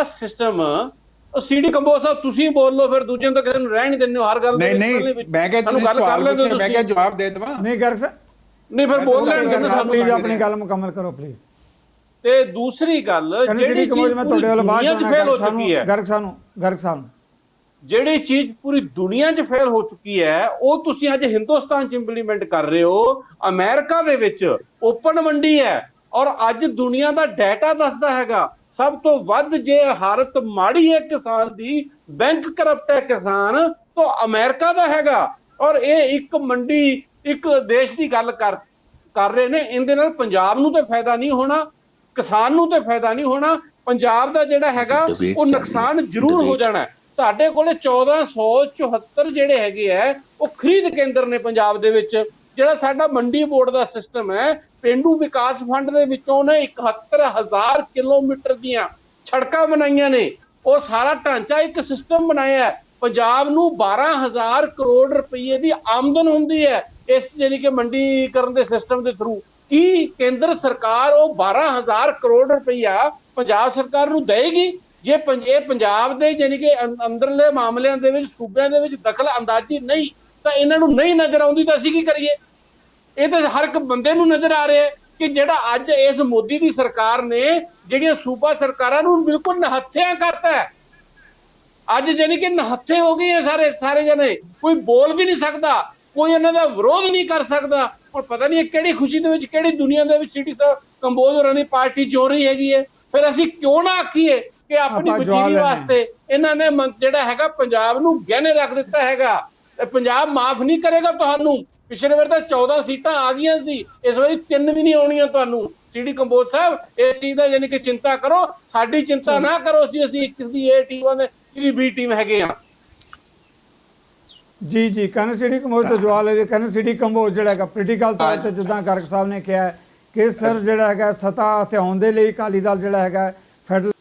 ਸਿਸਟਮ ਸੀਡੀ ਕੰਬੋਜ ਸਾਹਿਬ ਤੁਸੀਂ ਬੋਲ ਲਓ, ਫਿਰ ਦੂਜਿਆਂ ਤੋਂ ਕਿਸੇ ਨੂੰ ਰਹਿ ਨਹੀਂ ਦਿੰਦੇ ਹੋ ਹਰ ਗੱਲ ਨਹੀਂ ਮੈਂ ਕਿਹਾ ਤੁਸੀਂ ਸਵਾਲ ਪੁੱਛਿਆ, ਮੈਂ ਕਿਹਾ ਜਵਾਬ ਦੇ ਦਵਾਂ। ਨਹੀਂ ਗਰਗ ਸਾਹਿਬ ਨਹੀਂ, ਫਿਰ ਬੋਲ ਲੈਣ ਪਲੀਜ਼ ਆਪਣੀ ਗੱਲ ਮੁਕੰਮਲ ਕਰੋ ਪਲੀਜ਼। ਤੇ ਦੂਸਰੀ ਗੱਲ ਜਿਹੜੀ ਚੀਜ਼ ਮੈਂ ਤੁਹਾਡੇ ਵੱਲ ਬਾਅਦ ਚ ਫੇਲ ਹੋ ਚੁੱਕੀ ਹੈ, ਗਰਗ ਸਾਹਿਬ ਜਿਹੜੀ ਚੀਜ਼ ਪੂਰੀ ਦੁਨੀਆ 'ਚ ਫੇਲ ਹੋ ਚੁੱਕੀ ਹੈ, ਉਹ ਤੁਸੀਂ ਅੱਜ ਹਿੰਦੁਸਤਾਨ 'ਚ ਇੰਪਲੀਮੈਂਟ ਕਰ ਰਹੇ ਹੋ। ਅਮਰੀਕਾ ਦੇ ਵਿੱਚ ਓਪਨ ਮੰਡੀ ਹੈ ਔਰ ਅੱਜ ਦੁਨੀਆ ਦਾ ਡਾਟਾ ਦੱਸਦਾ ਹੈਗਾ ਸਭ ਤੋਂ ਵੱਧ ਜੇ ਹਾਲਤ ਮਾੜੀ ਹੈ ਕਿਸਾਨ ਦੀ, ਬੈਂਕ ਕਰਪਟ ਹੈ ਕਿਸਾਨ, ਤਾਂ ਅਮਰੀਕਾ ਦਾ ਹੈਗਾ। ਔਰ ਇਹ ਇੱਕ ਮੰਡੀ ਇੱਕ ਦੇਸ਼ ਦੀ ਗੱਲ ਕਰ ਰਹੇ ਨੇ। ਇਹਦੇ ਨਾਲ ਪੰਜਾਬ ਨੂੰ ਤਾਂ ਫਾਇਦਾ ਨਹੀਂ ਹੋਣਾ, ਕਿਸਾਨ ਨੂੰ ਤਾਂ ਫਾਇਦਾ ਨਹੀਂ ਹੋਣਾ, ਪੰਜਾਬ ਦਾ ਜਿਹੜਾ ਹੈਗਾ ਉਹ ਨੁਕਸਾਨ ਜ਼ਰੂਰ ਹੋ ਜਾਣਾ। ਸਾਡੇ ਕੋਲੇ 1474 ਜਿਹੜੇ ਹੈਗੇ ਆ ਉਹ ਖਰੀਦ ਕੇਂਦਰ ਨੇ ਪੰਜਾਬ ਦੇ ਵਿੱਚ। ਜਿਹੜਾ ਸਾਡਾ ਮੰਡੀ ਬੋਰਡ ਦਾ ਸਿਸਟਮ ਹੈ, ਪੇਂਡੂ ਵਿਕਾਸ ਫੰਡ ਦੇ ਵਿੱਚੋਂ ਨੇ 71,000 ਕਿਲੋਮੀਟਰ ਦੀਆਂ ਸੜਕਾਂ ਬਣਾਈਆਂ ਨੇ। ਉਹ ਸਾਰਾ ਢਾਂਚਾ ਇੱਕ ਸਿਸਟਮ ਬਣਾਇਆ ਹੈ। ਪੰਜਾਬ ਨੂੰ 12,000 ਕਰੋੜ ਰੁਪਏ ਦੀ ਆਮਦਨ ਹੁੰਦੀ ਹੈ ਇਸ ਜਾਨੀ ਕਿ ਮੰਡੀਕਰਨ ਦੇ ਸਿਸਟਮ ਦੇ ਥਰੂ। ਕੀ ਕੇਂਦਰ ਸਰਕਾਰ ਉਹ 12,000 ਕਰੋੜ ਰੁਪਈਆ ਪੰਜਾਬ ਸਰਕਾਰ ਨੂੰ ਦੇਏਗੀ? ਜੇ ਇਹ ਪੰਜਾਬ ਦੇ ਜਾਨੀ ਕਿ ਅੰਦਰਲੇ ਮਾਮਲਿਆਂ ਦੇ ਵਿੱਚ ਸੂਬਿਆਂ ਦੇ ਵਿੱਚ ਦਖਲ ਅੰਦਾਜ਼ੀ ਨਹੀਂ ਤਾਂ ਇਹਨਾਂ ਨੂੰ ਨਹੀਂ ਨਜ਼ਰ ਆਉਂਦੀ ਤਾਂ ਅਸੀਂ ਕੀ ਕਰੀਏ? ਇਹ ਤਾਂ ਹਰ ਇੱਕ ਬੰਦੇ ਨੂੰ ਨਜ਼ਰ ਆ ਰਿਹਾ ਕਿ ਜਿਹੜਾ ਅੱਜ ਇਸ ਮੋਦੀ ਦੀ ਸਰਕਾਰ ਨੇ ਜਿਹੜੀਆਂ ਸੂਬਾ ਸਰਕਾਰਾਂ ਨੂੰ ਬਿਲਕੁਲ ਨਹੱਥਿਆਂ ਕਰਤਾ ਹੈ। ਅੱਜ ਜਾਨੀ ਕਿ ਨਹੱਥੇ ਹੋ ਗਏ ਸਾਰੇ ਜਣੇ, ਕੋਈ ਬੋਲ ਵੀ ਨਹੀਂ ਸਕਦਾ, ਕੋਈ ਇਹਨਾਂ ਦਾ ਵਿਰੋਧ ਨਹੀਂ ਕਰ ਸਕਦਾ। ਔਰ ਪਤਾ ਨਹੀਂ ਕਿਹੜੀ ਖੁਸ਼ੀ ਦੇ ਵਿੱਚ ਕਿਹੜੀ ਦੁਨੀਆ ਦੇ ਵਿੱਚ ਸੀਡੀ ਸਾਹਿਬ ਕੰਬੋਜ ਹੋਰਾਂ ਦੀ ਪਾਰਟੀ ਜੋ ਰਹੀ ਹੈਗੀ ਹੈ। ਫਿਰ ਅਸੀਂ ਕਿਉਂ ਨਾ ਆਖੀਏ ਕਿ ਆਪਣੀ ਵਜ਼ੀਰੀ ਵਾਸਤੇ ਇਹਨਾਂ ਨੇ ਜਿਹੜਾ ਹੈਗਾ ਪੰਜਾਬ ਨੂੰ ਗਹਿਣੇ ਰੱਖ ਦਿੱਤਾ ਹੈਗਾ। ਪੰਜਾਬ ਮਾਫ ਨਹੀਂ ਕਰੇਗਾ ਤੁਹਾਨੂੰ। ਪਿਛਲੇ ਵਾਰ ਤਾਂ 14 ਸੀਟਾਂ ਆ ਗਈਆਂ ਸੀ, ਇਸ ਵਾਰੀ 3 ਵੀ ਨਹੀਂ ਆਉਣੀਆਂ ਤੁਹਾਨੂੰ। ਸੀਡੀ ਕੰਬੋਜ ਸਾਹਿਬ ਇਸ ਚੀਜ਼ ਦਾ ਯਾਨੀ ਕਿ ਚਿੰਤਾ ਕਰੋ, ਸਾਡੀ ਚਿੰਤਾ ਨਾ ਕਰੋ। ਅਸੀਂ ਕਿਸ ਦੀ ਏ ਟੀਮ ਦੇ ਕਿਹਦੀ ਬੀ ਟੀਮ ਹੈਗੇ ਆ। ਜੀ ਕਰਨ ਸੀਡੀ ਕੰਬੋਜ ਤੋਂ ਜਵਾਬ ਲੈ ਕਰਨ ਸੀਡੀ ਕੰਬੋਜ ਜਿਹੜਾ ਹੈਗਾ ਪੋਲੀਟੀਕਲ ਤੌਰ ਤੇ ਜਿੱਦਾਂ ਗਰਗ ਸਾਹਿਬ ਨੇ ਕਿਹਾ ਕਿ ਸਰ ਜਿਹੜਾ ਹੈਗਾ ਸਤਾ ਹਥਿਆਉਣ ਦੇ ਲਈ ਅਕਾਲੀ ਦਲ ਜਿਹੜਾ ਹੈਗਾ ਫੈਡਰਲ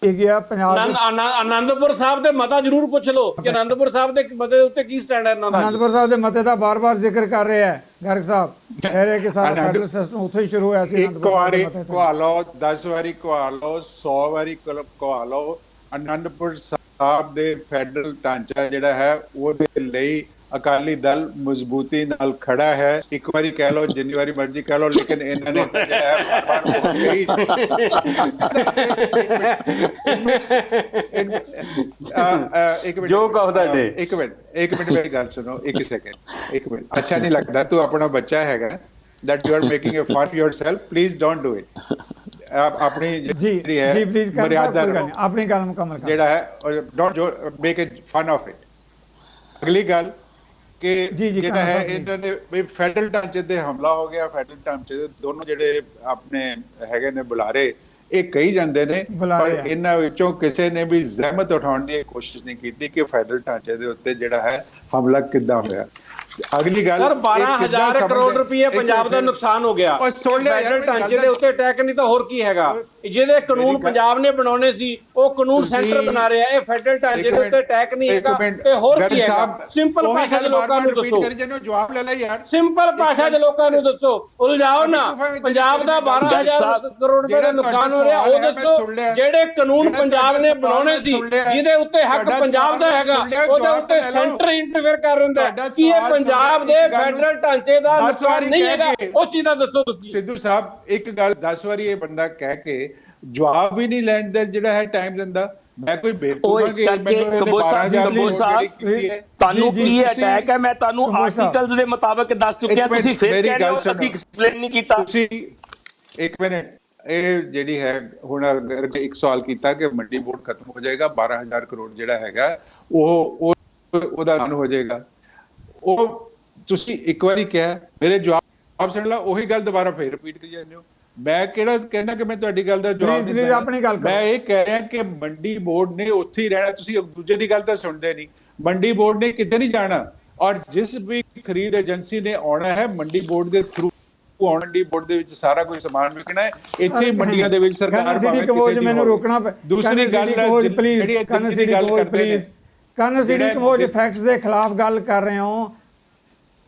ਗਿਆ ਪੰਜਾਬ ਆਨੰਦਪੁਰ ਸਾਹਿਬ ਦੇ ਮਤਾ ਜ਼ਰੂਰ ਪੁੱਛ ਲਓ ਕਿ ਆਨੰਦਪੁਰ ਸਾਹਿਬ ਦੇ ਮਤੇ ਉੱਤੇ ਕੀ ਸਟੈਂਡ ਹੈ ਇਹਨਾਂ ਦਾ। ਆਨੰਦਪੁਰ ਸਾਹਿਬ ਦੇ ਮਤੇ ਦਾ ਬਾਰ-ਬਾਰ ਜ਼ਿਕਰ ਕਰ ਰਿਹਾ ਹੈ ਗਰਗ ਸਾਹਿਬ, ਕਹਿ ਰਹੇ ਕਿ ਸਾਰਾ ਫੈਡਰਲ ਸਿਸਟਮ ਉੱਥੇ ਹੀ ਸ਼ੁਰੂ ਹੋਇਆ ਸੀ। ਇੱਕ ਵਾਰੀ ਕਵਾ ਲਓ, 10 ਵਾਰੀ ਕਵਾ ਲਓ, 100 ਵਾਰੀ ਕਵਾ ਲਓ, ਆਨੰਦਪੁਰ ਸਾਹਿਬ ਦੇ ਫੈਡਰਲ ਢਾਂਚਾ ਜਿਹੜਾ ਹੈ ਉਹਦੇ ਲਈ ਅਕਾਲੀ ਦਲ ਮਜ਼ਬੂਤੀ ਨਾਲ ਖੜਾ ਹੈ। ਇੱਕ ਵਾਰੀ ਕਹਿ ਲਓ, ਜਿੰਨੀ ਵਾਰੀ ਮਰਜ਼ੀ ਕਹਿ ਲਓ, ਲੇਕਿਨ ਇਹਨਾਂ ਨੇ ਜਿਹੜਾ ਹੈ ਜੋ ਕਹਦਾ ਡੇ ਇੱਕ ਮਿੰਟ ਮੇਰੀ ਗੱਲ ਸੁਣੋ, ਇੱਕ ਸੈਕਿੰਡ, ਇੱਕ ਮਿੰਟ। ਅੱਛਾ ਨਹੀਂ ਲੱਗਦਾ, ਤੂੰ ਆਪਣਾ ਬੱਚਾ ਹੈਗਾ, that you are making a fun of yourself, please don't do it। ਆਪਣੀ ਜਿਹੜੀ ਹੈ ਮਰਿਆਦਾ ਆਪਣੀ ਗੱਲ ਮੁਕੰਮਲ ਕਰ ਜਿਹੜਾ ਹੈ, don't make it fun of it। ਅਗਲੀ ਗੱਲ ਕਿ ਜਿਹੜਾ ਹੈ ਇਹਨਾਂ ਨੇ ਵੀ ਫੈਡਰਲ ਢਾਂਚੇ ਤੇ ਹਮਲਾ ਹੋ ਗਿਆ, ਫੈਡਰਲ ਢਾਂਚੇ ਦੇ ਦੋਨੋਂ ਜਿਹੜੇ ਆਪਣੇ ਹੈਗੇ ਨੇ ਬੁਲਾਰੇ, ਇਹ ਕਹੀ ਜਾਂਦੇ ਨੇ, ਪਰ ਇਹਨਾਂ ਵਿੱਚੋਂ ਕਿਸੇ ਨੇ ਵੀ ਜ਼ਹਿਮਤ ਉਠਾਉਣ ਦੀ ਕੋਸ਼ਿਸ਼ ਨਹੀਂ ਕੀਤੀ ਕਿ ਫੈਡਰਲ ਢਾਂਚੇ ਦੇ ਉੱਤੇ ਜਿਹੜਾ ਹੈ ਹਮਲਾ ਕਿੱਦਾਂ ਹੋਇਆ। ਅਗਲੀ ਗੱਲ ਸਰ ਇਹ 12,000 ਕਿੱਦਾਂ ਕਰੋੜ ਸਮਝਦੇ- ਰੁਪਏ ਇੱਕ ਪੰਜਾਬ ਦਾ ਮਿੰਟ। ਨੁਕਸਾਨ ਹੋ ਗਿਆ। ਉਹ ਸੁਣ ਲਿਆ ਯਾਰ, ਫੈਡਰਲ ਮੇਰੀ ਢਾਂਚੇ ਗੱਲ ਦੇ ਉੱਤੇ ਅਟੈਕ ਨਹੀਂ ਤਾਂ ਹੋਰ ਕੀ ਹੈਗਾ। ਜਿਹਦੇ ਕਾਨੂੰਨ ਗੱਲ- ਪੰਜਾਬ ਨੇ ਬਣਾਉਣੇ ਸੀ ਉਹ ਕਾਨੂੰਨ ਤੁਸੀਂ- ਸੈਂਟਰ ਬਣਾ ਰਿਹਾ। ਇਹ ਫੈਡਰਲ ਢਾਂਚੇ ਇੱਕ ਦੇ ਉੱਤੇ ਅਟੈਕ ਨਹੀਂ ਇੱਕ ਹੈਗਾ ਮਿੰਟ, ਤੇ ਹੋਰ ਗਰਗ ਕੀ ਹੈਗਾ। ਸਾਹਿਬ, ਸਿੰਪਲ ਉਹੀ ਭਾਸ਼ਾ 'ਚ ਗੱਲ ਲੋਕਾਂ ਨੂੰ ਬਾਰ-ਬਾਰ repeat ਦੱਸੋ। ਕਰੀ ਜਾਂਦੇ ਹੋ, ਜਵਾਬ ਲੈ ਲੈ ਯਾਰ। ਸਿੰਪਲ ਭਾਸ਼ਾ 'ਚ ਲੋਕਾਂ ਨੂੰ ਦੱਸੋ। ਉਲਝਾਓ ਨਾ। ਪੰਜਾਬ ਦਾ 12,000 ਕਰੋੜ ਰੁਪਏ ਦਾ ਨੁਕਸਾਨ ਹੋ ਰਿਹਾ, ਉਹ ਦੱਸੋ। ਜਿਹੜੇ ਕਾਨੂੰਨ ਪੰਜਾਬ ਨੇ ਬਣਾਉਣੇ ਸੀ, ਜਿਹਦੇ ਉੱਤੇ ਹੱਕ ਪੰਜਾਬ ਦਾ ਹੈਗਾ, ਉਹਦੇ ਉੱਤੇ ਸੈਂਟਰ ਇੰਟਰਫੇਅਰ ਕਰ ਰਿਹਾ ਹੈ। ਕੀ ਇਹ ਪੰਜਾਬ ਦੇ ਫੈਡਰਲ ਢਾਂਚੇ ਦਾ ਨੁਕਸਾਨ ਨਹੀਂ ਹੈਗਾ? ਉਹ ਚੀਜ਼ ਦਾ ਦੱਸੋ ਤੁਸੀਂ। ਸਿੱਧੂ ਸਾਹਿਬ ਇੱਕ ਗੱਲ 10 ਵਾਰੀ ਇਹ ਬੰਦਾ ਕਹਿ ਕੇ ਜਵਾਬ ਹੀ ਨਹੀਂ ਲੈਣ ਦਾ ਜਿਹੜਾ ਹੈ ਟਾਈਮ ਦਿੰਦਾ। ਮੈਂ ਕੋਈ ਬੇਵਕੂਫ ਉਹ ਇਸ ਕਰਕੇ ਕੰਬੋਜ ਸਾਹਿਬ ਤੁਹਾਨੂੰ ਕੀ ਅਟੈਕ ਹੈ? ਮੈਂ ਤੁਹਾਨੂੰ ਆਰਟੀਕਲਸ ਦੇ ਮੁਤਾਬਕ ਦੱਸ ਚੁੱਕਿਆ, ਤੁਸੀਂ ਫਿਰ ਕਹਿ ਰਹੇ ਹੋ ਅਸੀਂ ਐਕਸਪਲੇਨ ਨਹੀਂ ਕੀਤਾ। ਤੁਸੀਂ ਇੱਕ ਮਿੰਟ, ਇਹ ਜਿਹੜੀ ਹੈ ਹੁਣ ਇੱਕ ਸਵਾਲ ਕੀਤਾ ਕਿ ਮੰਡੀ ਬੋਰਡ ਖਤਮ ਹੋ ਜਾਏਗਾ, 12,000 ਕਰੋੜ ਜਿਹੜਾ ਹੈਗਾ ਉਹਦਾ ਨਾਂ ਹੋ ਜਾਏਗਾ। ਉਹ ਤੁਸੀਂ ਇੱਕ ਵਾਰੀ ਕਿਹਾ, ਮੇਰੇ ਜਵਾਬ ਸੁਣ ਲਾ, ਉਹੀ ਗੱਲ ਦੁਬਾਰਾ ਫੇਰ ਰਿਪੀਟ ਕਰੀ ਜਾਂਦੇ ਹੋ। ਮੈਂ ਕਿਹੜਾ ਕਹਿਣਾ ਕਿ ਮੈਂ ਤੁਹਾਡੀ ਗੱਲ ਦਾ ਜਵਾਬ ਨਹੀਂ ਦਿੰਦਾ। ਆਪਣੀ ਗੱਲ ਕਰੋ। ਮੈਂ ਇਹ ਕਹਿ ਰਿਹਾ ਕਿ ਮੰਡੀ ਬੋਰਡ ਨੇ ਉੱਥੇ ਹੀ ਰਹਿਣਾ। ਤੁਸੀਂ ਦੂਜੇ ਦੀ ਗੱਲ ਤਾਂ ਸੁਣਦੇ ਨਹੀਂ। ਮੰਡੀ ਬੋਰਡ ਨੇ ਕਿਤੇ ਨਹੀਂ ਜਾਣਾ, ਔਰ ਜਿਸ ਵੀ ਖਰੀਦ ਏਜੰਸੀ ਨੇ ਆਉਣਾ ਹੈ ਮੰਡੀ ਬੋਰਡ ਦੇ ਥਰੂ ਆਉਣਾ। ਮੰਡੀ ਬੋਰਡ ਦੇ ਵਿੱਚ ਸਾਰਾ ਕੋਈ ਸਮਾਨ ਵਿਕਣਾ ਹੈ। ਇੱਥੇ ਹੀ ਮੰਡੀਆਂ ਦੇ ਵਿੱਚ ਸਰਕਾਰ ਭਾਵੇਂ ਕਿਸੇ ਦੀ ਮੈਨੂੰ ਰੋਕਣਾ। ਦੂਸਰੀ ਗੱਲ ਜਿਹੜੀ ਕਨਸਿਡੀ ਗੱਲ ਕਰਦੇ ਨੇ, ਕਨਸਿਡੀ ਕੰਬੋਜ ਫੈਕਟਸ ਦੇ ਖਿਲਾਫ ਗੱਲ ਕਰ ਰਹੇ ਹੋ।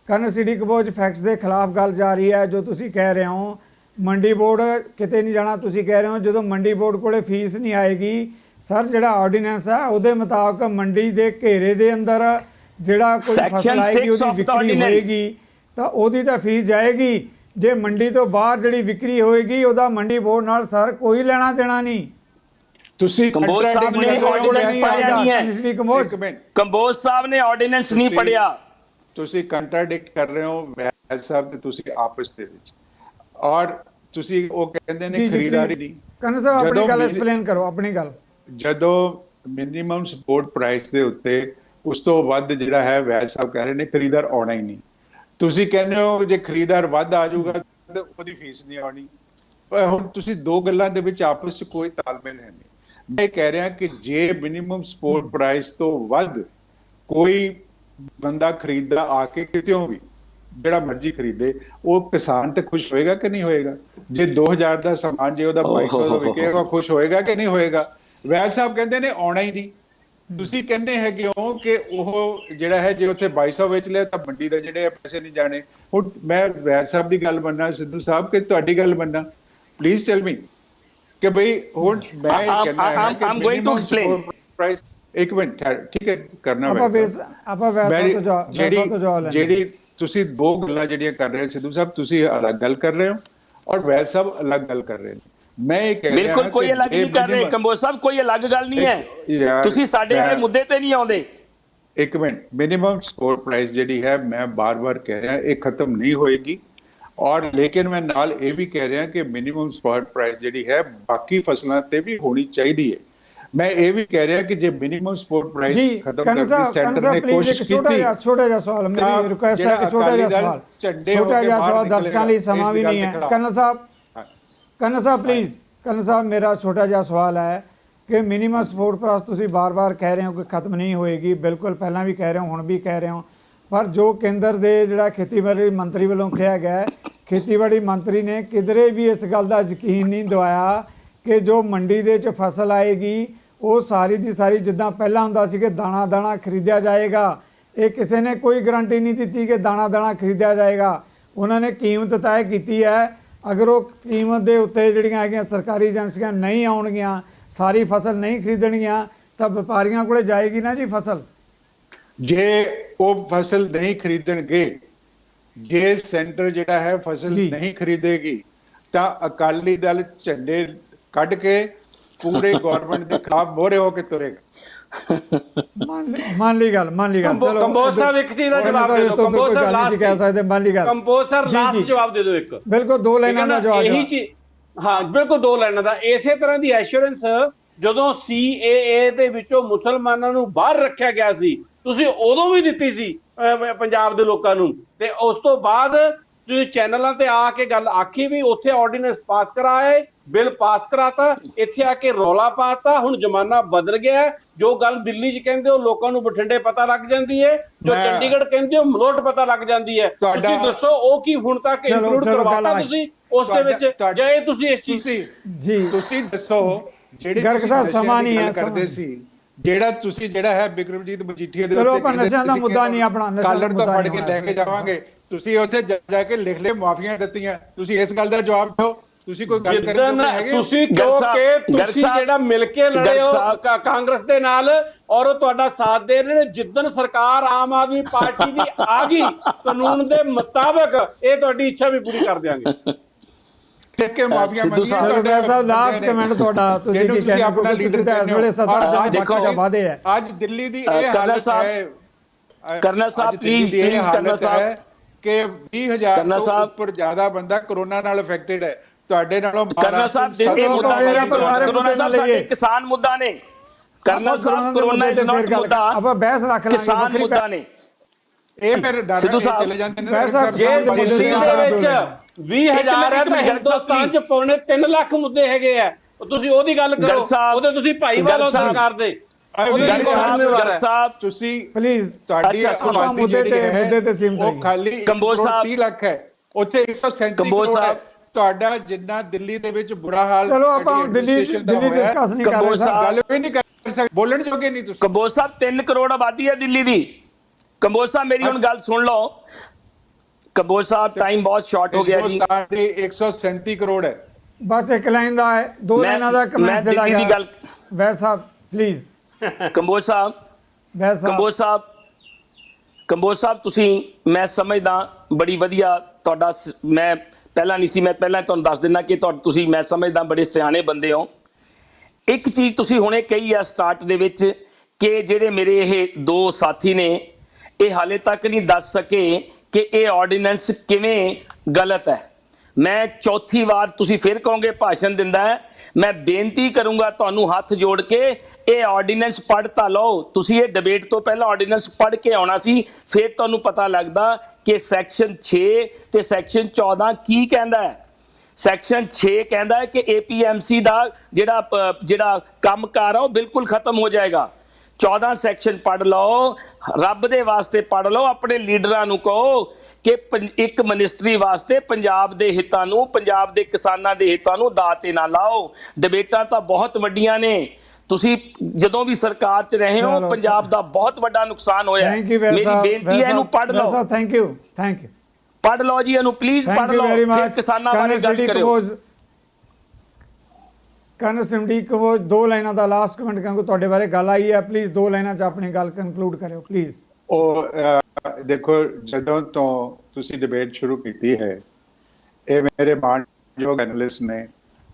ਕਨਸਿਡੀ ਕੰਬੋਜ ਫੈਕਟਸ ਦੇ ਖਿਲਾਫ ਗੱਲ ਜਾ ਰਹੀ ਹੈ। ਜੋ ਤੁਸੀਂ ਕਹਿ ਰਹੇ ਹੋ ਮੰਡੀ ਬੋਰਡ ਕਿਤੇ ਨਹੀਂ ਜਾਣਾ, ਤੁਸੀਂ ਕਹਿ ਰਹੇ ਹੋ ਜਦੋਂ ਮੰਡੀ ਬੋਰਡ ਕੋਲੇ ਫੀਸ ਨਹੀਂ ਆਏਗੀ। ਸਰ ਜਿਹੜਾ ਆਰਡੀਨੈਂਸ ਹੈ ਉਹਦੇ ਮੁਤਾਬਕ ਮੰਡੀ ਦੇ ਘੇਰੇ ਦੇ ਅੰਦਰ ਜਿਹੜਾ ਕੋਈ ਫਸਲ ਆਏਗੀ ਉਹਦੀ ਵਿਕਰੀ ਹੋਏਗੀ ਤਾਂ ਉਹਦੀ ਤਾਂ ਫੀਸ ਜਾਏਗੀ। ਜੇ ਮੰਡੀ ਤੋਂ ਬਾਹਰ ਜਿਹੜੀ ਵਿਕਰੀ ਹੋਏਗੀ ਉਹਦਾ ਮੰਡੀ ਬੋਰਡ ਨਾਲ ਸਰ ਕੋਈ ਲੈਣਾ ਦੇਣਾ ਨਹੀਂ। ਤੁਸੀਂ ਕੰਬੋਜ ਸਾਹਿਬ ਨੇ ਆਰਡੀਨੈਂਸ ਪੜਿਆ ਨਹੀਂ ਹੈ। ਕੰਬੋਜ ਸਾਹਿਬ ਨੇ ਆਰਡੀਨੈਂਸ ਨਹੀਂ ਪੜਿਆ। ਤੁਸੀਂ ਕੰਟਰਾਡਿਕਟ ਕਰ ਰਹੇ ਹੋ ਵੈਦ ਸਾਹਿਬ ਤੇ ਤੁਸੀਂ ਆਪਸ ਦੇ ਵਿੱਚ, ਔਰ ਤੁਸੀਂ ਉਹ ਕਹਿੰਦੇ ਨੇ ਖਰੀਦਦਾਰੀ ਨਹੀਂ। ਕੰਨ ਸਾਹਿਬ ਆਪਣੀ ਗੱਲ ਐਕਸਪਲੇਨ ਕਰੋ ਆਪਣੀ ਗੱਲ। ਜਦੋਂ ਮਿਨੀਮਮ ਸਪੋਰਟ ਪ੍ਰਾਈਸ ਦੇ ਉੱਤੇ ਉਸ ਤੋਂ ਵੱਧ ਜਿਹੜਾ ਹੈ ਵੈਦ ਸਾਹਿਬ ਕਹਿ ਰਹੇ ਨੇ ਖਰੀਦਦਾਰ ਆਉਣਾ ਹੀ ਨਹੀਂ। ਤੁਸੀਂ ਕਹਿੰਦੇ ਹੋ ਜੇ ਖਰੀਦਦਾਰ ਵੱਧ ਆ ਜਾਊਗਾ ਤਾਂ ਉਹਦੀ ਫੀਸ ਨਹੀਂ ਆਉਣੀ। ਹੁਣ ਤੁਸੀਂ ਦੋ ਗੱਲਾਂ ਦੇ ਵਿੱਚ ਆਪਸ ਵਿੱਚ ਕੋਈ ਤਾਲਮੇਲ ਹੈ ਨਹੀਂ। ਮੈਂ ਕਹਿ ਰਿਹਾ ਕਿ ਜੇ ਮਿਨੀਮਮ ਸਪੋਰਟ ਪ੍ਰਾਈਸ ਤੋਂ ਵੱਧ ਕੋਈ ਬੰਦਾ ਖਰੀਦਦਾ ਆ ਕੇ ਕਿਤੇੋਂ ਵੀ ਜਿਹੜਾ ਮਰਜ਼ੀ ਖਰੀਦੇ, ਉਹ ਕਿਸਾਨ ਤੇ ਖੁਸ਼ ਹੋਏਗਾ ਕਿ ਨਹੀਂ ਹੋਏਗਾ? ਜੇ 2000 ਦਾ ਸਮਾਨ ਜੇ ਉਹਦਾ 2200 ਦਾ ਵਿਕੇਗਾ, ਖੁਸ਼ ਹੋਏਗਾ ਕਿ ਨਹੀਂ ਹੋਏਗਾ? ਵੈਦ ਸਾਹਿਬ ਕਹਿੰਦੇ ਨੇ ਆਉਣਾ ਹੀ ਨਹੀਂ। ਤੁਸੀਂ ਕਹਿੰਦੇ ਹੈਗੇ ਹੋ ਕਿ ਉਹ ਜਿਹੜਾ ਹੈ ਜੇ ਉੱਥੇ 2200 ਵੇਚ ਲਿਆ ਤਾਂ ਮੰਡੀ ਦੇ ਜਿਹੜੇ ਪੈਸੇ ਨਹੀਂ ਜਾਣੇ। ਹੁਣ ਮੈਂ ਵੈਦ ਸਾਹਿਬ ਦੀ ਗੱਲ ਮੰਨਾਂ, ਸਿੱਧੂ ਸਾਹਿਬ ਕਿ ਤੁਹਾਡੀ ਗੱਲ ਮੰਨਾਂ? ਪਲੀਜ਼ ਟੈਲ ਮੀ ਕਿ ਬਈ ਹੁਣ ਮੈਂ ਕਹਿੰਦਾ ਹਾਂ ਕਿ I'm going to explain. Price ਇੱਕ ਮਿੰਟ ਠੀਕ ਹੈ ਕਰਨਾ ਜਿਹੜੀ ਤੁਸੀਂ ਦੋ ਗੱਲਾਂ ਜਿਹੜੀਆਂ ਕਰ ਰਹੇ ਸਿੱਧੂ ਸਾਹਿਬ, ਤੁਸੀਂ ਅਲੱਗ ਗੱਲ ਕਰ ਰਹੇ ਹੋ ਔਰ ਵੈਦ ਸਾਹਿਬ ਅਲੱਗ ਗੱਲ ਕਰ ਰਹੇ ਨੇ। ਮੈਂ ਇਹ ਕਹਿ ਰਿਹਾ ਬਿਲਕੁਲ ਕੋਈ ਅਲੱਗ ਨਹੀਂ ਕਰ ਰਹੇ ਕੰਬੋਜ ਸਾਹਿਬ, ਕੋਈ ਅਲੱਗ ਗੱਲ ਨਹੀਂ ਹੈ। ਤੁਸੀਂ ਸਾਡੇ ਵਾਲੇ ਮੁੱਦੇ ਤੇ ਨਹੀਂ ਆਉਂਦੇ। ਇੱਕ ਮਿੰਟ, ਮਿਨੀਮਮ ਸਪੋਰਟ ਪ੍ਰਾਈਸ ਜਿਹੜੀ ਹੈ ਮੈਂ ਬਾਰ-ਬਾਰ ਕਹਿ ਰਿਹਾ ਇਹ ਖਤਮ ਨਹੀਂ ਹੋਏਗੀ। ਔਰ ਲੇਕਿਨ ਮੈਂ ਨਾਲ ਇਹ ਵੀ ਕਹਿ ਰਿਹਾ ਕਿ ਮਿਨੀਮਮ ਸਪੋਰਟ ਪ੍ਰਾਈਸ ਜਿਹੜੀ ਹੈ ਬਾਕੀ ਫਸਲਾਂ ਤੇ ਵੀ ਹੋਣੀ ਚਾਹੀਦੀ ਹੈ। ਮੈਂ ਇਹ ਵੀ ਕਹਿ ਰਿਹਾ ਕਿ ਜੇ ਮਿਨੀਮਮ ਸਪੋਰਟ ਪ੍ਰਾਈਸ ਖਤਮ ਕਰਨ ਦੀ ਸੈਂਟਰ ਨੇ ਕੋਸ਼ਿਸ਼ ਕੀਤੀ। ਛੋਟਾ ਜਿਹਾ ਸਵਾਲ, ਮੇਰੀ ਰਿਕੁਐਸਟ ਹੈ ਕਿ ਛੋਟਾ ਜਿਹਾ ਸਵਾਲ ਦਰਸ਼ਕਾਂ ਲਈ ਸਮਾਂ ਵੀ ਨਹੀਂ ਹੈ। ਕੰਨ ਸਾਹਿਬ ਪਲੀਜ਼, ਕੰਨ ਸਾਹਿਬ ਮੇਰਾ ਛੋਟਾ ਜਿਹਾ ਸਵਾਲ ਹੈ ਕਿ ਮਿਨੀਮਮ ਸਪੋਰਟ ਪ੍ਰਾਈਸ ਤੁਸੀਂ ਬਾਰ-ਬਾਰ ਕਹਿ ਰਹੇ ਹੋ ਕਿ ਖਤਮ ਨਹੀਂ ਹੋਏਗੀ। ਬਿਲਕੁਲ ਪਹਿਲਾਂ ਵੀ ਕਹਿ ਰਹੇ ਹੋ, ਹੁਣ ਵੀ ਕਹਿ ਰਹੇ ਹੋ, ਪਰ ਜੋ ਕੇਂਦਰ ਦੇ ਜਿਹੜਾ ਖੇਤੀਬਾੜੀ ਮੰਤਰੀ ਵੱਲੋਂ ਕਿਹਾ ਗਿਆ, ਖੇਤੀਬਾੜੀ ਮੰਤਰੀ ਨੇ ਕਿਧਰੇ ਵੀ ਇਸ ਗੱਲ ਦਾ ਯਕੀਨ ਨਹੀਂ ਦਿਵਾਇਆ ਕਿ ਜੋ ਮੰਡੀ ਦੇ 'ਚ ਫਸਲ ਆਏਗੀ ਉਹ ਸਾਰੀ ਦੀ ਸਾਰੀ ਜਿੱਦਾਂ ਪਹਿਲਾਂ ਹੁੰਦਾ ਸੀ ਕਿ ਦਾਣਾ ਦਾਣਾ ਖਰੀਦਿਆ ਜਾਏਗਾ। ਇਹ ਕਿਸੇ ਨੇ ਕੋਈ ਗਰੰਟੀ ਨਹੀਂ ਦਿੱਤੀ ਕਿ ਦਾਣਾ ਦਾਣਾ ਖਰੀਦਿਆ ਜਾਏਗਾ। ਉਹਨਾਂ ਨੇ ਕੀਮਤ ਤੈਅ ਕੀਤੀ ਹੈ। ਅਗਰ ਉਹ ਕੀਮਤ ਦੇ ਉੱਤੇ ਜਿਹੜੀਆਂ ਹੈਗੀਆਂ ਸਰਕਾਰੀ ਏਜੰਸੀਆਂ ਨਹੀਂ ਆਉਣਗੀਆਂ, ਸਾਰੀ ਫਸਲ ਨਹੀਂ ਖਰੀਦਣਗੀਆਂ ਤਾਂ ਵਪਾਰੀਆਂ ਕੋਲੇ ਜਾਏਗੀ ਨਾ ਜੀ ਫਸਲ। ਜੇ ਉਹ ਫਸਲ ਨਹੀਂ ਖਰੀਦਣਗੇ, ਜੇ ਸੈਂਟਰ ਜਿਹੜਾ ਹੈ ਫਸਲ ਨਹੀਂ ਖਰੀਦੇਗੀ ਤਾਂ ਅਕਾਲੀ ਦਲ ਝੰਡੇ ਕੱਢ ਕੇ ਪੂਰੇ ਗਵਰਨਮੈਂਟ ਦੇ ਖਿਲਾਫ ਮੋਹਰੇ ਹੋ ਕੇ ਤੁਰੇਗਾ। ਮੰਨ ਲਈ ਗੱਲ ਚਲੋ ਕੰਬੋਜ ਸਾਹਿਬ ਇੱਕ ਚੀਜ਼ ਦਾ ਜਵਾਬ ਦੇ ਦਿਓ। ਕੰਬੋਜ ਸਾਹਿਬ ਲਾਸਟ ਕਹਿ ਸਕਦੇ, ਮੰਨ ਲਈ ਗੱਲ। ਕੰਬੋਜ ਸਾਹਿਬ ਲਾਸਟ ਜਵਾਬ ਦੇ ਦਿਓ ਇੱਕ। ਬਿਲਕੁਲ ਦੋ ਲਾਈਨਾਂ ਦਾ ਜਵਾਬ। ਇਹੀ ਚੀਜ਼, ਹਾਂ ਬਿਲਕੁਲ ਦੋ ਲਾਈਨਾਂ ਦਾ। ਇਸੇ ਤਰ੍ਹਾਂ ਦੀ ਐਸ਼ੋਰੈਂਸ ਜਦੋਂ CAA ਦੇ ਵਿੱਚੋਂ ਮੁਸਲਮਾਨਾਂ ਨੂੰ ਬਾਹਰ ਰੱਖਿਆ ਗਿਆ ਸੀ, ਤੁਸੀਂ ਉਦੋਂ ਵੀ ਦਿੱਤੀ ਸੀ ਪੰਜਾਬ ਦੇ ਲੋਕਾਂ ਨੂੰ, ਤੇ ਉਸ ਤੋਂ ਬਾਅਦ ਤੁਸੀਂ ਚੈਨਲਾਂ ਤੇ ਆ ਕੇ ਗੱਲ ਆਖੀ ਵੀ ਉੱਥੇ ਆਰਡੀਨੈਂਸ ਪਾਸ ਕਰਾਇਆ, ਬਿੱਲ ਪਾਸ ਕਰਾਤਾ, ਇੱਥੇ ਆ ਕੇ ਰੌਲਾ ਪਾਤਾ। ਹੁਣ ਜ਼ਮਾਨਾ ਬਦਲ ਗਿਆ ਹੈ। ਜੋ ਗੱਲ ਦਿੱਲੀ 'ਚ ਕਹਿੰਦੇ ਹੋ ਲੋਕਾਂ ਨੂੰ ਬਠਿੰਡੇ ਪਤਾ ਲੱਗ ਜਾਂਦੀ ਹੈ, ਜੋ ਚੰਡੀਗੜ੍ਹ ਕਹਿੰਦੇ ਹੋ ਮਲੋਟ ਪਤਾ ਲੱਗ ਜਾਂਦੀ ਹੈ। ਤੁਸੀਂ ਦੱਸੋ ਉਹ ਕੀ ਹੁਣ ਤੱਕ ਇਨਕਲੂਡ ਕਰਵਾਤਾ ਤੁਸੀਂ ਉਸ ਦੇ ਵਿੱਚ, ਜਾਂ ਇਹ ਤੁਸੀਂ ਇਸ ਚੀਜ਼ ਜੀ ਤੁਸੀਂ ਦੱਸੋ ਜਿਹੜੇ ਗਰਗ ਸਾਹਿਬ ਸਮਾਂ ਨਹੀਂ ਹੈ ਕਰਦੇ ਸੀ, ਜਿਹੜਾ ਤੁਸੀਂ ਜਿਹੜਾ ਹੈ ਬਿਕਰਮਜੀਤ ਮਜੀਠੀਆ ਦੇ ਚਲੋ ਆਪਾਂ ਨਸ਼ਿਆਂ ਦਾ ਮੁੱਦਾ ਨਹੀਂ ਆਪਣਾ, ਕਾਲਰ ਤੋਂ ਫੜ ਕੇ ਲੈ ਕੇ ਜਾਵਾਂਗੇ। ਤੁਸੀਂ ਉੱਥੇ ਜਾ ਕੇ ਲਿਖ ਲੈ ਮਾਫੀਆਂ ਦਿੱਤੀਆਂ, ਤੁਸੀਂ ਇਸ ਗੱਲ ਦਾ ਜਵਾਬ ਦਿਓ। ਤੁਸੀਂ ਕੋਈ ਗੱਲ ਕਰਨ ਦੇ ਹੈਗੇ ਤੁਸੀਂ ਕਿਉਂਕਿ ਤੁਸੀਂ ਜਿਹੜਾ ਮਿਲ ਕੇ ਲੜੇ ਹੋ ਕਾਂਗਰਸ ਦੇ ਨਾਲ ਔਰ ਉਹ ਤੁਹਾਡਾ ਸਾਥ ਦੇ ਰਹੇ ਨੇ। ਜਿੱਦਣ ਸਰਕਾਰ ਆਮ ਆਦਮੀ ਪਾਰਟੀ ਦੀ ਆ ਗਈ ਕਾਨੂੰਨ ਦੇ ਮੁਤਾਬਕ ਇਹ ਤੁਹਾਡੀ ਇੱਛਾ ਵੀ ਪੂਰੀ ਕਰ ਦਿਆਂਗੇ। ਲਿਖ ਕੇ ਮਾਫੀਆਂ ਸਿੱਧੂ ਸਾਹਿਬ ਲਾਸਟ ਕਮੈਂਟ ਤੁਹਾਡਾ, ਤੁਸੀਂ ਕੀ ਕਹਿੰਦੇ ਹੋ? ਤੁਸੀਂ ਤਾਂ ਇਸ ਵੇਲੇ ਸੱਤਾ ਦੇਖੋ ਵਾਦੇ ਹੈ। ਅੱਜ ਦਿੱਲੀ ਦੀ ਇਹ ਹਾਲਤ ਹੈ, ਕਰਨਲ ਸਾਹਿਬ ਪਲੀਜ਼ ਕਰਨਲ ਸਾਹਿਬ ਕਿ 20,000 ਤੋਂ ਉੱਪਰ ਜ਼ਿਆਦਾ ਬੰਦਾ ਕੋਰੋਨਾ ਨਾਲ ਅਫੈਕਟਡ ਹੈ। ਤੁਹਾਡੇ ਨਾਲੋਂ ਕਰਨਲ ਸਾਹਿਬ ਇਹ ਮੁੱਦਾ ਕਰੋਨਾ ਸਾਹਿਬ ਸਾਡੇ ਕਿਸਾਨ ਮੁੱਦਾ ਨੇ। Colonel Sahib corona is not ਮੁੱਦਾ, ਆਪਾਂ ਬਹਿਸ ਰੱਖ ਲਾਂਗੇ, ਕਿਸਾਨ ਮੁੱਦਾ ਨੇ। ਇਹ ਫਿਰ ਡਰ ਚਲੇ ਜਾਂਦੇ ਨੇ। ਜੇ ਦਿੱਲੀ ਦੇ ਵਿੱਚ 20,000 ਹੈ ਤਾਂ ਹਿੰਦੁਸਤਾਨ 'ਚ ਪੌਣੇ 3 ਲੱਖ ਮੁੱਦੇ ਹੈਗੇ ਆ। ਤੁਸੀਂ ਉਹਦੀ ਗੱਲ ਕਰੋ, ਉਹਦੇ ਤੁਸੀਂ ਭਾਈਵਾਲ ਹੋ ਸਰਕਾਰ ਦੇ। ਤੁਸੀਂ ਪਲੀਜ਼ ਤੁਹਾਡੀ ਆਬਾਦੀ ਜਿਹੜੀ ਹੈ ਉਹ ਖਾਲੀ ਕੰਬੋਜ ਸਾਹਿਬ 30 ਲੱਖ ਹੈ, ਉੱਥੇ 137 ਕਰੋੜ ਹੈ। ਤੁਹਾਡਾ ਜਿੰਨਾ ਦਿੱਲੀ ਦੇ ਵਿੱਚ ਬੁਰਾ ਹਾਲ, ਚਲੋ ਆਪਾਂ ਦਿੱਲੀ ਡਿਸਕਸ ਨਹੀਂ ਕਰ ਰਹੇ ਸਰ, ਗੱਲ ਵੀ ਨਹੀਂ ਕਰ ਸਕਦੇ, ਬੋਲਣ ਜੋਗੇ ਨਹੀਂ ਤੁਸੀਂ। ਕੰਬੋਜ ਸਾਹਿਬ 3 ਕਰੋੜ ਆਬਾਦੀ ਹੈ ਦਿੱਲੀ ਦੀ। ਕੰਬੋਜ ਸਾਹਿਬ ਮੇਰੀ ਹੁਣ ਗੱਲ ਸੁਣ ਲਓ। ਕੰਬੋਜ ਸਾਹਿਬ ਟਾਈਮ ਬਹੁਤ ਸ਼ਾਰਟ ਹੋ ਗਿਆ ਜੀ। ਸਾਡੇ 137 ਕਰੋੜ ਹੈ। ਬਸ ਇੱਕ ਲਾਈਨ ਦਾ ਹੈ, 2 ਲਾਈਨਾਂ ਦਾ ਕਮੈਂਟ ਚਲਾ ਗਿਆ। ਦੀ ਗੱਲ ਵੈਸ ਸਾਹਿਬ ਪਲੀਜ਼। ਕੰਬੋਜ ਸਾਹਿਬ, ਕੰਬੋਜ ਸਾਹਿਬ ਤੁਸੀਂ, ਮੈਂ ਸਮਝਦਾ ਬੜੀ ਵਧੀਆ ਤੁਹਾਡਾ, ਮੈਂ ਪਹਿਲਾਂ ਨਹੀਂ ਸੀ, ਮੈਂ ਪਹਿਲਾਂ ਤੁਹਾਨੂੰ ਦੱਸ ਦਿੰਦਾ ਕਿ ਤੁਸੀਂ, ਮੈਂ ਸਮਝਦਾ ਬੜੇ ਸਿਆਣੇ ਬੰਦੇ ਹੋ। ਇੱਕ ਚੀਜ਼ ਤੁਸੀਂ ਹੁਣੇ ਕਹੀ ਆ ਸਟਾਰਟ ਦੇ ਵਿੱਚ ਕਿ ਜਿਹੜੇ ਮੇਰੇ ਇਹ 2 ਸਾਥੀ ਨੇ ਇਹ ਹਾਲੇ ਤੱਕ ਨਹੀਂ ਦੱਸ ਸਕੇ ਕਿ ਇਹ ਆਰਡੀਨੈਂਸ ਕਿਵੇਂ ਗਲਤ ਹੈ। ਮੈਂ ਚੌਥੀ ਵਾਰ, ਤੁਸੀਂ ਫਿਰ ਕਹੋਗੇ ਭਾਸ਼ਣ ਦਿੰਦਾ ਹੈ, ਮੈਂ ਬੇਨਤੀ ਕਰੂੰਗਾ ਤੁਹਾਨੂੰ ਹੱਥ ਜੋੜ ਕੇ ਇਹ ਆਰਡੀਨੈਂਸ ਪੜ੍ਹ ਤਾਂ ਲਓ। ਤੁਸੀਂ ਇਹ ਡਿਬੇਟ ਤੋਂ ਪਹਿਲਾਂ ਆਰਡੀਨੈਂਸ ਪੜ੍ਹ ਕੇ ਆਉਣਾ ਸੀ, ਫਿਰ ਤੁਹਾਨੂੰ ਪਤਾ ਲੱਗਦਾ ਕਿ ਸੈਕਸ਼ਨ 6 ਤੇ ਸੈਕਸ਼ਨ 14 ਕੀ ਕਹਿੰਦਾ ਹੈ। ਸੈਕਸ਼ਨ 6 ਕਹਿੰਦਾ ਹੈ ਕਿ APMC ਦਾ ਜਿਹੜਾ ਕੰਮਕਾਰ ਆ ਉਹ ਬਿਲਕੁਲ ਖਤਮ ਹੋ ਜਾਏਗਾ। 14 ਸੈਕਸ਼ਨ ਪੜ੍ਹ ਲਓ, ਰੱਬ ਦੇ ਵਾਸਤੇ ਪੜ੍ਹ ਲਓ। ਆਪਣੇ ਲੀਡਰਾਂ ਨੂੰ ਕਹੋ ਕਿ ਇੱਕ ਮਿਨਿਸਟਰੀ ਵਾਸਤੇ ਪੰਜਾਬ ਦੇ ਹਿੱਤਾਂ ਨੂੰ, ਪੰਜਾਬ ਦੇ ਕਿਸਾਨਾਂ ਦੇ ਹਿੱਤਾਂ ਨੂੰ ਦਾਅ ਤੇ ਨਾ ਲਾਓ। ਡਿਬੇਟਾਂ ਤਾਂ ਬਹੁਤ ਵੱਡੀਆਂ ਨੇ। ਤੁਸੀਂ ਜਦੋਂ ਵੀ ਸਰਕਾਰ 'ਚ ਰਹੇ ਹੋ ਪੰਜਾਬ ਦਾ ਬਹੁਤ ਵੱਡਾ ਨੁਕਸਾਨ ਹੋਇਆ। ਮੇਰੀ ਬੇਨਤੀ ਹੈ ਇਹਨੂੰ ਪੜ੍ਹ ਲਓ। ਥੈਂਕ ਯੂ ਪੜ੍ਹ ਲਓ ਜੀ ਇਹਨੂੰ, ਪਲੀਜ਼ ਪੜ੍ਹ ਲਓ, ਫਿਰ ਕਿਸਾਨਾਂ ਬਾਰੇ ਗੱਲ ਕਰਿਓ। ਕਰਨਲ ਸਿੰਡੀਕ ਉਹ 2 ਲਾਈਨਾਂ ਦਾ ਲਾਸਟ ਕਮੈਂਟ, ਕਿਉਂਕਿ ਤੁਹਾਡੇ ਬਾਰੇ ਗੱਲ ਆਈ ਹੈ। ਪਲੀਜ਼ 2 ਲਾਈਨਾਂ 'ਚ ਆਪਣੀ ਗੱਲ ਕਨਕਲੂਡ ਕਰਿਓ ਪਲੀਜ਼। ਉਹ ਦੇਖੋ, ਜਦੋਂ ਤੋਂ ਤੁਸੀਂ ਡਿਬੇਟ ਸ਼ੁਰੂ ਕੀਤੀ ਹੈ, ਇਹ ਮੇਰੇ ਮਾਨਯੋਗ ਐਨਾਲਿਸਟ ਨੇ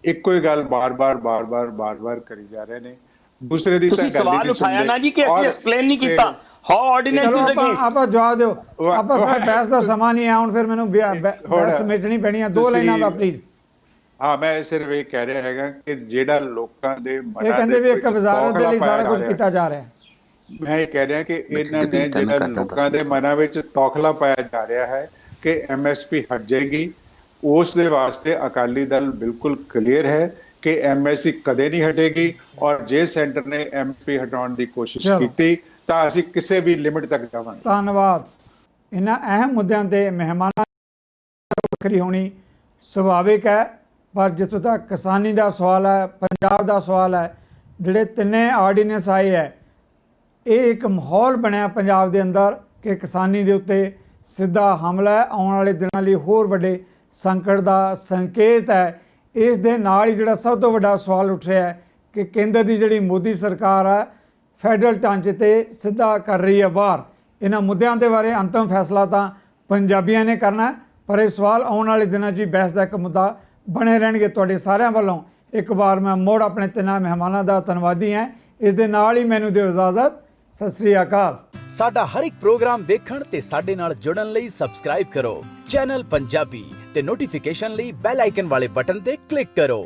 ਇੱਕੋ ਹੀ ਗੱਲ ਬਾਰ-ਬਾਰ ਕਰੀ ਜਾ ਰਹੇ ਨੇ। ਦੂਸਰੇ ਦੀ ਤੁਸੀਂ ਸਵਾਲ ਉਠਾਇਆ ਨਾ ਜੀ ਕਿ ਅਸੀਂ ਐਕਸਪਲੇਨ ਨਹੀਂ ਕੀਤਾ ਹਾਊ ਆਰਡੀਨੈਂਸ ਇਜ਼ ਅਗੇਂਸਟ। ਆਪਾਂ ਜਵਾਬ ਦਿਓ, ਆਪਾਂ ਸਰ ਬਹਿਸ ਦਾ ਸਮਾਂ ਨਹੀਂ ਹੈ ਹੁਣ, ਫਿਰ ਮੈਨੂੰ ਬਹਿਸ ਸਮਝਣੀ ਪੈਣੀ ਹੈ। 2 ਲਾਈਨਾਂ ਦਾ ਪਲੀਜ਼। ਹਾਂ, ਮੈਂ ਸਿਰਫ ਇਹ ਕਹਿ ਰਿਹਾ ਹੈਗਾ ਕਿ ਜਿਹੜਾ ਲੋਕਾਂ ਦੇ ਮਨਾਂ ਦੇ, ਇਹ ਕਹਿੰਦੇ ਵੀ ਇੱਕ ਵਜ਼ਾਰਤ ਦੇ ਲਈ ਸਾਰਾ ਕੁਝ ਕੀਤਾ ਜਾ ਰਿਹਾ ਹੈ। ਮੈਂ ਇਹ ਕਹਿ ਰਿਹਾ ਕਿ ਇਹਨਾਂ ਨੇ ਜਿਹੜਾ ਲੋਕਾਂ ਦੇ ਮਨਾਂ ਵਿੱਚ ਤੌਖਲਾ ਪਾਇਆ ਜਾ ਰਿਹਾ ਹੈ ਕਿ MSP ਹਟ ਜਾਏਗੀ, ਉਸ ਦੇ ਵਾਸਤੇ ਅਕਾਲੀ ਦਲ ਬਿਲਕੁਲ ਕਲੀਅਰ ਹੈ ਕਿ MSP ਕਦੇ ਨਹੀਂ ਹਟੇਗੀ। ਔਰ ਜੇ ਸੈਂਟਰ ਨੇ MSP ਹਟਾਉਣ ਦੀ ਕੋਸ਼ਿਸ਼ ਕੀਤੀ ਤਾਂ ਅਸੀਂ ਕਿਸੇ ਵੀ ਲਿਮਿਟ ਤੱਕ ਜਾਵਾਂਗੇ। ਧੰਨਵਾਦ। ਇਹਨਾਂ ਅਹਿਮ ਮੁੱਦਿਆਂ ਤੇ ਮਹਿਮਾਨਾਂ ਵੱਖਰੀ ਹੋਣੀ ਸੁਭਾਵਿਕ ਹੈ, ਪਰ ਜਿੱਥੋਂ ਤੱਕ ਕਿਸਾਨੀ ਦਾ ਸਵਾਲ ਹੈ, ਪੰਜਾਬ ਦਾ ਸਵਾਲ ਹੈ, ਜਿਹੜੇ 3 ਆਰਡੀਨੈਂਸ ਆਏ ਹੈ, ਇਹ ਇੱਕ ਮਾਹੌਲ ਬਣਿਆ ਪੰਜਾਬ ਦੇ ਅੰਦਰ ਕਿ ਕਿਸਾਨੀ ਦੇ ਉੱਤੇ ਸਿੱਧਾ ਹਮਲਾ ਹੈ। ਆਉਣ ਵਾਲੇ ਦਿਨਾਂ ਲਈ ਹੋਰ ਵੱਡੇ ਸੰਕਟ ਦਾ ਸੰਕੇਤ ਹੈ। ਇਸ ਦੇ ਨਾਲ ਹੀ ਜਿਹੜਾ ਸਭ ਤੋਂ ਵੱਡਾ ਸਵਾਲ ਉੱਠ ਰਿਹਾ ਹੈ ਕਿ ਕੇਂਦਰ ਦੀ ਜਿਹੜੀ ਮੋਦੀ ਸਰਕਾਰ ਹੈ, ਫੈਡਰਲ ਢਾਂਚੇ ਤੇ ਸਿੱਧਾ ਕਰ ਰਹੀ ਹੈ ਵਾਰ। ਇਹਨਾਂ ਮੁੱਦਿਆਂ ਦੇ ਬਾਰੇ ਅੰਤਮ ਫੈਸਲਾ ਤਾਂ ਪੰਜਾਬੀਆਂ ਨੇ ਕਰਨਾ, ਪਰ ਇਹ ਸਵਾਲ ਆਉਣ ਵਾਲੇ ਦਿਨਾਂ 'ਚ ਬਹਿਸ ਦਾ ਇੱਕ ਮੁੱਦਾ ਬਣੇ ਰਹਿਣਗੇ। ਤੁਹਾਡੇ ਸਾਰਿਆਂ ਵੱਲੋਂ ਇੱਕ ਵਾਰ ਮੈਂ ਮੁੜ ਆਪਣੇ 3 ਮਹਿਮਾਨਾਂ ਦਾ ਧੰਨਵਾਦੀ ਹਾਂ। ਇਸ ਦੇ ਨਾਲ ਹੀ ਮੈਨੂੰ ਦਿਓ ਇਜਾਜ਼ਤ। ਸਤਿ ਸ੍ਰੀ ਅਕਾਲ। ਸਾਡਾ ਹਰ ਇੱਕ ਪ੍ਰੋਗਰਾਮ ਦੇਖਣ ਤੇ ਸਾਡੇ ਨਾਲ ਜੁੜਨ ਲਈ ਸਬਸਕ੍ਰਾਈਬ ਕਰੋ ਚੈਨਲ ਪੰਜਾਬੀ ਤੇ ਨੋਟੀਫਿਕੇਸ਼ਨ ਲਈ ਬੈਲ ਆਈਕਨ ਵਾਲੇ ਬਟਨ ਤੇ ਕਲਿੱਕ ਕਰੋ।